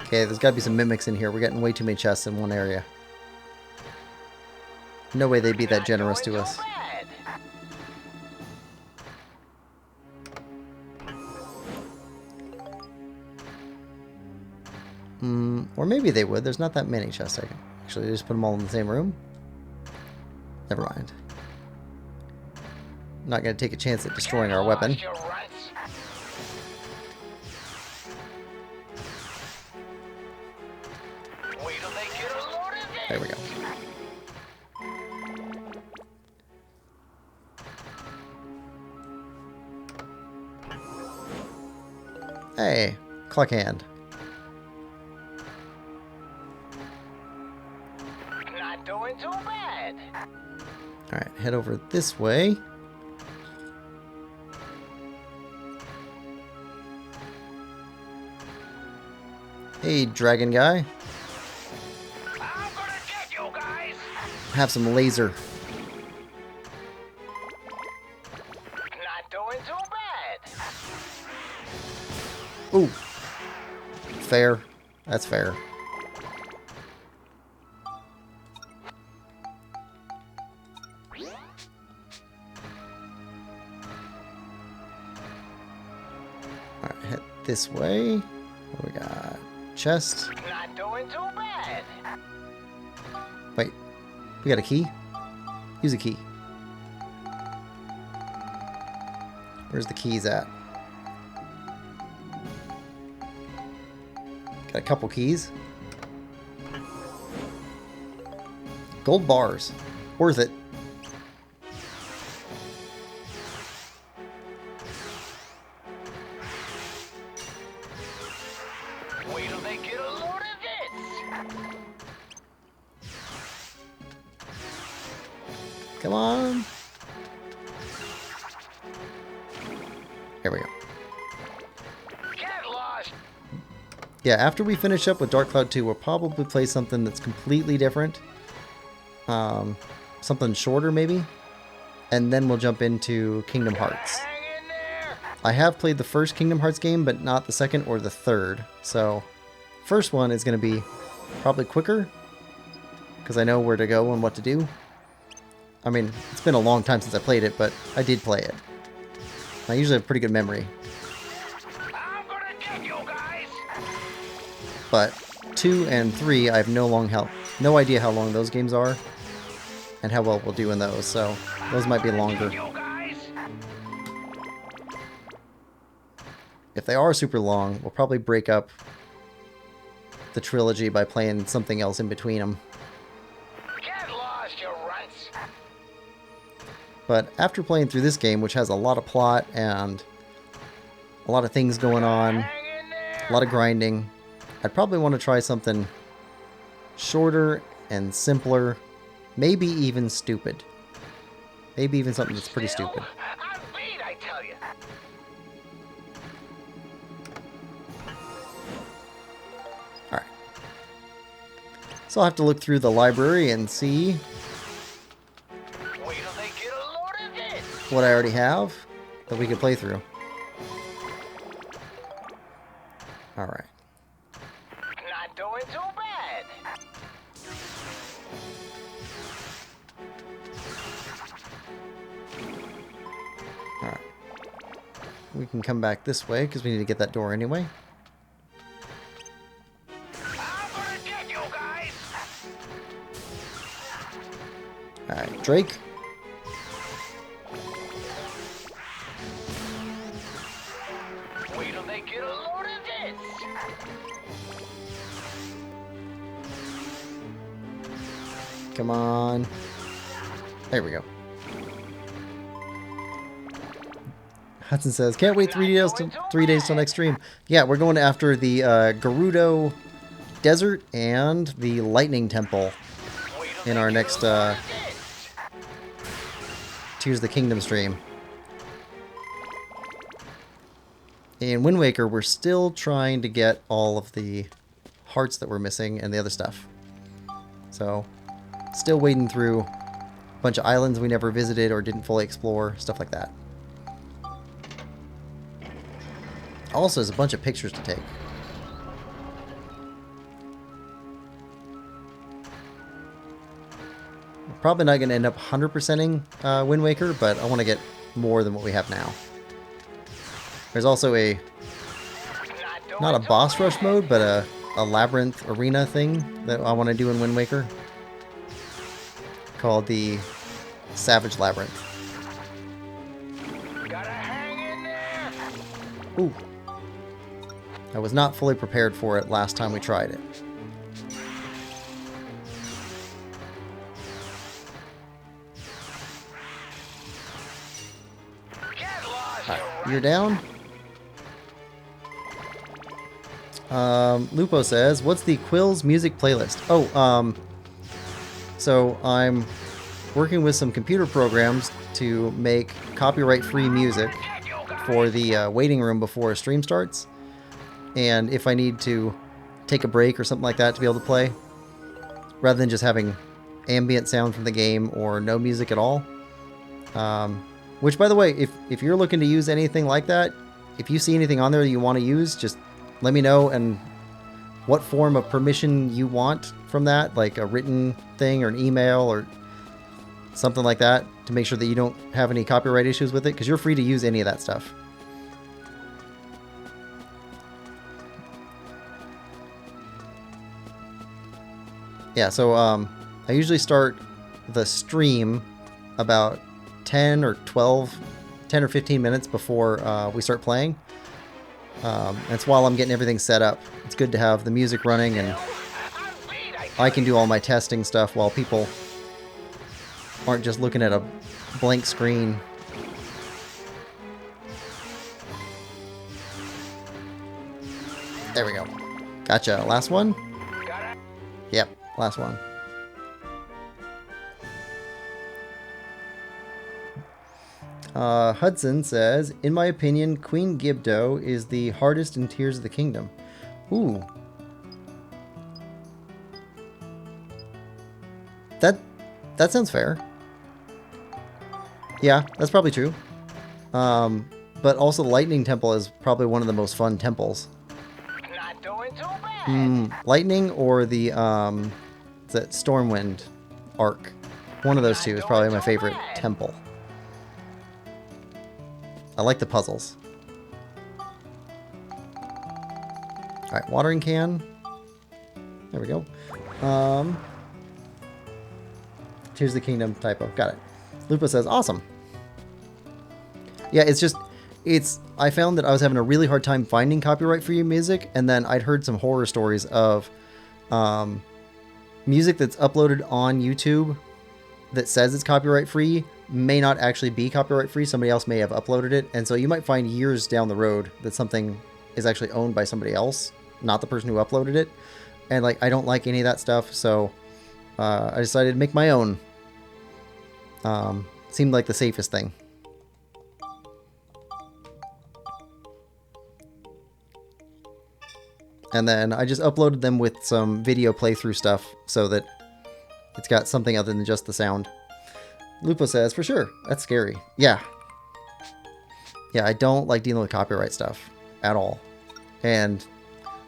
Okay, there's got to be some mimics in here. We're getting way too many chests in one area. No way they'd be that generous to us. Or maybe they would. There's not that many chests. I can actually just put them all in the same room. Never mind. Not going to take a chance at destroying our weapon. There we go. Hey, clock hand. Not doing too bad. Alright, head over this way. Hey, dragon guy. I'm gonna get you guys. Have some laser. Not doing too bad. Ooh. Fair. That's fair. Alright, head this way. What we got? Chest. Not doing too bad. Wait. We got a key? Use a key. Where's the keys at? Got a couple keys. Gold bars. Worth it. Wait till they get a load of this. Come on. Here we go. Get lost. Yeah, after we finish up with Dark Cloud 2, we'll probably play something that's completely different. Something shorter, maybe. And then we'll jump into Kingdom Hearts. Hang in there. I have played the first Kingdom Hearts game, but not the second or the third. So, first one is going to be probably quicker, because I know where to go and what to do. I mean, it's been a long time since I played it, but I did play it. I usually have pretty good memory. I'm gonna get you guys. But 2 and 3, I have no idea how long those games are, and how well we'll do in those, so those might be longer. You guys. If they are super long, we'll probably break up the trilogy by playing something else in between them. Get lost, you runts. But after playing through this game, which has a lot of plot and a lot of things going on, Hang in there. a lot of grinding, I'd probably want to try something shorter and simpler, maybe even stupid. Maybe even something that's pretty Still, stupid. I'm beat, I tell you. Alright. So I'll have to look through the library and see Wait till they get a load of this. what I already have that we can play through. Alright. Not doing too bad. Alright. We can come back this way because we need to get that door anyway. I'm gonna get you guys. Alright, Drake. Wait till they get a load of this. Come on. There we go. Hudson says, can't wait 3 days till next stream. Yeah, we're going after the Gerudo Desert and the Lightning Temple Wait till in they our get next a load of this. Tears of the Kingdom stream. In Wind Waker, we're still trying to get all of the hearts that we're missing and the other stuff. So, still wading through a bunch of islands we never visited or didn't fully explore, stuff like that. Also, there's a bunch of pictures to take. Probably not going to end up 100%ing Wind Waker, but I want to get more than what we have now. There's also a, not a boss rush mode, but a labyrinth arena thing that I want to do in Wind Waker, called the Savage Labyrinth. Gotta hang in there. Ooh. I was not fully prepared for it last time we tried it. Get lost, Alright, you you're down. Lupo says, what's the Quills music playlist? Oh, so I'm working with some computer programs to make copyright-free music for the waiting room before a stream starts. And if I need to take a break or something like that to be able to play, rather than just having ambient sound from the game or no music at all. Which, by the way, if you're looking to use anything like that, if you see anything on there that you want to use, just let me know, and what form of permission you want from that, like a written thing or an email or something like that, to make sure that you don't have any copyright issues with it, because you're free to use any of that stuff. Yeah, so I usually start the stream about 10 or 15 minutes before we start playing. It's while I'm getting everything set up. It's good to have the music running, and I can do all my testing stuff while people aren't just looking at a blank screen. There we go. Gotcha. Last one? Yep, last one. Hudson says, in my opinion, Queen Gibdo is the hardest in Tears of the Kingdom. Ooh. That sounds fair. Yeah, that's probably true. But also Lightning Temple is probably one of the most fun temples. Not doing too bad. Lightning or the Stormwind arc. One of those two is probably my favorite temple. I like the puzzles. Alright, watering can. There we go. Tears of the Kingdom typo. Got it. Lupa says, awesome. Yeah, I found that I was having a really hard time finding copyright-free music, and then I'd heard some horror stories of music that's uploaded on YouTube that says it's copyright-free may not actually be copyright-free. Somebody else may have uploaded it, and so you might find years down the road that something is actually owned by somebody else, not the person who uploaded it. And like, I don't like any of that stuff, so I decided to make my own. Seemed like the safest thing. And then I just uploaded them with some video playthrough stuff so that it's got something other than just the sound. Lupo says, for sure, that's scary. Yeah. Yeah, I don't like dealing with copyright stuff at all. And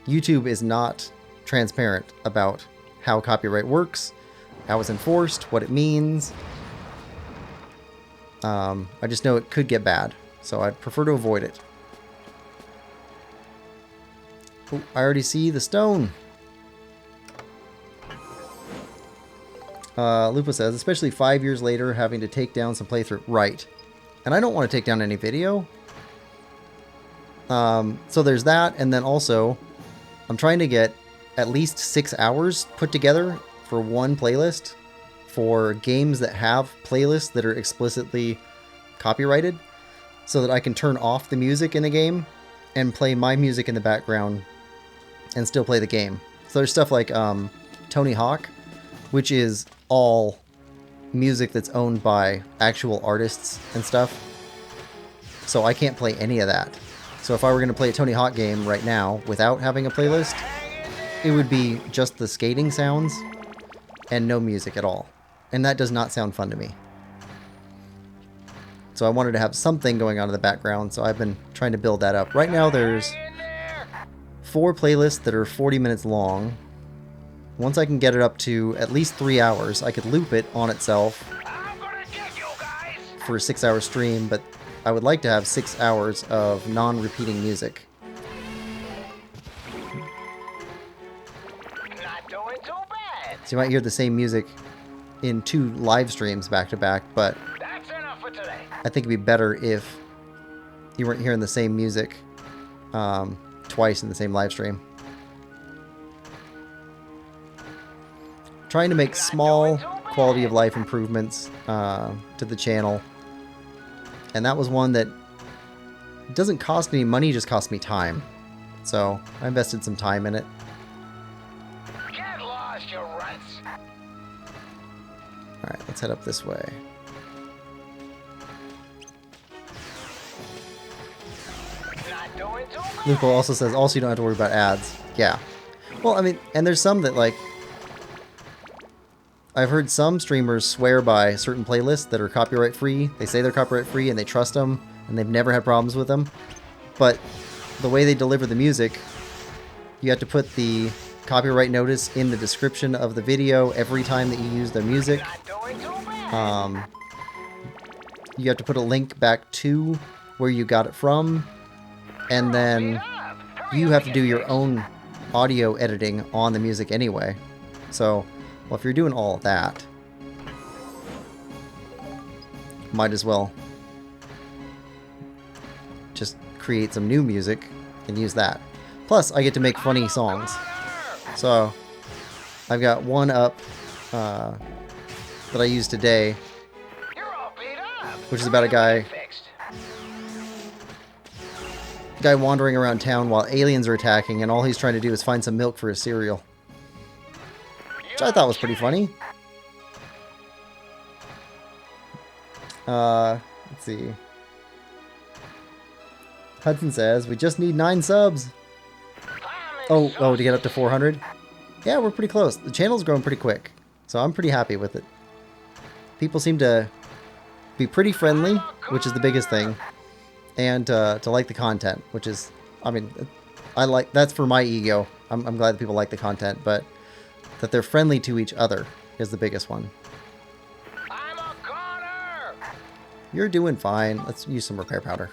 YouTube is not transparent about how copyright works, how it's enforced, what it means. I just know it could get bad, so I'd prefer to avoid it. Oh, I already see the stone. Lupa says, especially 5 years later, having to take down some playthrough. Right. And I don't want to take down any video. So there's that, and then also, I'm trying to get at least 6 hours put together for one playlist for games that have playlists that are explicitly copyrighted, so that I can turn off the music in the game and play my music in the background and still play the game. So there's stuff like Tony Hawk, which is all music that's owned by actual artists and stuff. So I can't play any of that. So if I were going to play a Tony Hawk game right now without having a playlist, it would be just the skating sounds and no music at all. And that does not sound fun to me. So I wanted to have something going on in the background, so I've been trying to build that up. Right now there's 4 playlists that are 40 minutes long. once I can get it up to at least 3 hours, I could loop it on itself I'm gonna get you guys. for a 6-hour stream, but I would like to have 6 hours of non-repeating music. Not doing too bad. So you might hear the same music in 2 live streams back to back, but That's enough for today. I think it'd be better if you weren't hearing the same music twice in the same live stream. Trying to make small quality of life improvements to the channel, and that was one that doesn't cost me money, just cost me time. So I invested some time in it. Get lost, you runts. Alright, let's head up this way. Not doing too bad. Lupo also says, also you don't have to worry about ads. Yeah. Well, I mean, and there's some that, like, I've heard some streamers swear by certain playlists that are copyright free. They say they're copyright free and they trust them and they've never had problems with them. But the way they deliver the music, you have to put the copyright notice in the description of the video every time that you use their music. Not doing too bad. You have to put a link back to where you got it from, and then you have to do your own audio editing on the music anyway. So, well, if you're doing all of that, might as well just create some new music and use that. Plus, I get to make funny songs. So, I've got one up that I used today, You're all beat up. which is about a guy Fixed. wandering around town while aliens are attacking, and all he's trying to do is find some milk for his cereal. Which I thought was pretty funny. Let's see. Hudson says, we just need 9 subs. Oh, to get up to 400? Yeah, we're pretty close. The channel's growing pretty quick, so I'm pretty happy with it. People seem to be pretty friendly, which is the biggest thing, and to like the content, which is, I mean, I like, that's for my ego. I'm glad that people like the content, but that they're friendly to each other is the biggest one. I'm a corner. You're doing fine. Let's use some repair powder.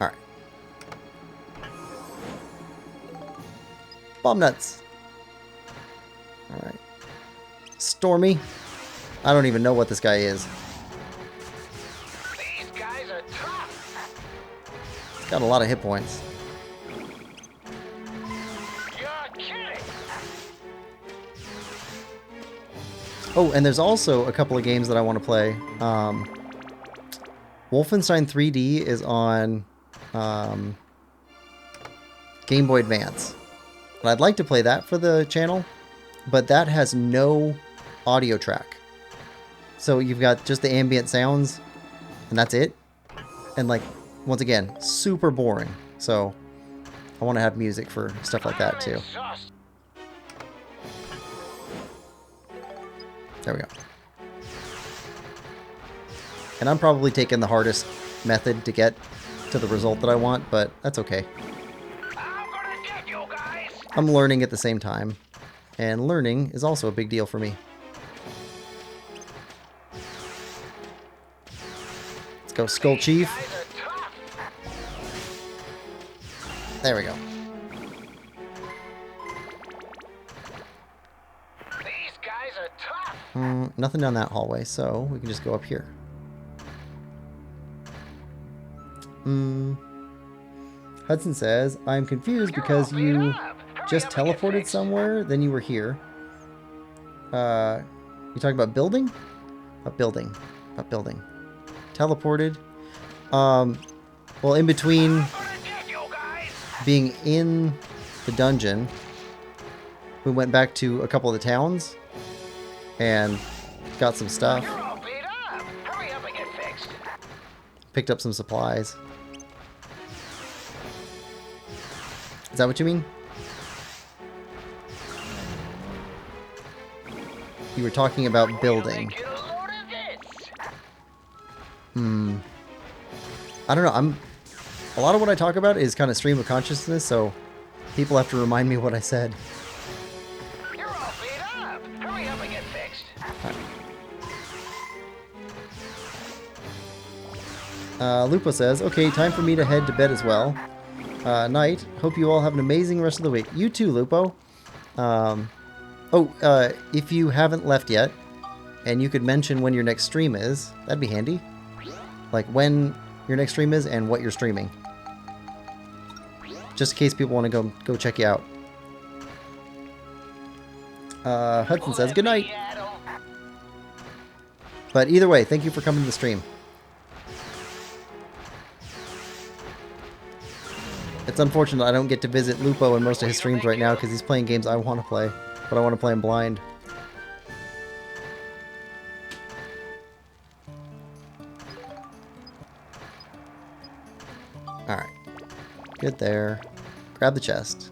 Alright. Bomb nuts. Alright. Stormy. I don't even know what this guy is. These guys are tough. He's got a lot of hit points. You're kidding. Oh, and there's also a couple of games that I want to play. Wolfenstein 3D is on Game Boy Advance. And I'd like to play that for the channel, but that has no audio track. So you've got just the ambient sounds, and that's it. And like, once again, super boring. So I want to have music for stuff like that too. Sus. There we go. And I'm probably taking the hardest method to get to the result that I want, but that's okay. I'm gonna get you guys. I'm learning at the same time, and learning is also a big deal for me. Let's go, Skull Chief. Guys are tough. There we go. These guys are tough. Nothing down that hallway, so we can just go up here. Hudson says, I'm confused because you just teleported somewhere, then you were here. You talking about building? About building. About building. Teleported. Well, in between I'm gonna get you guys. being in the dungeon, we went back to a couple of the towns and got some stuff. You're all beat up. Hurry up and get fixed. Picked up some supplies. Is that what you mean? You were talking about building. Get a load of this. I don't know. A lot of what I talk about is kind of stream of consciousness, so people have to remind me what I said. You're all beat up. Hurry up and get fixed. Lupo says, okay, time for me to head to bed as well. Night. Hope you all have an amazing rest of the week. You too, Lupo. If you haven't left yet, and you could mention when your next stream is, that'd be handy. Like when your next stream is and what you're streaming. Just in case people want to go check you out. Hudson says, good night. But either way, thank you for coming to the stream. It's unfortunate I don't get to visit Lupo in most of his streams right now because he's playing games I want to play, but I want to play him blind. Alright. Good there. Grab the chest.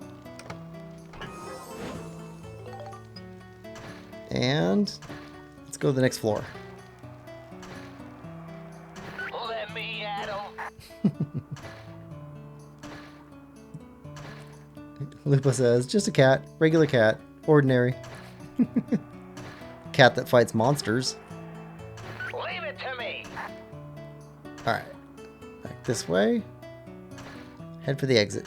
And let's go to the next floor. Let me at 'em. Lupo says, just a cat. Regular cat. Ordinary. Cat that fights monsters. Leave it to me. Alright. Back this way. Head for the exit.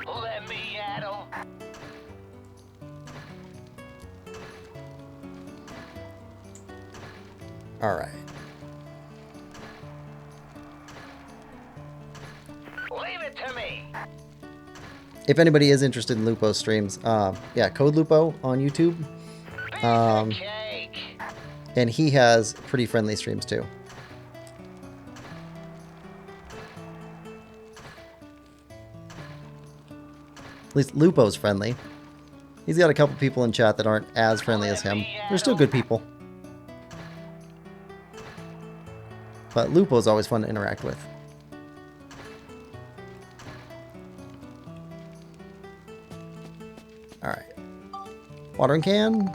Let me at 'em. Alright. Leave it to me. If anybody is interested in Lupo's streams, yeah, Code Lupo on YouTube. Piece of cake. And he has pretty friendly streams too. At least Lupo's friendly. He's got a couple people in chat that aren't as friendly as him. They're still good people. But Lupo's always fun to interact with. Alright. Watering can.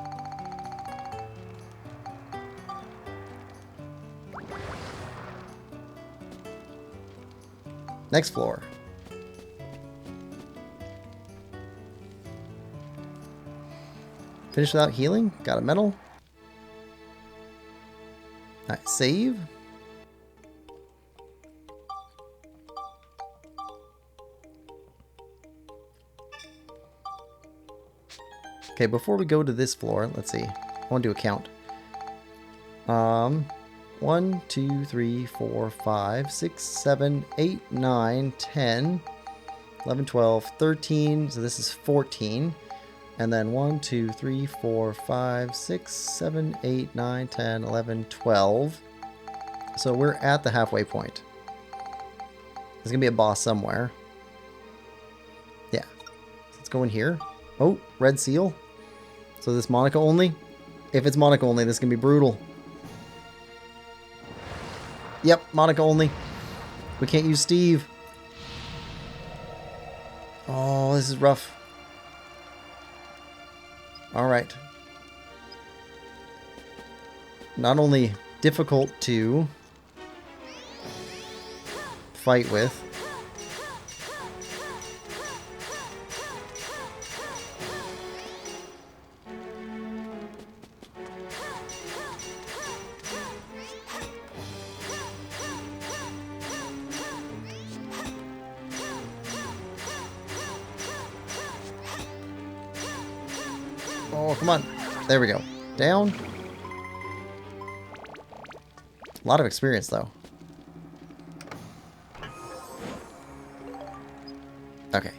Next floor. Finish without healing. Got a medal. Alright, save. Okay, before we go to this floor, let's see. I want to do a count. 1, 2, 3, 4, 5, 6, 7, 8, 9, 10, 11, 12, 13. So this is 14. And then 1, 2, 3, 4, 5, 6, 7, 8, 9, 10, 11, 12. So we're at the halfway point. There's going to be a boss somewhere. Yeah. So let's go in here. Oh, red seal. So this Monica only? If it's Monica only, this is going to be brutal. Yep, Monica only. We can't use Steve. Oh, this is rough. Alright. Not only difficult to fight with. Oh, come on. There we go. Down. A lot of experience, though. Okay.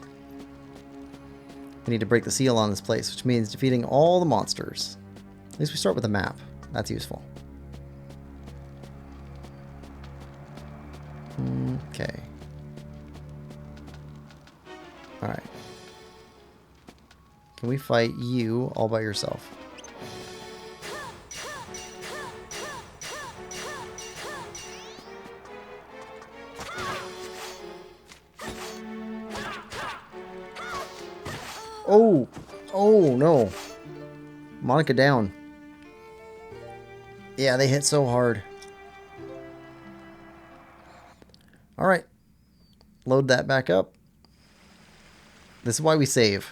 We need to break the seal on this place, which means defeating all the monsters. At least we start with a map. That's useful. Okay. Alright. Can we fight you all by yourself? Oh! Oh, no. Monica down. Yeah, they hit so hard. Alright. Load that back up. This is why we save.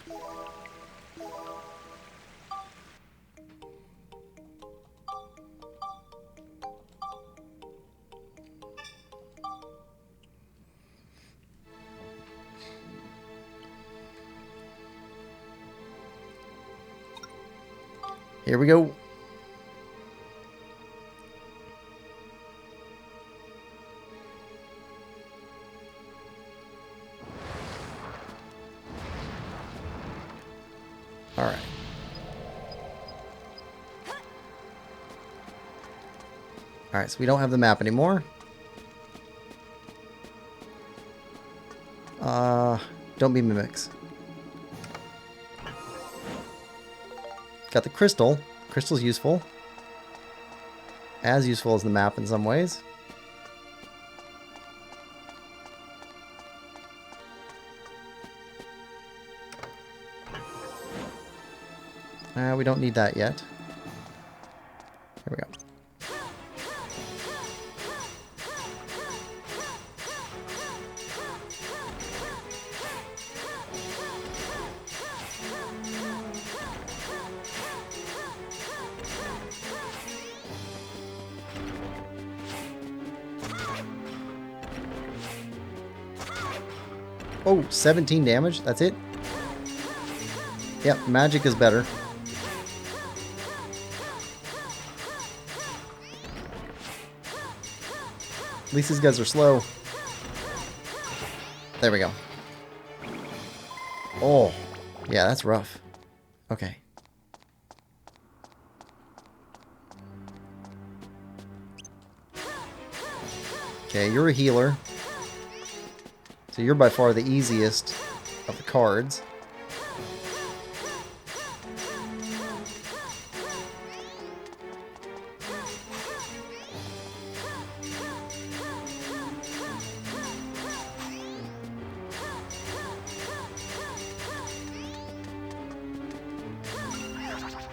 Here we go. All right. All right, so we don't have the map anymore. Don't be mimics. Got the crystal. Crystal's useful. As useful as the map in some ways. We don't need that yet. Here we go. Oh, 17 damage? That's it? Yep, magic is better. At least these guys are slow. There we go. Oh, yeah, that's rough. Okay. Okay, you're a healer. So you're by far the easiest of the cards.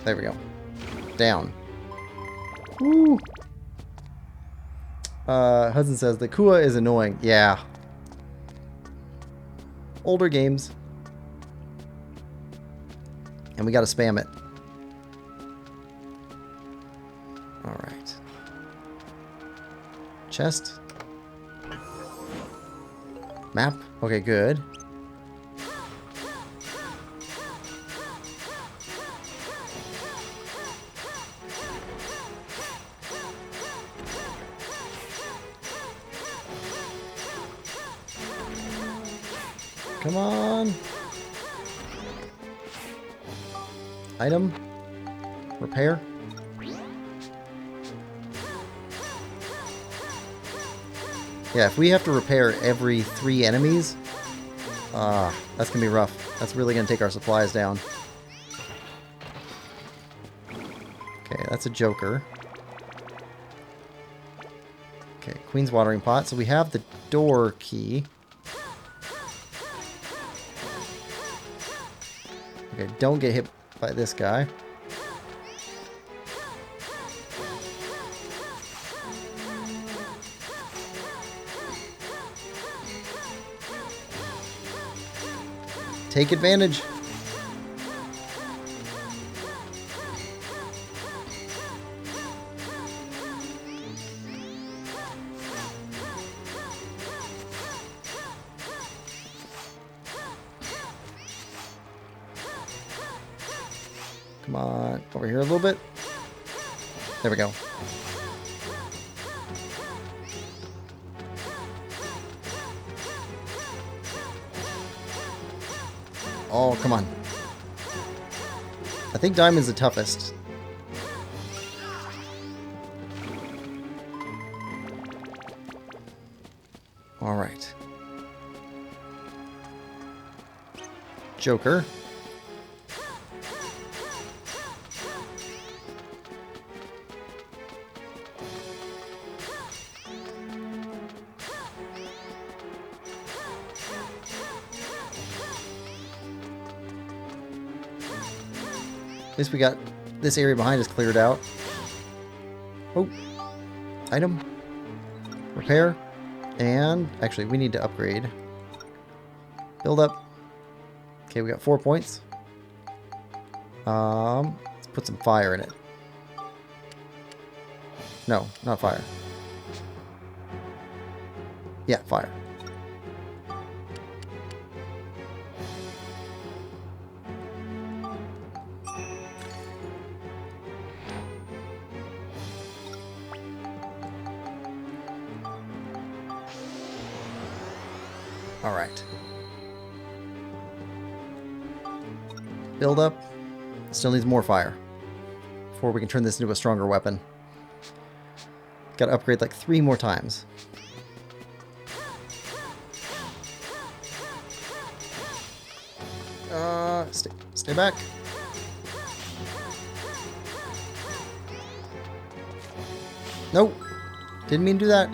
There we go. Down. Woo! Hudson says, the Kua is annoying. Yeah. Older games. And we gotta spam it. Alright. Chest. Map. Okay, good. Come on. Item. Repair. Yeah, if we have to repair every 3 enemies, that's gonna be rough. That's really gonna take our supplies down. Okay, that's a Joker. Okay, Queen's Watering Pot. So we have the door key. Okay, don't get hit by this guy. Take advantage. Come on, over here a little bit. There we go. Oh, come on. I think Diamond's the toughest. All right. Joker. At least we got this area behind is cleared out. Oh, item, repair, and actually we need to upgrade. Build up. Okay, we got 4 points. Let's put some fire in it. No, not fire. Yeah, fire. All right. Build up. Still needs more fire before we can turn this into a stronger weapon. Got to upgrade like 3 more times. Stay back. Nope. Didn't mean to do that.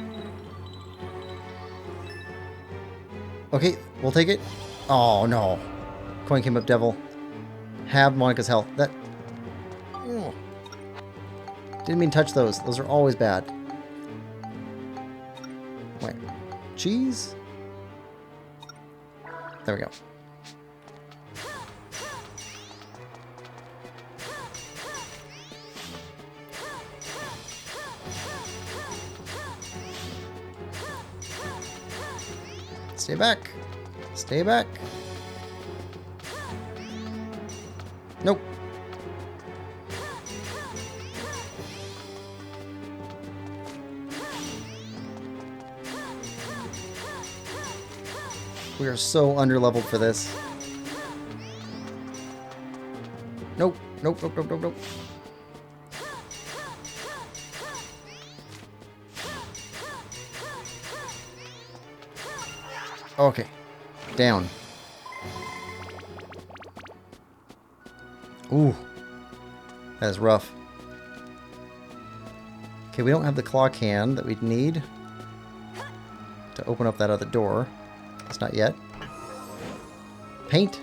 Okay, we'll take it. Oh, no. Coin came up, devil. Have Monica's health. That... Oh. Didn't mean to touch those. Those are always bad. Wait. Cheese? There we go. Stay back. Stay back. Nope. We are so underleveled for this. Nope. Nope, nope, nope, nope, nope. Okay. Down. Ooh. That is rough. Okay, we don't have the claw can that we'd need to open up that other door. It's not yet. Paint.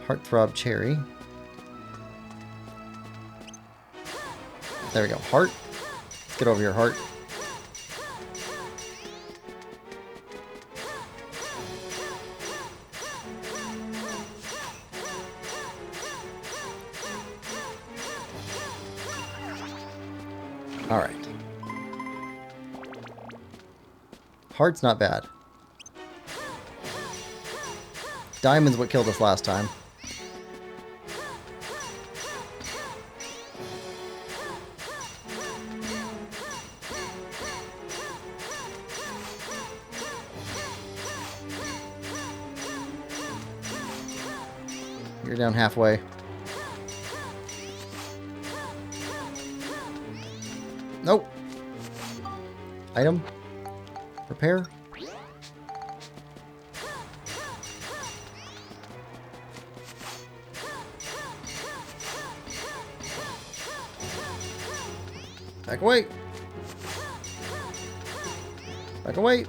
Heartthrob cherry. There we go. Heart. Let's get over here, heart. All right. Heart's not bad. Diamond's what killed us last time. You're down halfway. Nope. Item. Repair. Back away. Back away.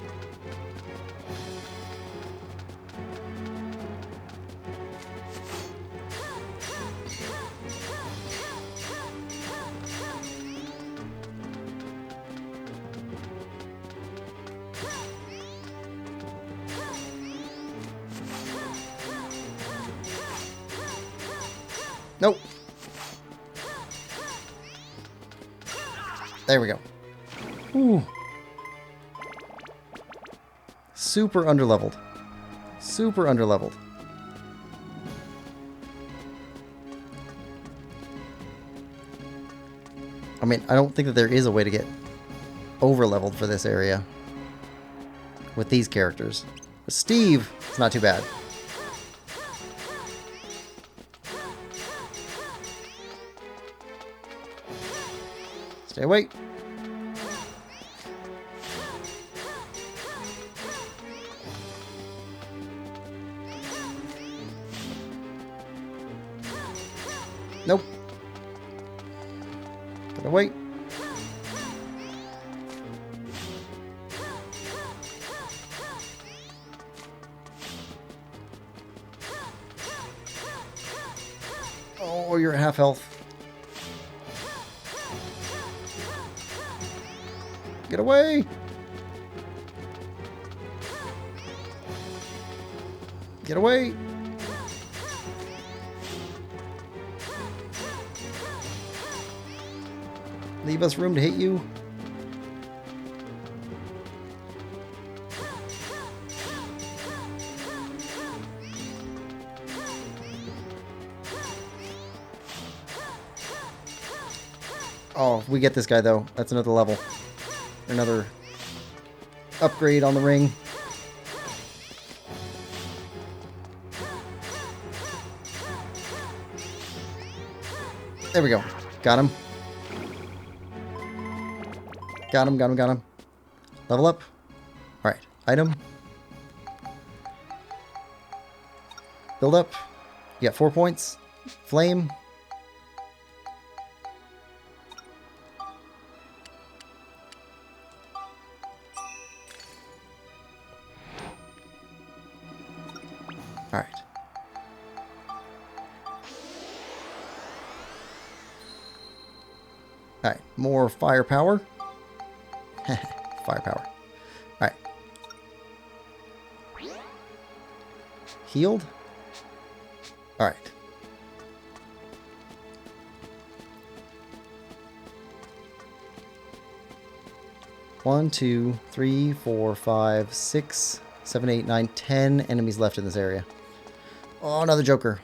Nope. There we go. Ooh. Super underleveled. Super underleveled. I mean, I don't think that there is a way to get overleveled for this area with these characters. But Steve, it's not too bad. Stay away. Nope. Get away. Oh, you're at half health. Get away! Get away! Leave us room to hit you. Oh, we get this guy though. That's another level. Another upgrade on the ring. There we go. Got him. Got him, got him, got him. Level up. Alright. Item. Build up. You got 4 points. Flame. Alright. Alright, more firepower. Firepower. Alright. Healed. Alright. One, 2, 3, 4, 5, 6, 7, 8, 9, 10 enemies left in this area. Oh, another Joker.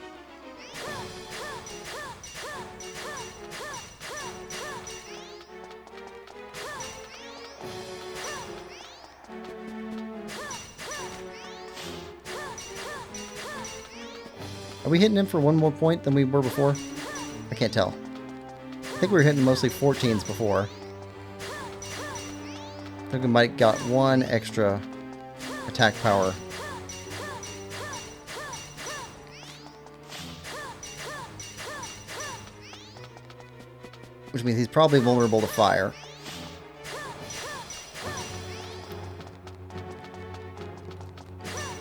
Are we hitting him for one more point than we were before? I can't tell. I think we were hitting mostly 14s before. I think we might got one extra attack power. Which means he's probably vulnerable to fire.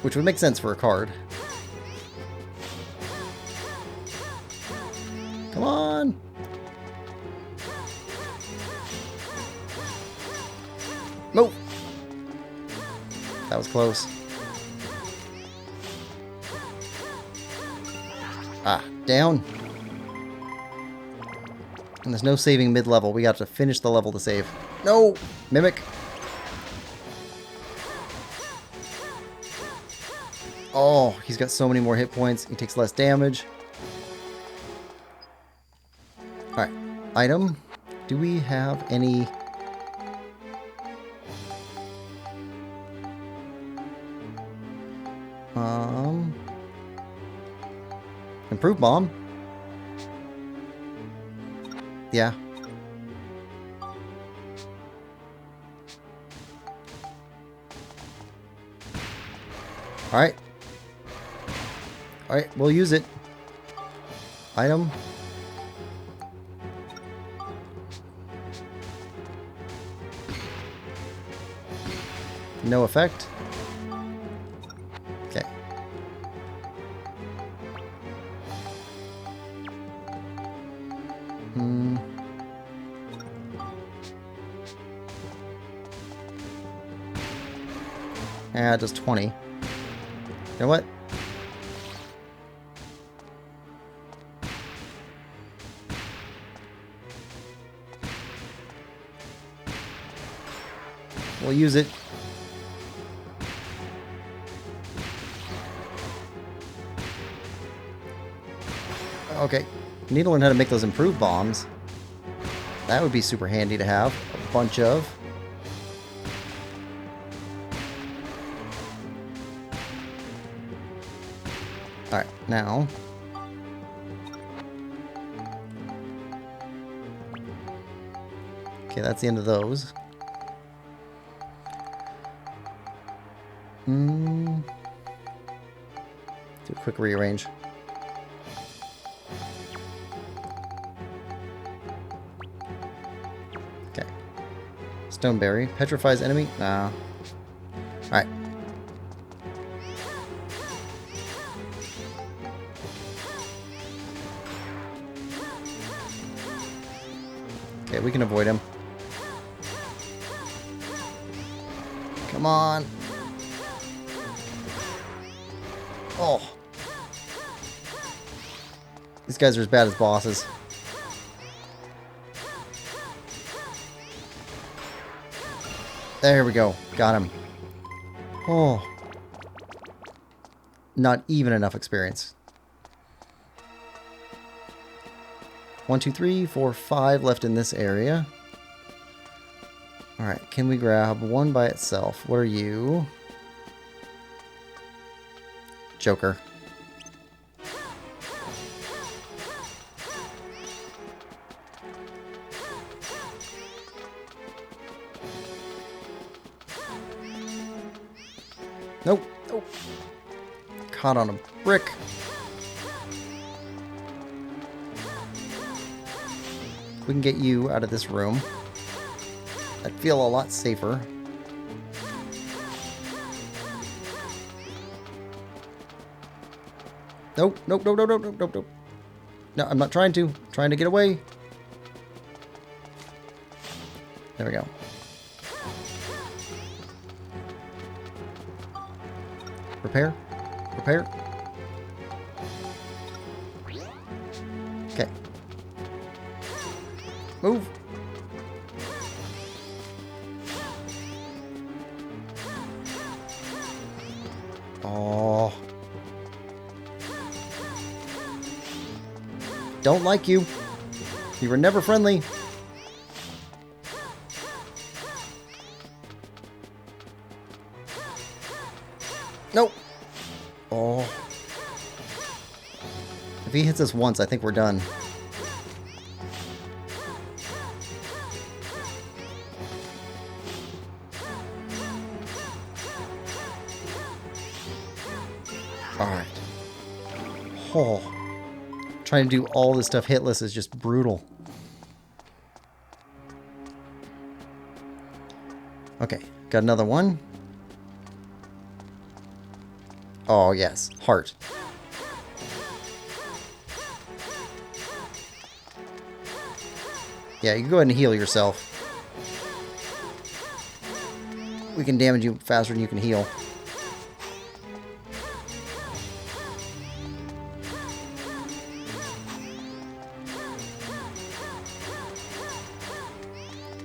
Which would make sense for a card. Come on! Move! That was close. Ah, down. And there's no saving mid-level. We got to finish the level to save. No! Mimic! Oh, he's got so many more hit points. He takes less damage. Alright. Item. Do we have any... Improved bomb? Yeah. Alright. Alright, we'll use it. Item. No effect. Okay. Yeah, it does 20. You know what? We'll use it. Okay. We need to learn how to make those improved bombs. That would be super handy to have. A bunch of. Alright, now. Okay, that's the end of those. Do a quick rearrange. Okay. Stoneberry. Petrifies enemy? Nah. Alright. Okay, we can avoid him. Come on. Oh. These guys are as bad as bosses. There we go. Got him. Oh. Not even enough experience. 1, 2, 3, 4, 5 left in this area. Alright, can we grab one by itself? What are you? Joker. Nope. Nope. Caught on a brick. We can get you out of this room. I'd feel a lot safer. Nope, nope, nope, nope, nope, nope, nope, nope. No, I'm not trying to. I'm trying to get away. There we go. Repair. Repair. Okay. Move. Oh. Don't like you. You were never friendly. Nope. Oh. If he hits us once, I think we're done. Alright. Oh. Trying to do all this stuff hitless is just brutal. Okay, got another one. Oh, yes. Heart. Yeah, you can go ahead and heal yourself. We can damage you faster than you can heal.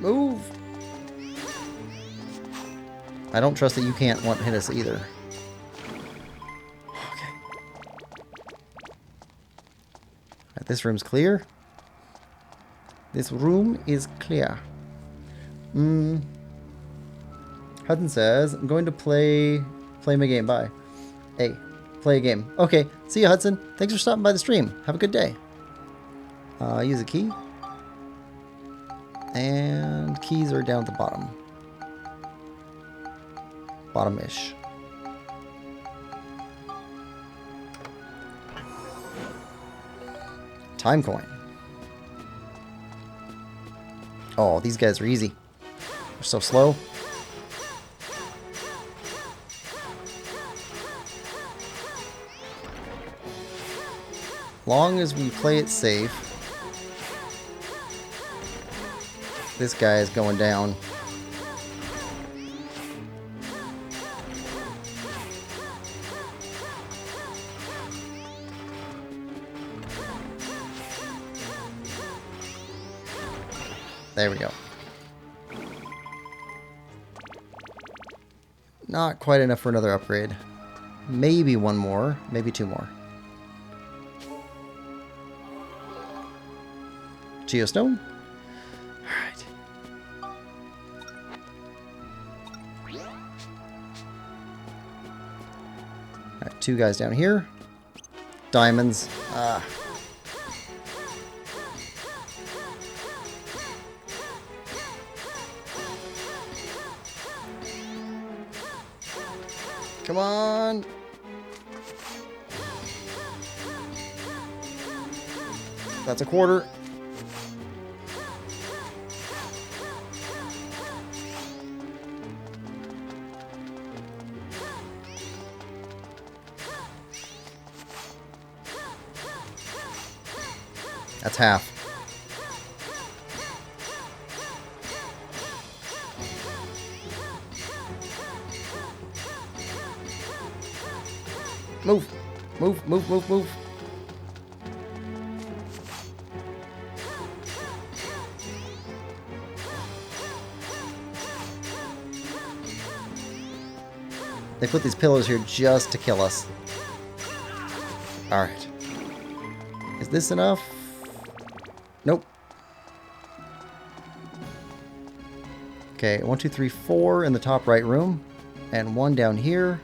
Move! I don't trust that you can't one-hit us either. Okay. Right, this room's clear. This room is clear. Hudson says, I'm going to play my game. Bye. Hey, play a game. Okay, see you, Hudson. Thanks for stopping by the stream. Have a good day. Use a key. And keys are down at the bottom. Bottom-ish. Time coin. Oh, these guys are easy. They're so slow. Long as we play it safe. This guy is going down. There we go. Not quite enough for another upgrade. Maybe one more, maybe two more. Geostone? Alright. Alright, two guys down here. Diamonds. Ah. Come on. That's a quarter. That's half. Move. Move, move, move, move. They put these pillars here just to kill us. Alright. Is this enough? Nope. Okay, 1, 2, 3, 4 in the top right room. And 1 down here.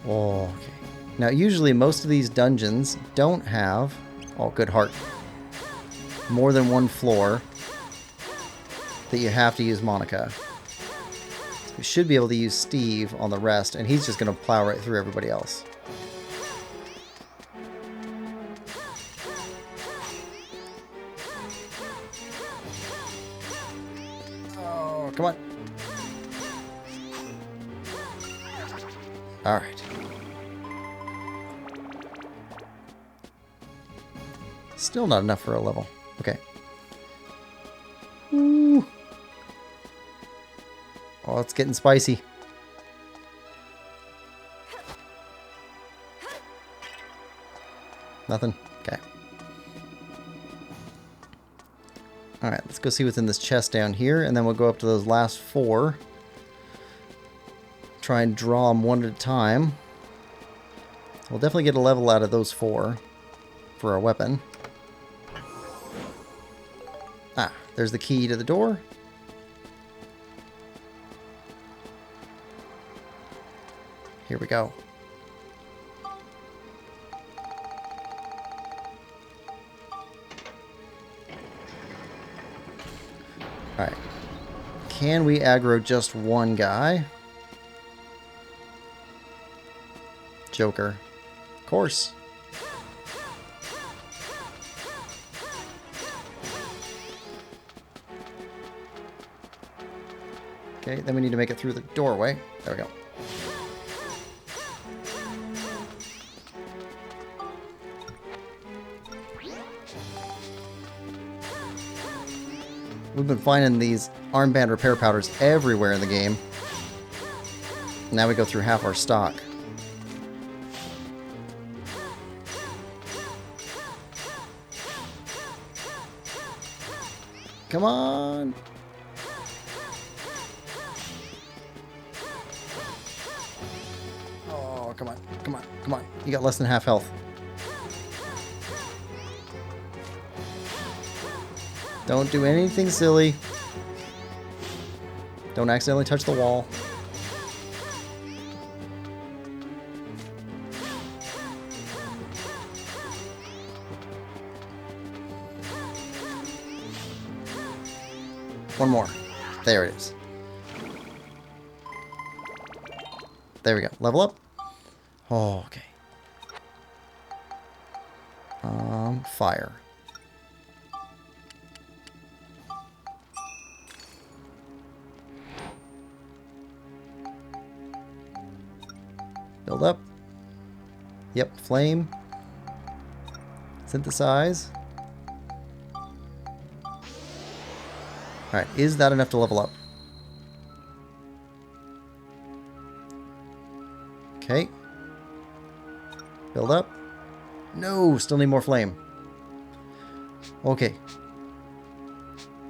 Oh, okay. Now, usually most of these dungeons don't have... Oh, good heart. More than 1 floor that you have to use Monica. So we should be able to use Steve on the rest, and he's just going to plow right through everybody else. Oh, come on. Alright. Still not enough for a level. Okay. Ooh. Oh, it's getting spicy. Nothing? Okay. Alright, let's go see what's in this chest down here, and then we'll go up to those last 4. Try and draw them one at a time. We'll definitely get a level out of those 4 for our weapon. Ah, there's the key to the door. Here we go. Alright. Can we aggro just one guy? Joker. Of course. Okay, then we need to make it through the doorway. There we go. We've been finding these armband repair powders everywhere in the game. Now we go through half our stock. Come on! Oh, come on, come on, come on. You got less than half health. Don't do anything silly. Don't accidentally touch the wall. One more. There it is. There we go. Level up. Oh, okay. Fire. Build up. Yep, flame. Synthesize. Alright, is that enough to level up? Okay. Build up. No, still need more flame. Okay.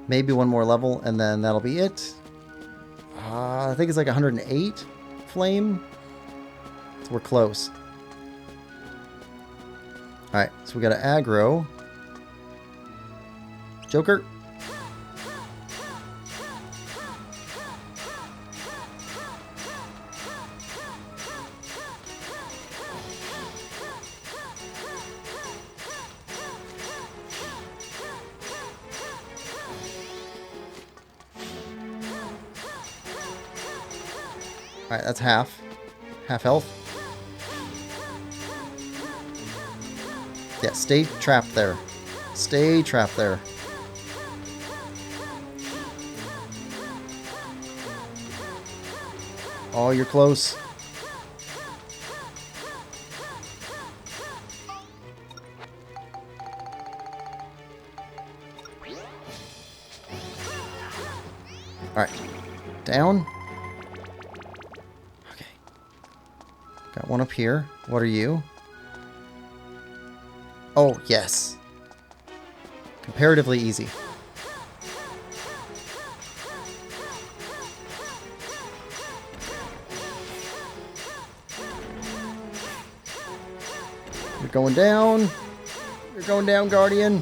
Maybe one more level, and then that'll be it. I think it's like 108 flame. So we're close. Alright, so we got to aggro. Joker. Alright, that's half. Half health. Yeah, stay trapped there. Stay trapped there. Oh, you're close. Alright. Down. one up here. What are you? Oh, yes. Comparatively easy. You're going down. You're going down, Guardian.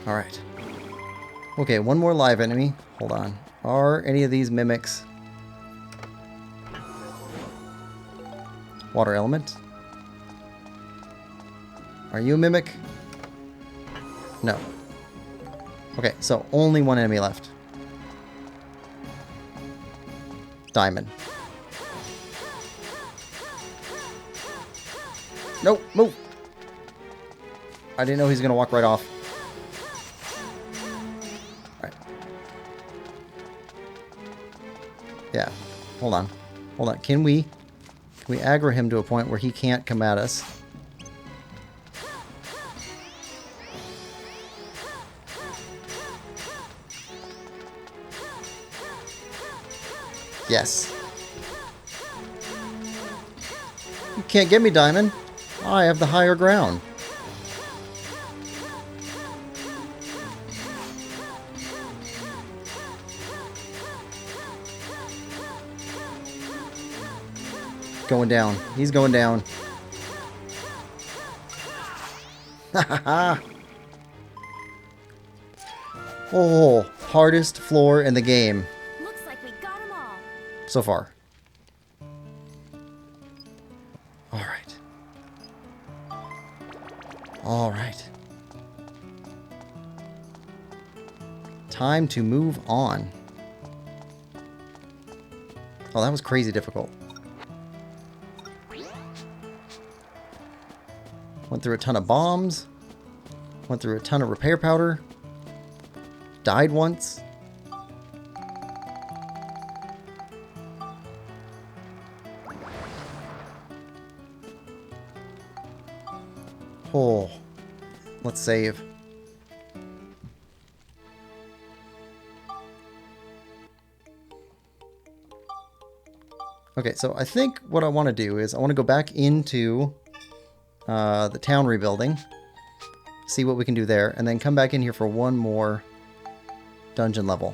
Alright. Okay, one more live enemy. Hold on. Are any of these mimics? Water element? Are you a mimic? No. Okay, so only one enemy left. Diamond. Nope, move! I didn't know he was going to walk right off. Alright. Yeah, hold on. Hold on. Can we aggro him to a point where he can't come at us? Yes. You can't get me, Diamond. I have the higher ground. Going down. He's going down. Oh, hardest floor in the game. Looks like we got them all. So far. Alright. Alright. Time to move on. Oh, that was crazy difficult. Went through a ton of bombs. Went through a ton of repair powder. Died once. Oh, let's save. Okay, so I think what I want to do is I want to go back into the town rebuilding, see what we can do there, and then come back in here for one more dungeon level.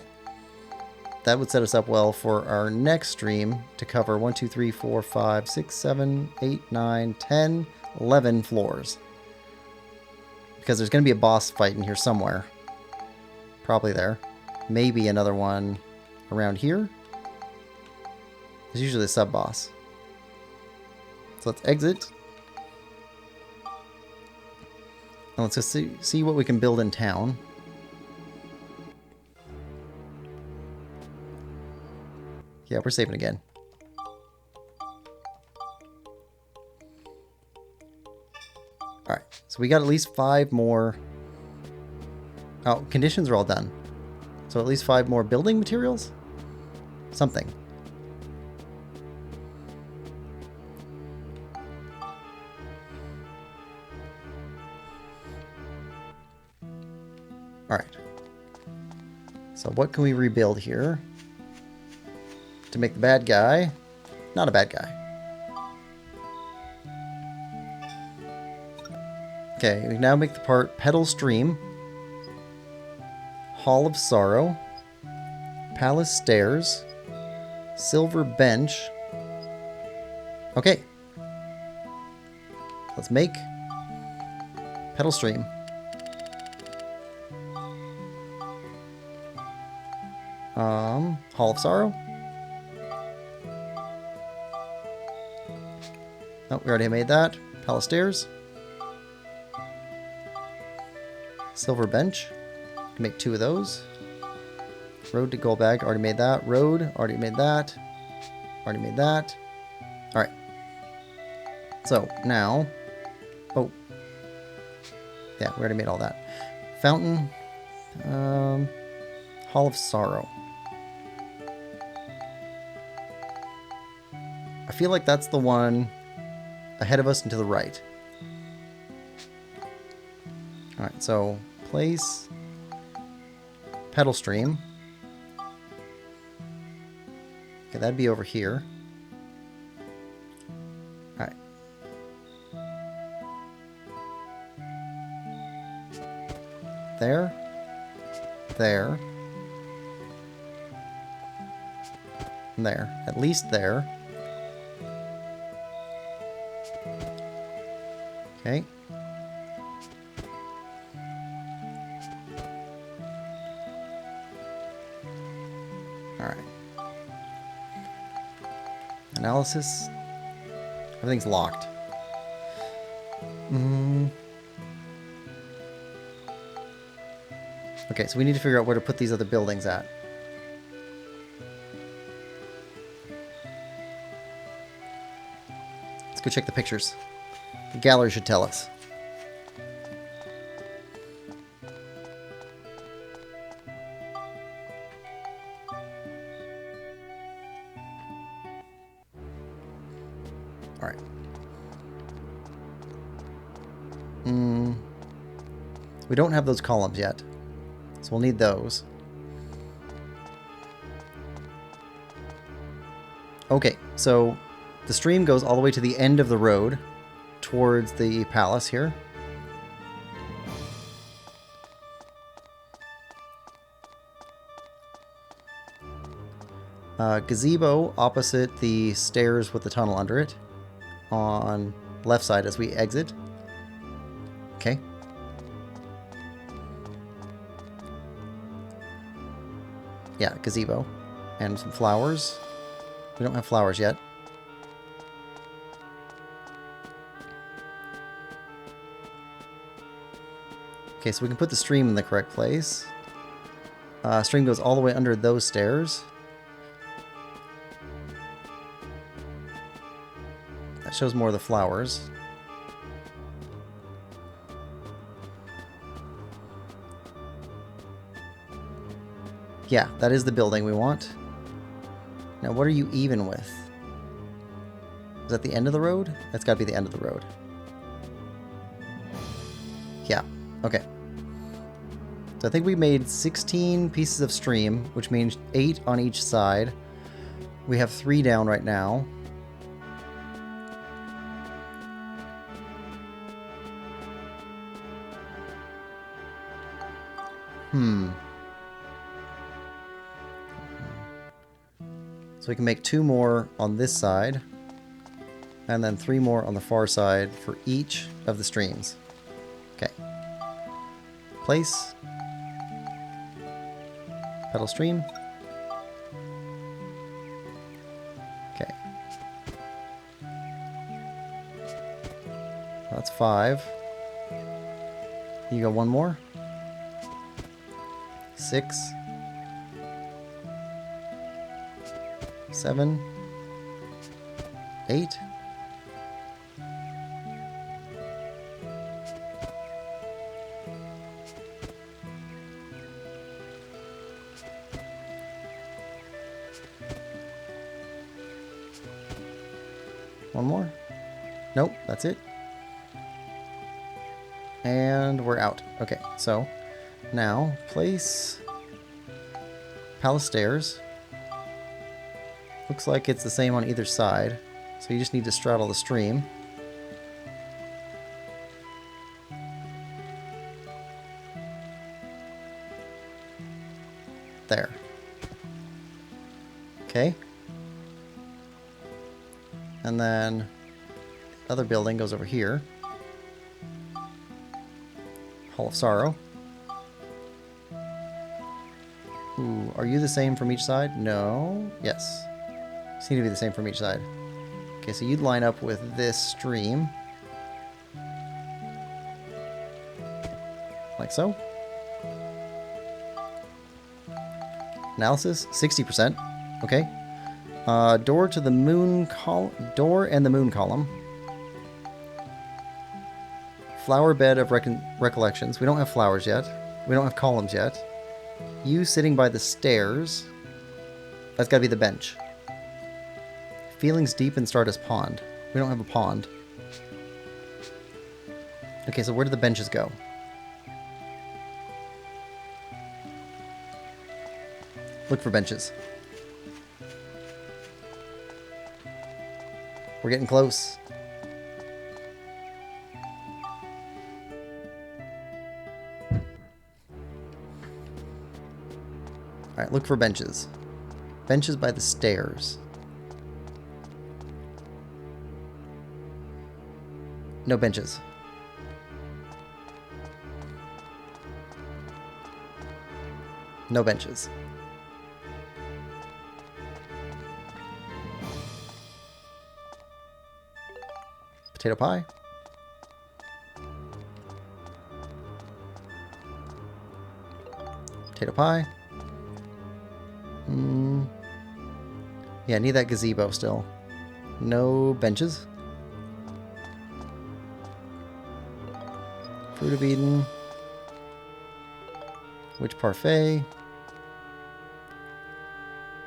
That would set us up well for our next stream to cover 1, 2, 3, 4, 5, 6, 7, 8, 9, 10, 11 floors. Because there's going to be a boss fight in here somewhere. Probably there. Maybe another one around here. There's usually a sub-boss. So let's exit. And let's just see what we can build in town. Yeah, we're saving again. Alright, so we got at least 5 more... Oh, conditions are all done. So at least 5 more building materials? Something. Alright. So what can we rebuild here? To make the bad guy not a bad guy. Okay, we now make the part Petal Stream, Hall of Sorrow, Palace Stairs, Silver Bench. Okay. Let's make Petal Stream. Hall of Sorrow. Oh, we already made that. Palace Stairs. Silver Bench. Can make 2 of those. Road to Goldbag. Already made that. Road. Already made that. Already made that. Alright. So, now... Oh. Yeah, we already made all that. Fountain. Hall of Sorrow. I feel like that's the one ahead of us and to the right. Alright, so place pedal stream. Okay, that'd be over here. Alright. There. There. And there. At least there. Okay. Alright. Analysis. Everything's locked. Okay, so we need to figure out where to put these other buildings at. Let's go check the pictures. The gallery should tell us. Alright. We don't have those columns yet, so we'll need those. Okay, so the stream goes all the way to the end of the road towards the palace here. Gazebo opposite the stairs with the tunnel under it on left side as we exit. Okay. Yeah, gazebo. And some flowers. We don't have flowers yet. Okay, so we can put the stream in the correct place. Stream goes all the way under those stairs. That shows more of the flowers. Yeah, that is the building we want. Now, what are you even with? Is that the end of the road? That's got to be the end of the road. Yeah, okay. So I think we made 16 pieces of stream, which means 8 on each side. We have 3 down right now. So we can make 2 more on this side, and then 3 more on the far side for each of the streams. Okay. Place. Pedal stream. Okay. That's 5. You go 1 more. 6. 7, 8. One more. Nope, that's it. And we're out. Okay, so now place palace stairs. Looks like it's the same on either side, so you just need to straddle the stream. There. Okay. And then the other building goes over here. Hall of Sorrow. Ooh, are you the same from each side? No. Yes. Seem to be the same from each side. Okay, so you'd line up with this stream. Like so. Analysis, 60%. Okay. Door to the moon column. Door and the moon column. Flower bed of recollections. We don't have flowers yet. We don't have columns yet. You sitting by the stairs. That's got to be the bench. Feelings deep in Stardust Pond. We don't have a pond. Okay, so where do the benches go? Look for benches. We're getting close. Alright, look for benches. Benches by the stairs. No benches. No benches. Potato pie. Potato pie. Yeah, I need that gazebo still. No benches. Fruit of Eden. Witch Parfait.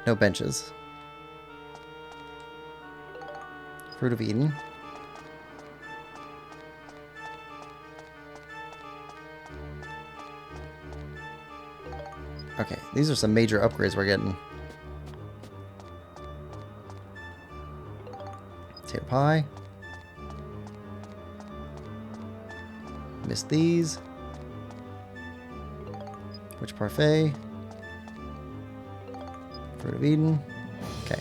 No benches. Fruit of Eden. Okay, these are some major upgrades we're getting. Potato pie. Missed these. Witch Parfait. Fruit of Eden. Okay.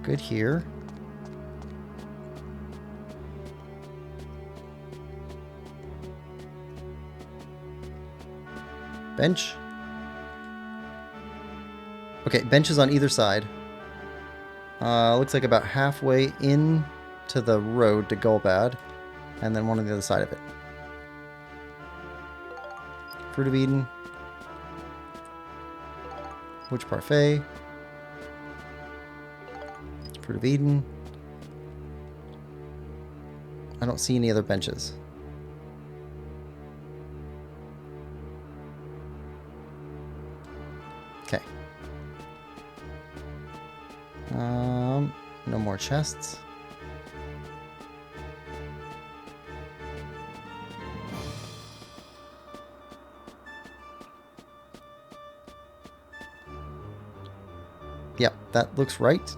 Good here. Bench. Okay, benches on either side. Looks like about halfway in to the road to Golbad, and then one on the other side of it. Fruit of Eden. Witch Parfait. Fruit of Eden. I don't see any other benches. Okay. No more chests. Yep, that looks right.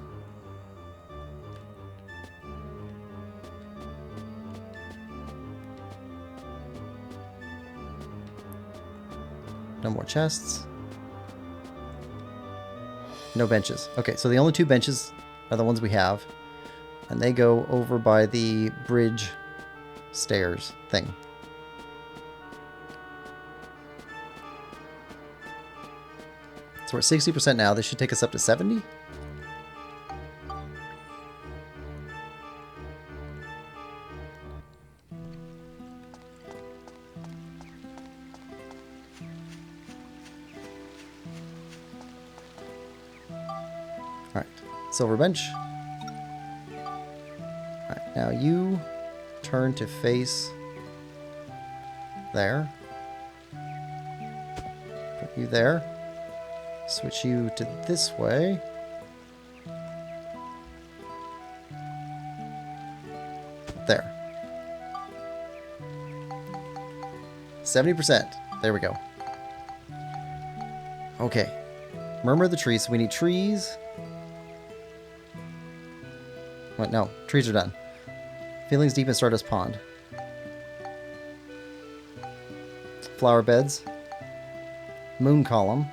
No more chests. No benches. Okay, so the only two benches are the ones we have. And they go over by the bridge stairs thing. So we're at 60% now. This should take us up to 70. Alright, silver bench. Alright, now you turn to face there. Put you there. Switch you to this way. There. 70%. There we go. Okay. Murmur of the trees. So we need trees. What? No. Trees are done. Feelings deep in Stardust Pond. Flower beds. Moon column.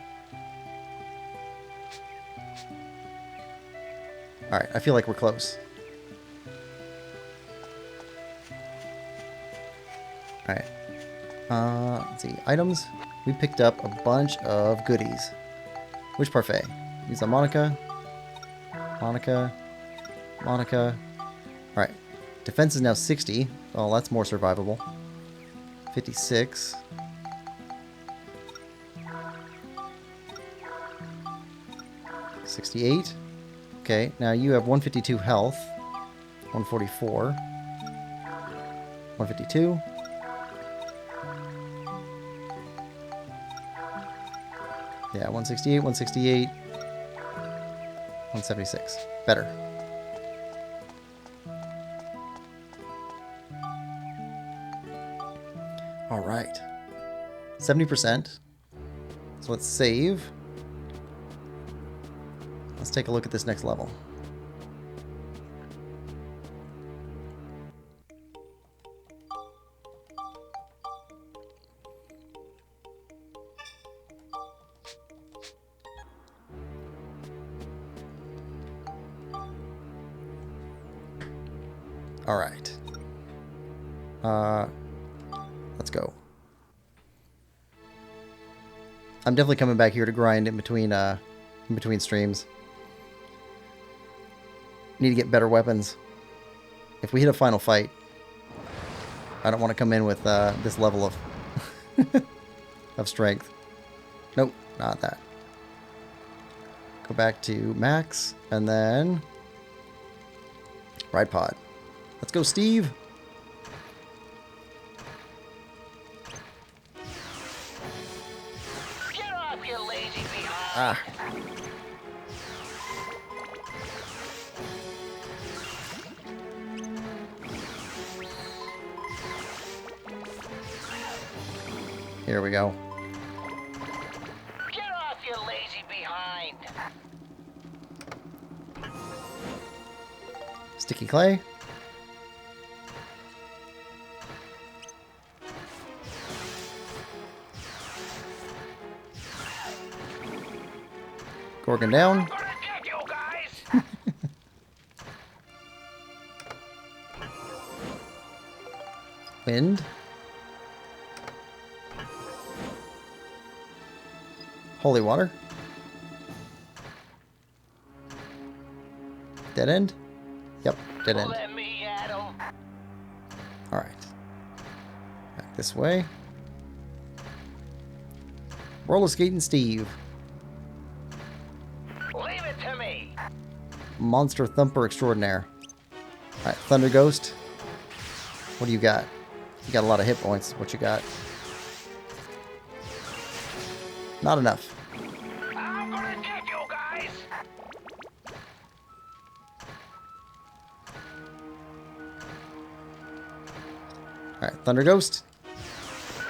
Alright, I feel like we're close. Alright. Let's see. Items. We picked up a bunch of goodies. Which parfait? Use a Monica. Monica. Monica. Alright. Defense is now 60. Oh, that's more survivable. 56. $68. Okay, now you have 152 health. 144. 152. Yeah, 168, 168. 176. Better. Alright. 70%. So let's save. let's take a look at this next level. All right. Let's go. I'm definitely coming back here to grind in between streams. Need to get better weapons. If we hit a final fight, I don't want to come in with this level of of strength. Nope, not that. Go back to max and then ride pod. Let's go, Steve. Get off, you lazy behind. Ah. Here we go. Get off, you lazy behind. Sticky clay. Gorgon down. I'm gonna get you guys. Wind. Holy water. Dead end? Yep, dead end. Let me at 'em. Alright. Back this way. Roller skating Steve. Leave it to me. Monster Thumper Extraordinaire. Alright, Thunder Ghost. What do you got? You got a lot of hit points. What you got? Not enough. I'm gonna get you guys. Alright, Thunder Ghost.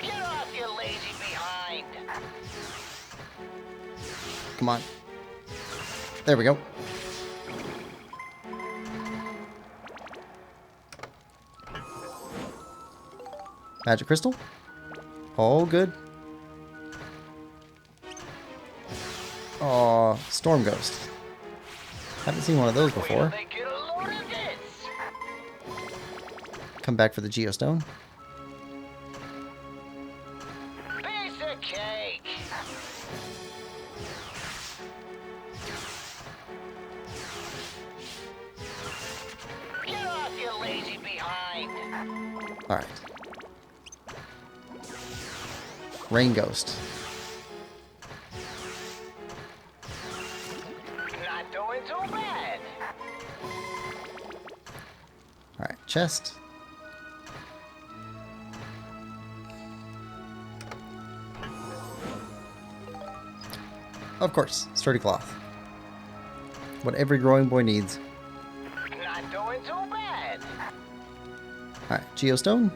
Get off, you lazy behind. Come on. There we go. Magic Crystal. Oh, good. Oh, Storm Ghost. Haven't seen one of those Wait before. till they get a load of this. Come back for the Geostone. Piece of cake. Get off, you lazy behind. Alright. Rain Ghost. Not doing too bad. Alright, chest. Of course, sturdy cloth. What every growing boy needs. Not doing too bad. Alright, Geostone.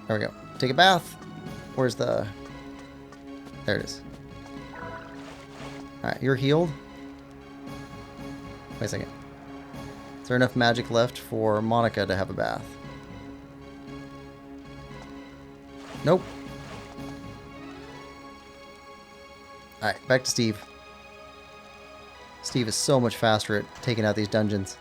There we go. Take a bath. Where's the... There it is. Alright, you're healed. Wait a second. Is there enough magic left for Monica to have a bath? Nope. Alright, back to Steve. Steve is so much faster at taking out these dungeons.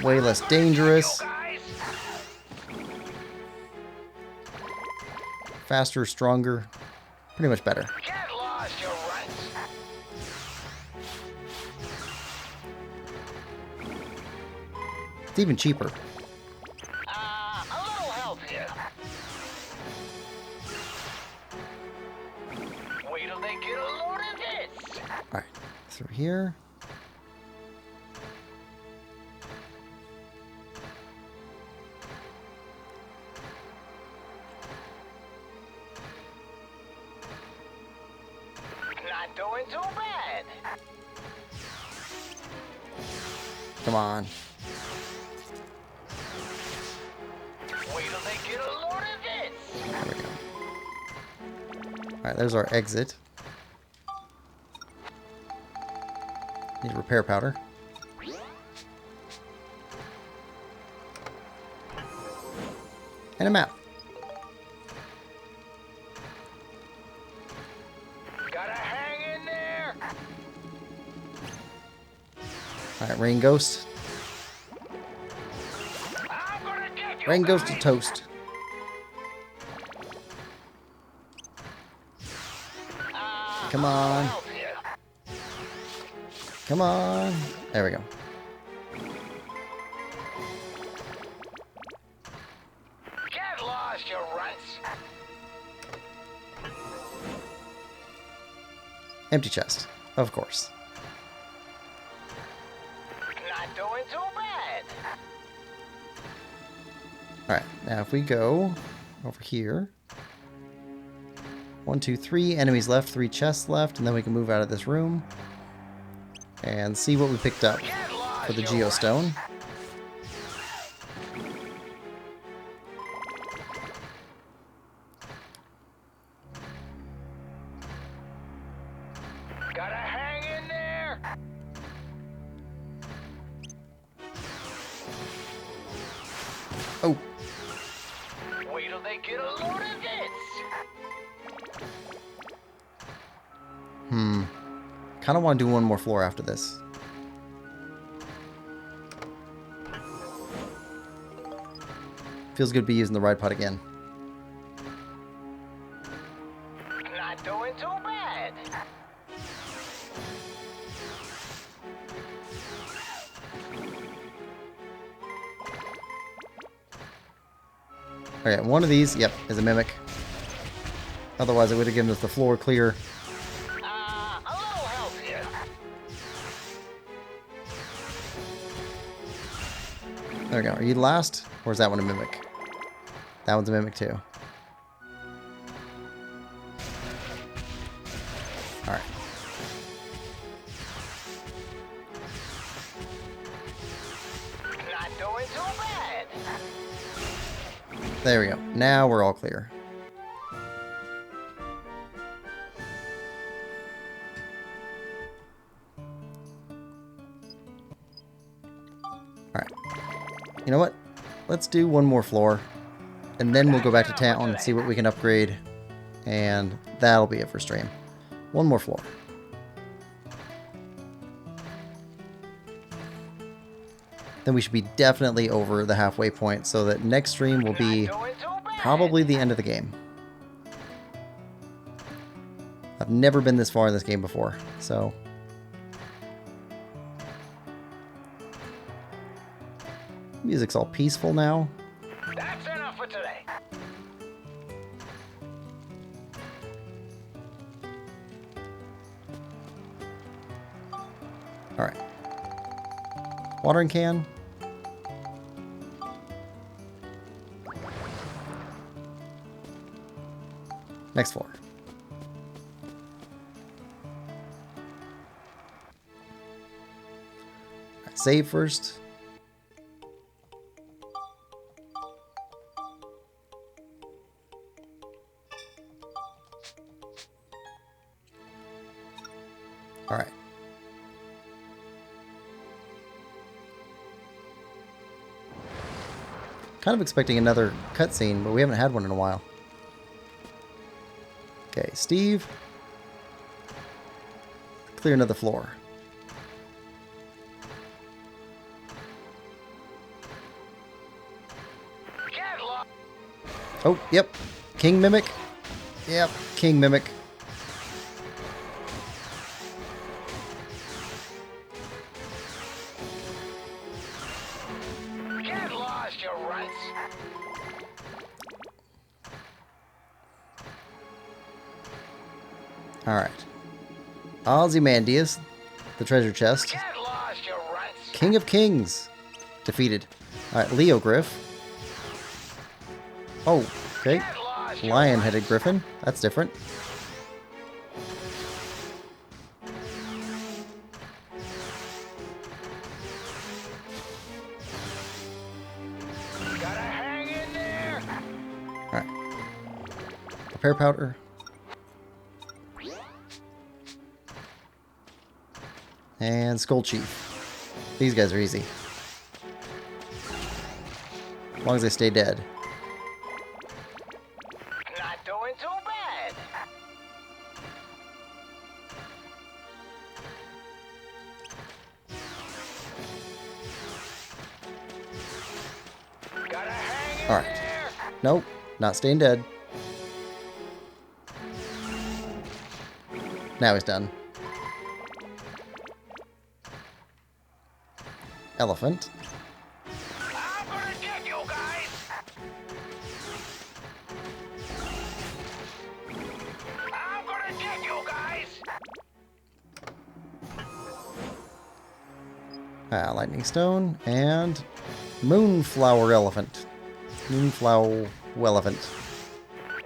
Way less dangerous. Guys, Faster, stronger. Pretty much better. get lost, you runts. It's even cheaper. A little help here. Wait till they get a load of this. Alright, through here. Not doing too bad. Come on. get a load of this? There we go. Alright, there's our exit. Need repair powder. And a map. Gotta hang in there. Alright, Rain Ghost. I'm gonna get you. Rain Ghost to guys. toast. Come on. Help you. Come on. There we go. Get lost, you runts. Empty chest. Of course. Not doing too bad. Alright, now if we go over here. 1, 2, 3 enemies left, 3 chests left, and then we can move out of this room and see what we picked up Get lost, for the you geostone. runts. Gotta hang in there. Oh, Wait till they get a load of this. kind of want to do one more floor after this. Feels good to be using the ride pod again. Not doing too bad. Okay, one of these, yep, is a mimic. Otherwise, I would have given us the floor clear. A little help here. There we go. Are you last? Or is that one a mimic? That one's a mimic too. Alright. Not doing too bad. There we go. Now we're all clear. Alright. You know what? Let's do one more floor. And then we'll go back to town and see what we can upgrade. And that'll be it for stream. One more floor. Then we should be definitely over the halfway point, so that next stream will be Not doing too bad. probably the end of the game. I've never been this far in this game before, so... Music's all peaceful now. That's enough for today. Alright. Watering can. Next floor. Alright, save first. Alright. Kind of expecting another cutscene, but we haven't had one in a while. Okay, Steve. Clear another floor. Get lost. Oh, yep. King Mimic. Yep, King Mimic. Get lost, you runts. Alright. Ozymandias, the treasure chest. Get lost, you runts. King of Kings. Defeated. Alright, Leo Griff. Oh, okay. Get lost, you Lion-headed griffin. That's different. Gotta hang in there. repair powder. And Skull Chief. These guys are easy. As long as they stay dead. Not doing too bad. Gotta hang in Alright. there. Nope, not staying dead. Now he's done. Elephant. I'm gonna get you guys. I'm gonna get you guys. Lightning Stone and Moonflower Elephant. Moonflower Elephant.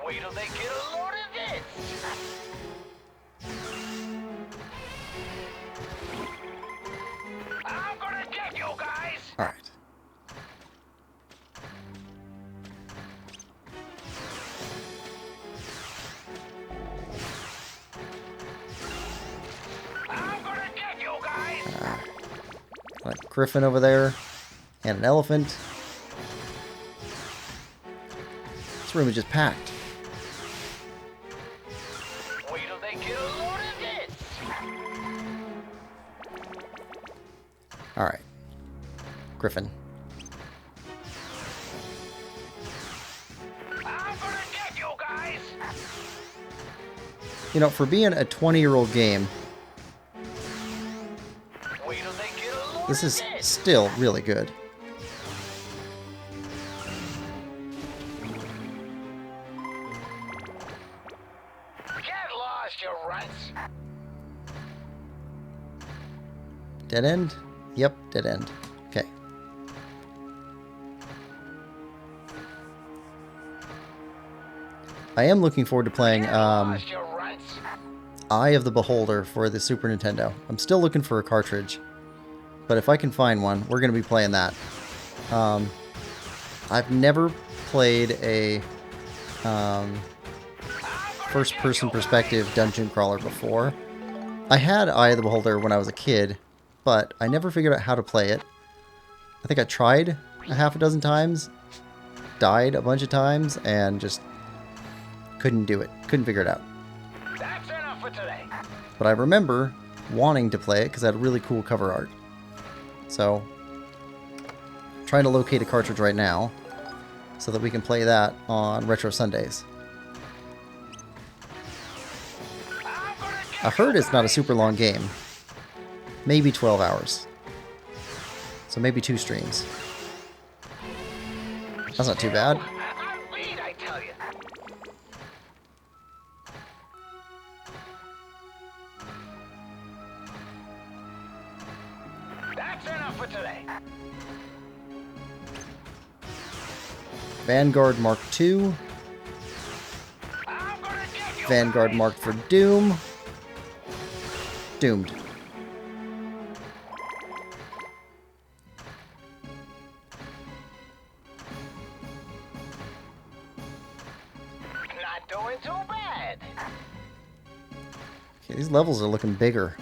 Wait till they get a load of this. I'm gonna get you guys. Alright. I'm gonna get you guys. Got Griffin over there. And an elephant. This room is just packed. Wait till they get a load of this. Alright. Griffin. I'm gonna get you guys. You know, for being a 20-year-old game, Wait till they get a load this of is this. still really good. Get lost, you runts. Dead end? Yep, dead end. Okay. I am looking forward to playing Get lost, you runts. Eye of the Beholder for the Super Nintendo. I'm still looking for a cartridge, but if I can find one, we're going to be playing that. I've never played a first-person perspective dungeon crawler before. I had Eye of the Beholder when I was a kid, but I never figured out how to play it. I think I tried a half a dozen times, died a bunch of times, and just couldn't do it. Couldn't figure it out. That's enough for today. But I remember wanting to play it because it had really cool cover art. So, trying to locate a cartridge right now so that we can play that on Retro Sundays. I heard it's not a super long game. Maybe 12 hours. So maybe 2 streams. That's not too bad. I'm beat, I tell you. That's enough for today. Vanguard Mark II. I'm gonna get you Vanguard guys. marked for Doom. Doomed. Not doing too bad. Okay, these levels are looking bigger.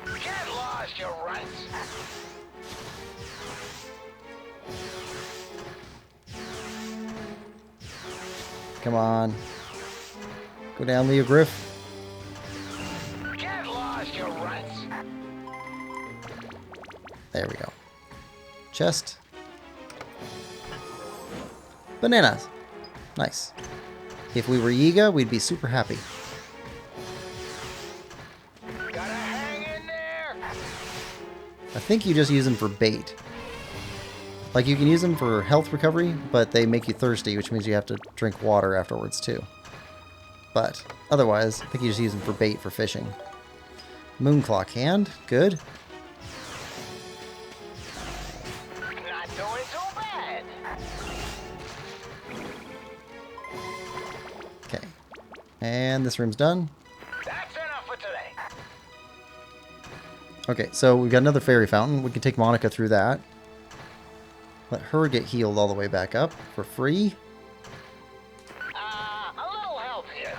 Get lost, you runts. Come on. Go down, Leo Griff. Get lost, you runts. There we go. Chest. Bananas. Nice. If we were Yiga, we'd be super happy. Gotta hang in there. I think you just use them for bait. Like, you can use them for health recovery, but they make you thirsty, which means you have to drink water afterwards, too. But, otherwise, I think you just use them for bait for fishing. Moonclock hand. Good. Not doing too bad. Okay. And this room's done. That's enough for today. Okay, so we've got another fairy fountain. We can take Monica through that. Let her get healed all the way back up for free. A little help here.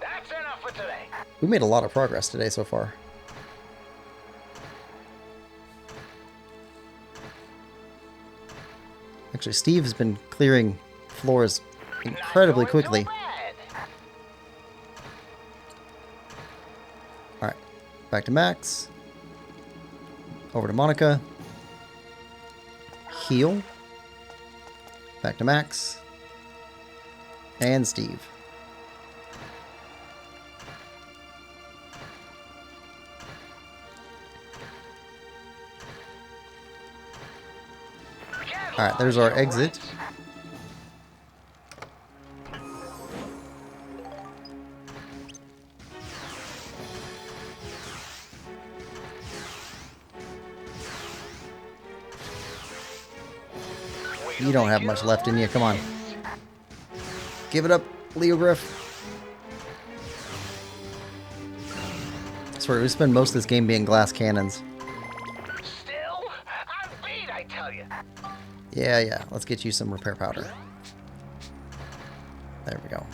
That's enough for today. We made a lot of progress today so far. Actually, Steve has been clearing floors incredibly Not going quickly. too bad. Alright, back to Max. Over to Monica. Heal. Back to Max. And Steve. Alright, there's our exit. You don't have much left in you. Come on. Give it up, Leo Griff. Sorry, we spend most of this game being glass cannons. Still, I'm beat, I tell you. Yeah. Let's get you some repair powder. There we go.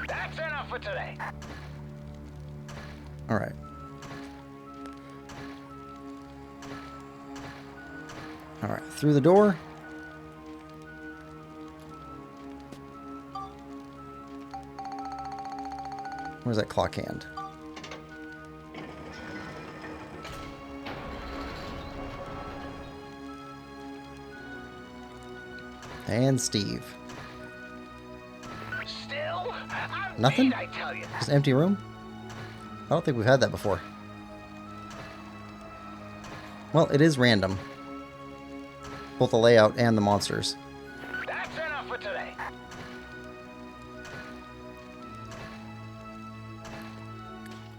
That's enough for today. Alright. Alright, through the door. Where's that clock hand? And Steve. Still, I'm Nothing? beat, I tell you. Just an empty room? I don't think we've had that before. Well, it is random. Both the layout and the monsters. That's enough for today.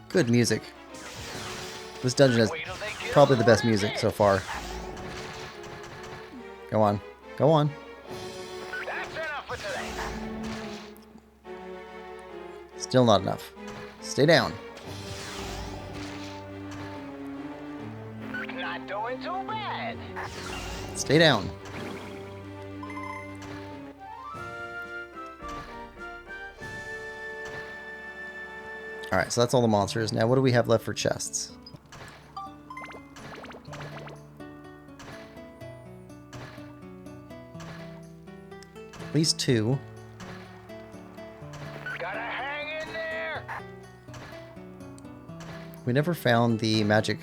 Good music. This dungeon is Wait till they get probably the best loaded music in. so far. Go on. Go on. That's enough for today. Still not enough. Stay down. Not doing too bad. Stay down. Alright, so that's all the monsters. Now what do we have left for chests? At least 2. Gotta hang in there. We never found the magic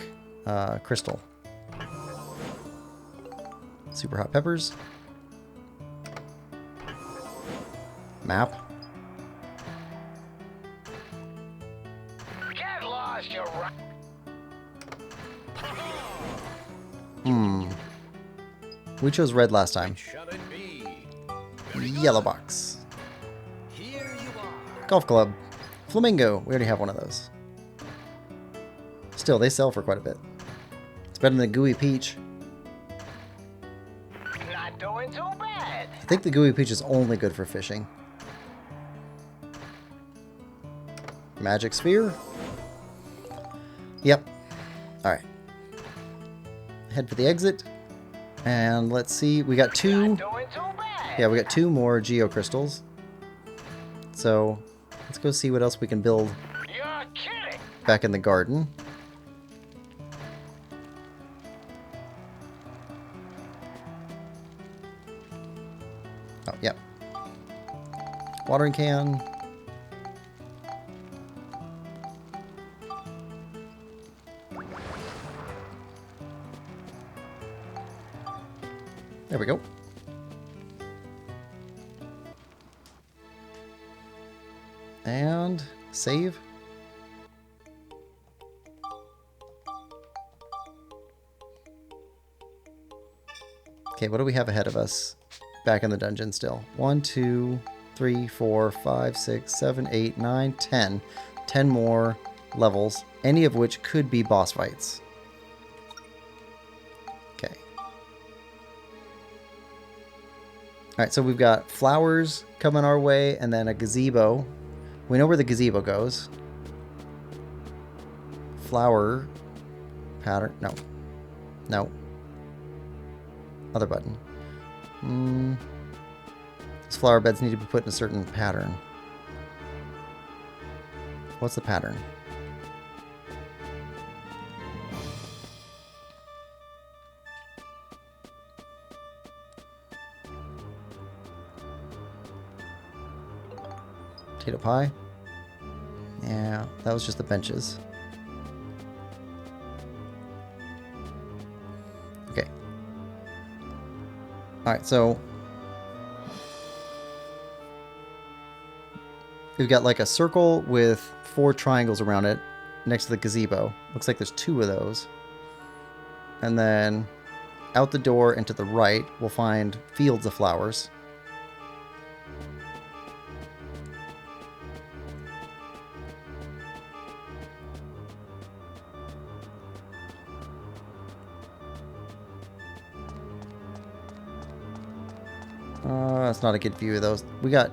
crystal. Super hot peppers. Map. Get lost, you right. We chose red last time. Shall it be? Yellow box. Here you are. Golf club. Flamingo. We already have one of those. Still, they sell for quite a bit. It's better than the gooey peach. Not doing too bad. I think the gooey peach is only good for fishing. Magic sphere. Yep. Alright. Head for the exit. And let's see. We got 2. Not doing too bad. Yeah, we got 2 more geo crystals. So let's go see what else we can build You're kidding. back in the garden. Oh, yep. Watering can. There we go. And save. Okay, what do we have ahead of us? Back in the dungeon still. 1, 2, 3, 4, 5, 6, 7, 8, 9, 10. 10 more levels, any of which could be boss fights. Okay. Alright, so we've got flowers coming our way, and then a gazebo. We know where the gazebo goes. flower pattern. No. No. Other button. These flower beds need to be put in a certain pattern. What's the pattern? Potato pie. Yeah, that was just the benches. Okay. Alright, so we've got like a circle with 4 triangles around it next to the gazebo. Looks like there's 2 of those. And then out the door and to the right, we'll find fields of flowers. That's not a good view of those. We got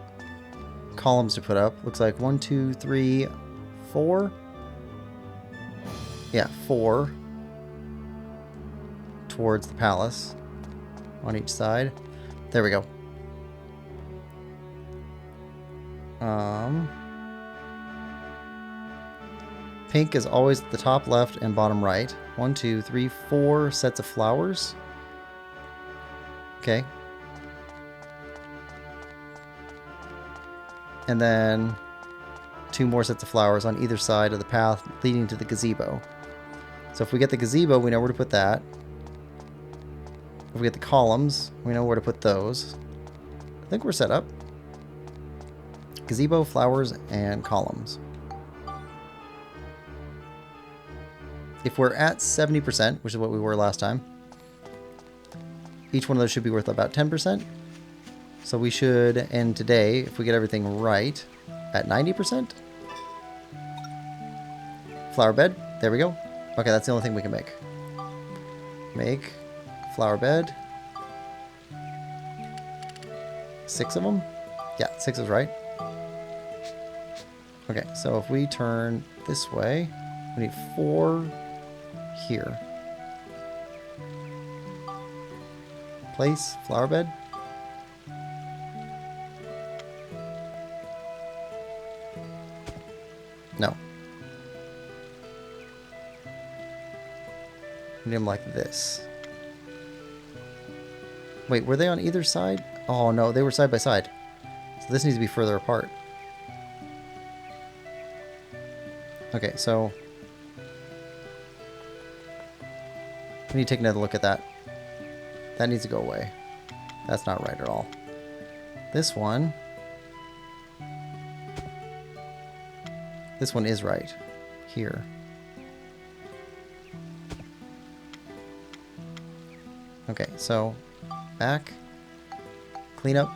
columns to put up. Looks like 1, 2, 3, 4. Yeah, 4 towards the palace on each side. There we go. Pink is always the top left and bottom right. 1, 2, 3, 4 sets of flowers. Okay. And then 2 more sets of flowers on either side of the path leading to the gazebo. So if we get the gazebo, we know where to put that. If we get the columns, we know where to put those. I think we're set up. Gazebo, flowers, and columns. If we're at 70%, which is what we were last time, each one of those should be worth about 10%. So we should end today, if we get everything right, at 90%. Flower bed. There we go. Okay, that's the only thing we can make. Make flower bed. 6 of them? Yeah, 6 is right. Okay, so if we turn this way, we need 4 here. Place flower bed. No. Need them like this. Wait, were they on either side? Oh no, they were side by side. So this needs to be further apart. Okay, so we need to take another look at that. That needs to go away. That's not right at all. This one is right. Here. Okay, so back. Clean up.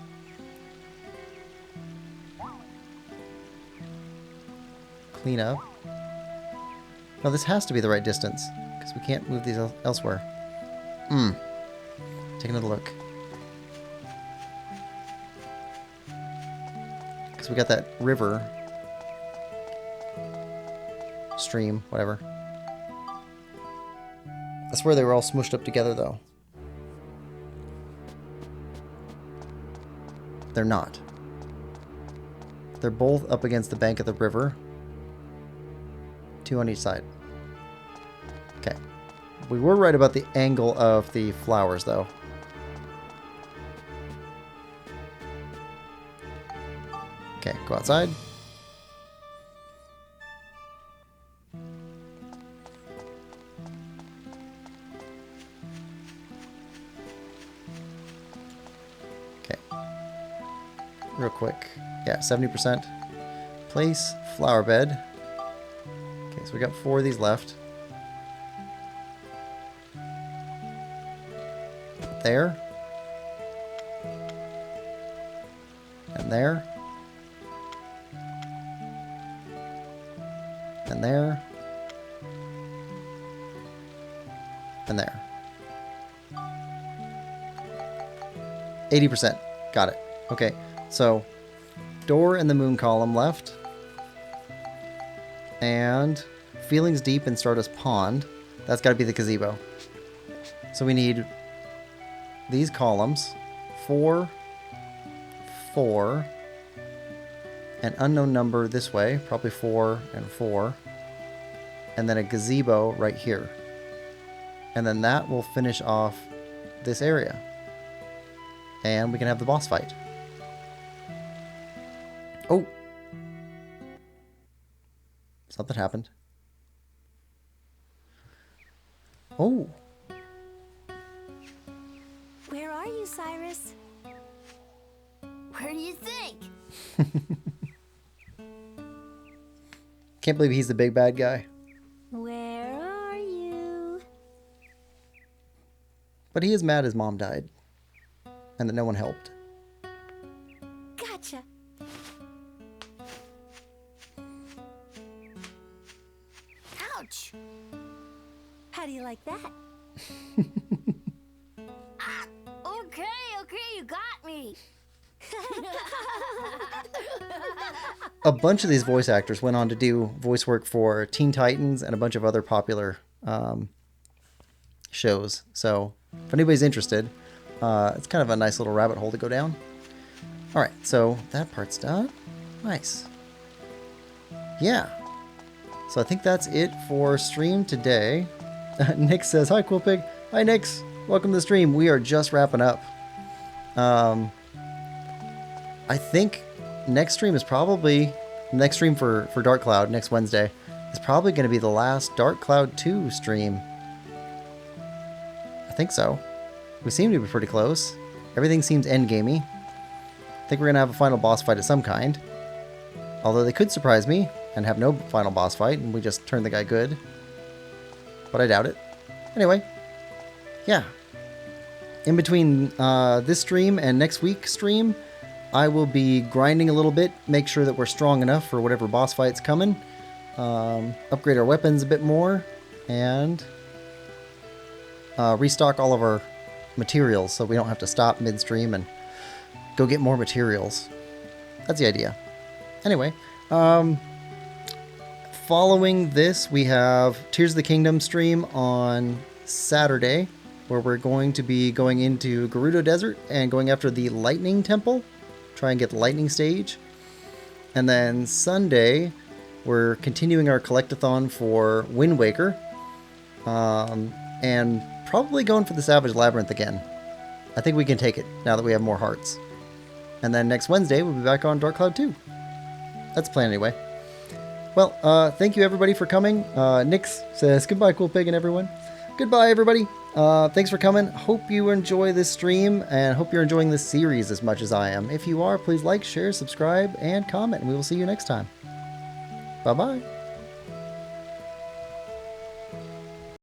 Clean up. No, this has to be the right distance, because we can't move these elsewhere. Take another look. Because we got that river. Stream, whatever. That's where they were all smushed up together, though. They're not. They're both up against the bank of the river. 2 on each side. Okay. We were right about the angle of the flowers, though. Okay, go outside. Okay. Real quick. Yeah, 70%. Place flower bed. Okay, so we got 4 of these left. There. And there. And there. And there. 80%. Got it. Okay, so door in the moon column left. And Feelings Deep and Stardust Pond. That's got to be the gazebo. So we need these columns. 4, 4, an unknown number this way, probably 4 and 4, and then a gazebo right here. And then that will finish off this area. And we can have the boss fight. Oh! Something happened. Oh! Where are you, Cyrus? Where do you think? Can't believe he's the big bad guy. Where are you? But he is mad his mom died. And that no one helped. Gotcha. Ouch! How do you like that? Okay, you got me. A bunch of these voice actors went on to do voice work for Teen Titans and a bunch of other popular shows. So if anybody's interested, it's kind of a nice little rabbit hole to go down. Alright, so that part's done. Nice. Yeah. So I think that's it for stream today. Nick says, hi Quillpig. Hi Nix. Welcome to the stream. We are just wrapping up. I think next stream is probably, next stream for Dark Cloud next Wednesday is probably going to be the last Dark Cloud 2 stream. I think so. We seem to be pretty close. Everything seems endgamey. I think we're going to have a final boss fight of some kind. Although they could surprise me and have no final boss fight and we just turn the guy good. But I doubt it. Anyway, yeah. In between this stream and next week's stream, I will be grinding a little bit, make sure that we're strong enough for whatever boss fight's coming, upgrade our weapons a bit more, and restock all of our materials so we don't have to stop midstream and go get more materials. That's the idea. Anyway, following this, we have Tears of the Kingdom stream on Saturday, where we're going to be going into Gerudo Desert and going after the Lightning Temple. Try and get the Lightning Stage. And then Sunday, we're continuing our collectathon for Wind Waker. And probably going for the Savage Labyrinth again. I think we can take it now that we have more hearts. And then next Wednesday, we'll be back on Dark Cloud 2. That's the plan anyway. Well, thank you everybody for coming. Nix says goodbye, Quillpig and everyone. Goodbye, everybody. Thanks for coming. Hope you enjoy this stream and hope you're enjoying this series as much as I am. If you are, please like, share, subscribe, and comment, and we will see you next time. Bye-bye.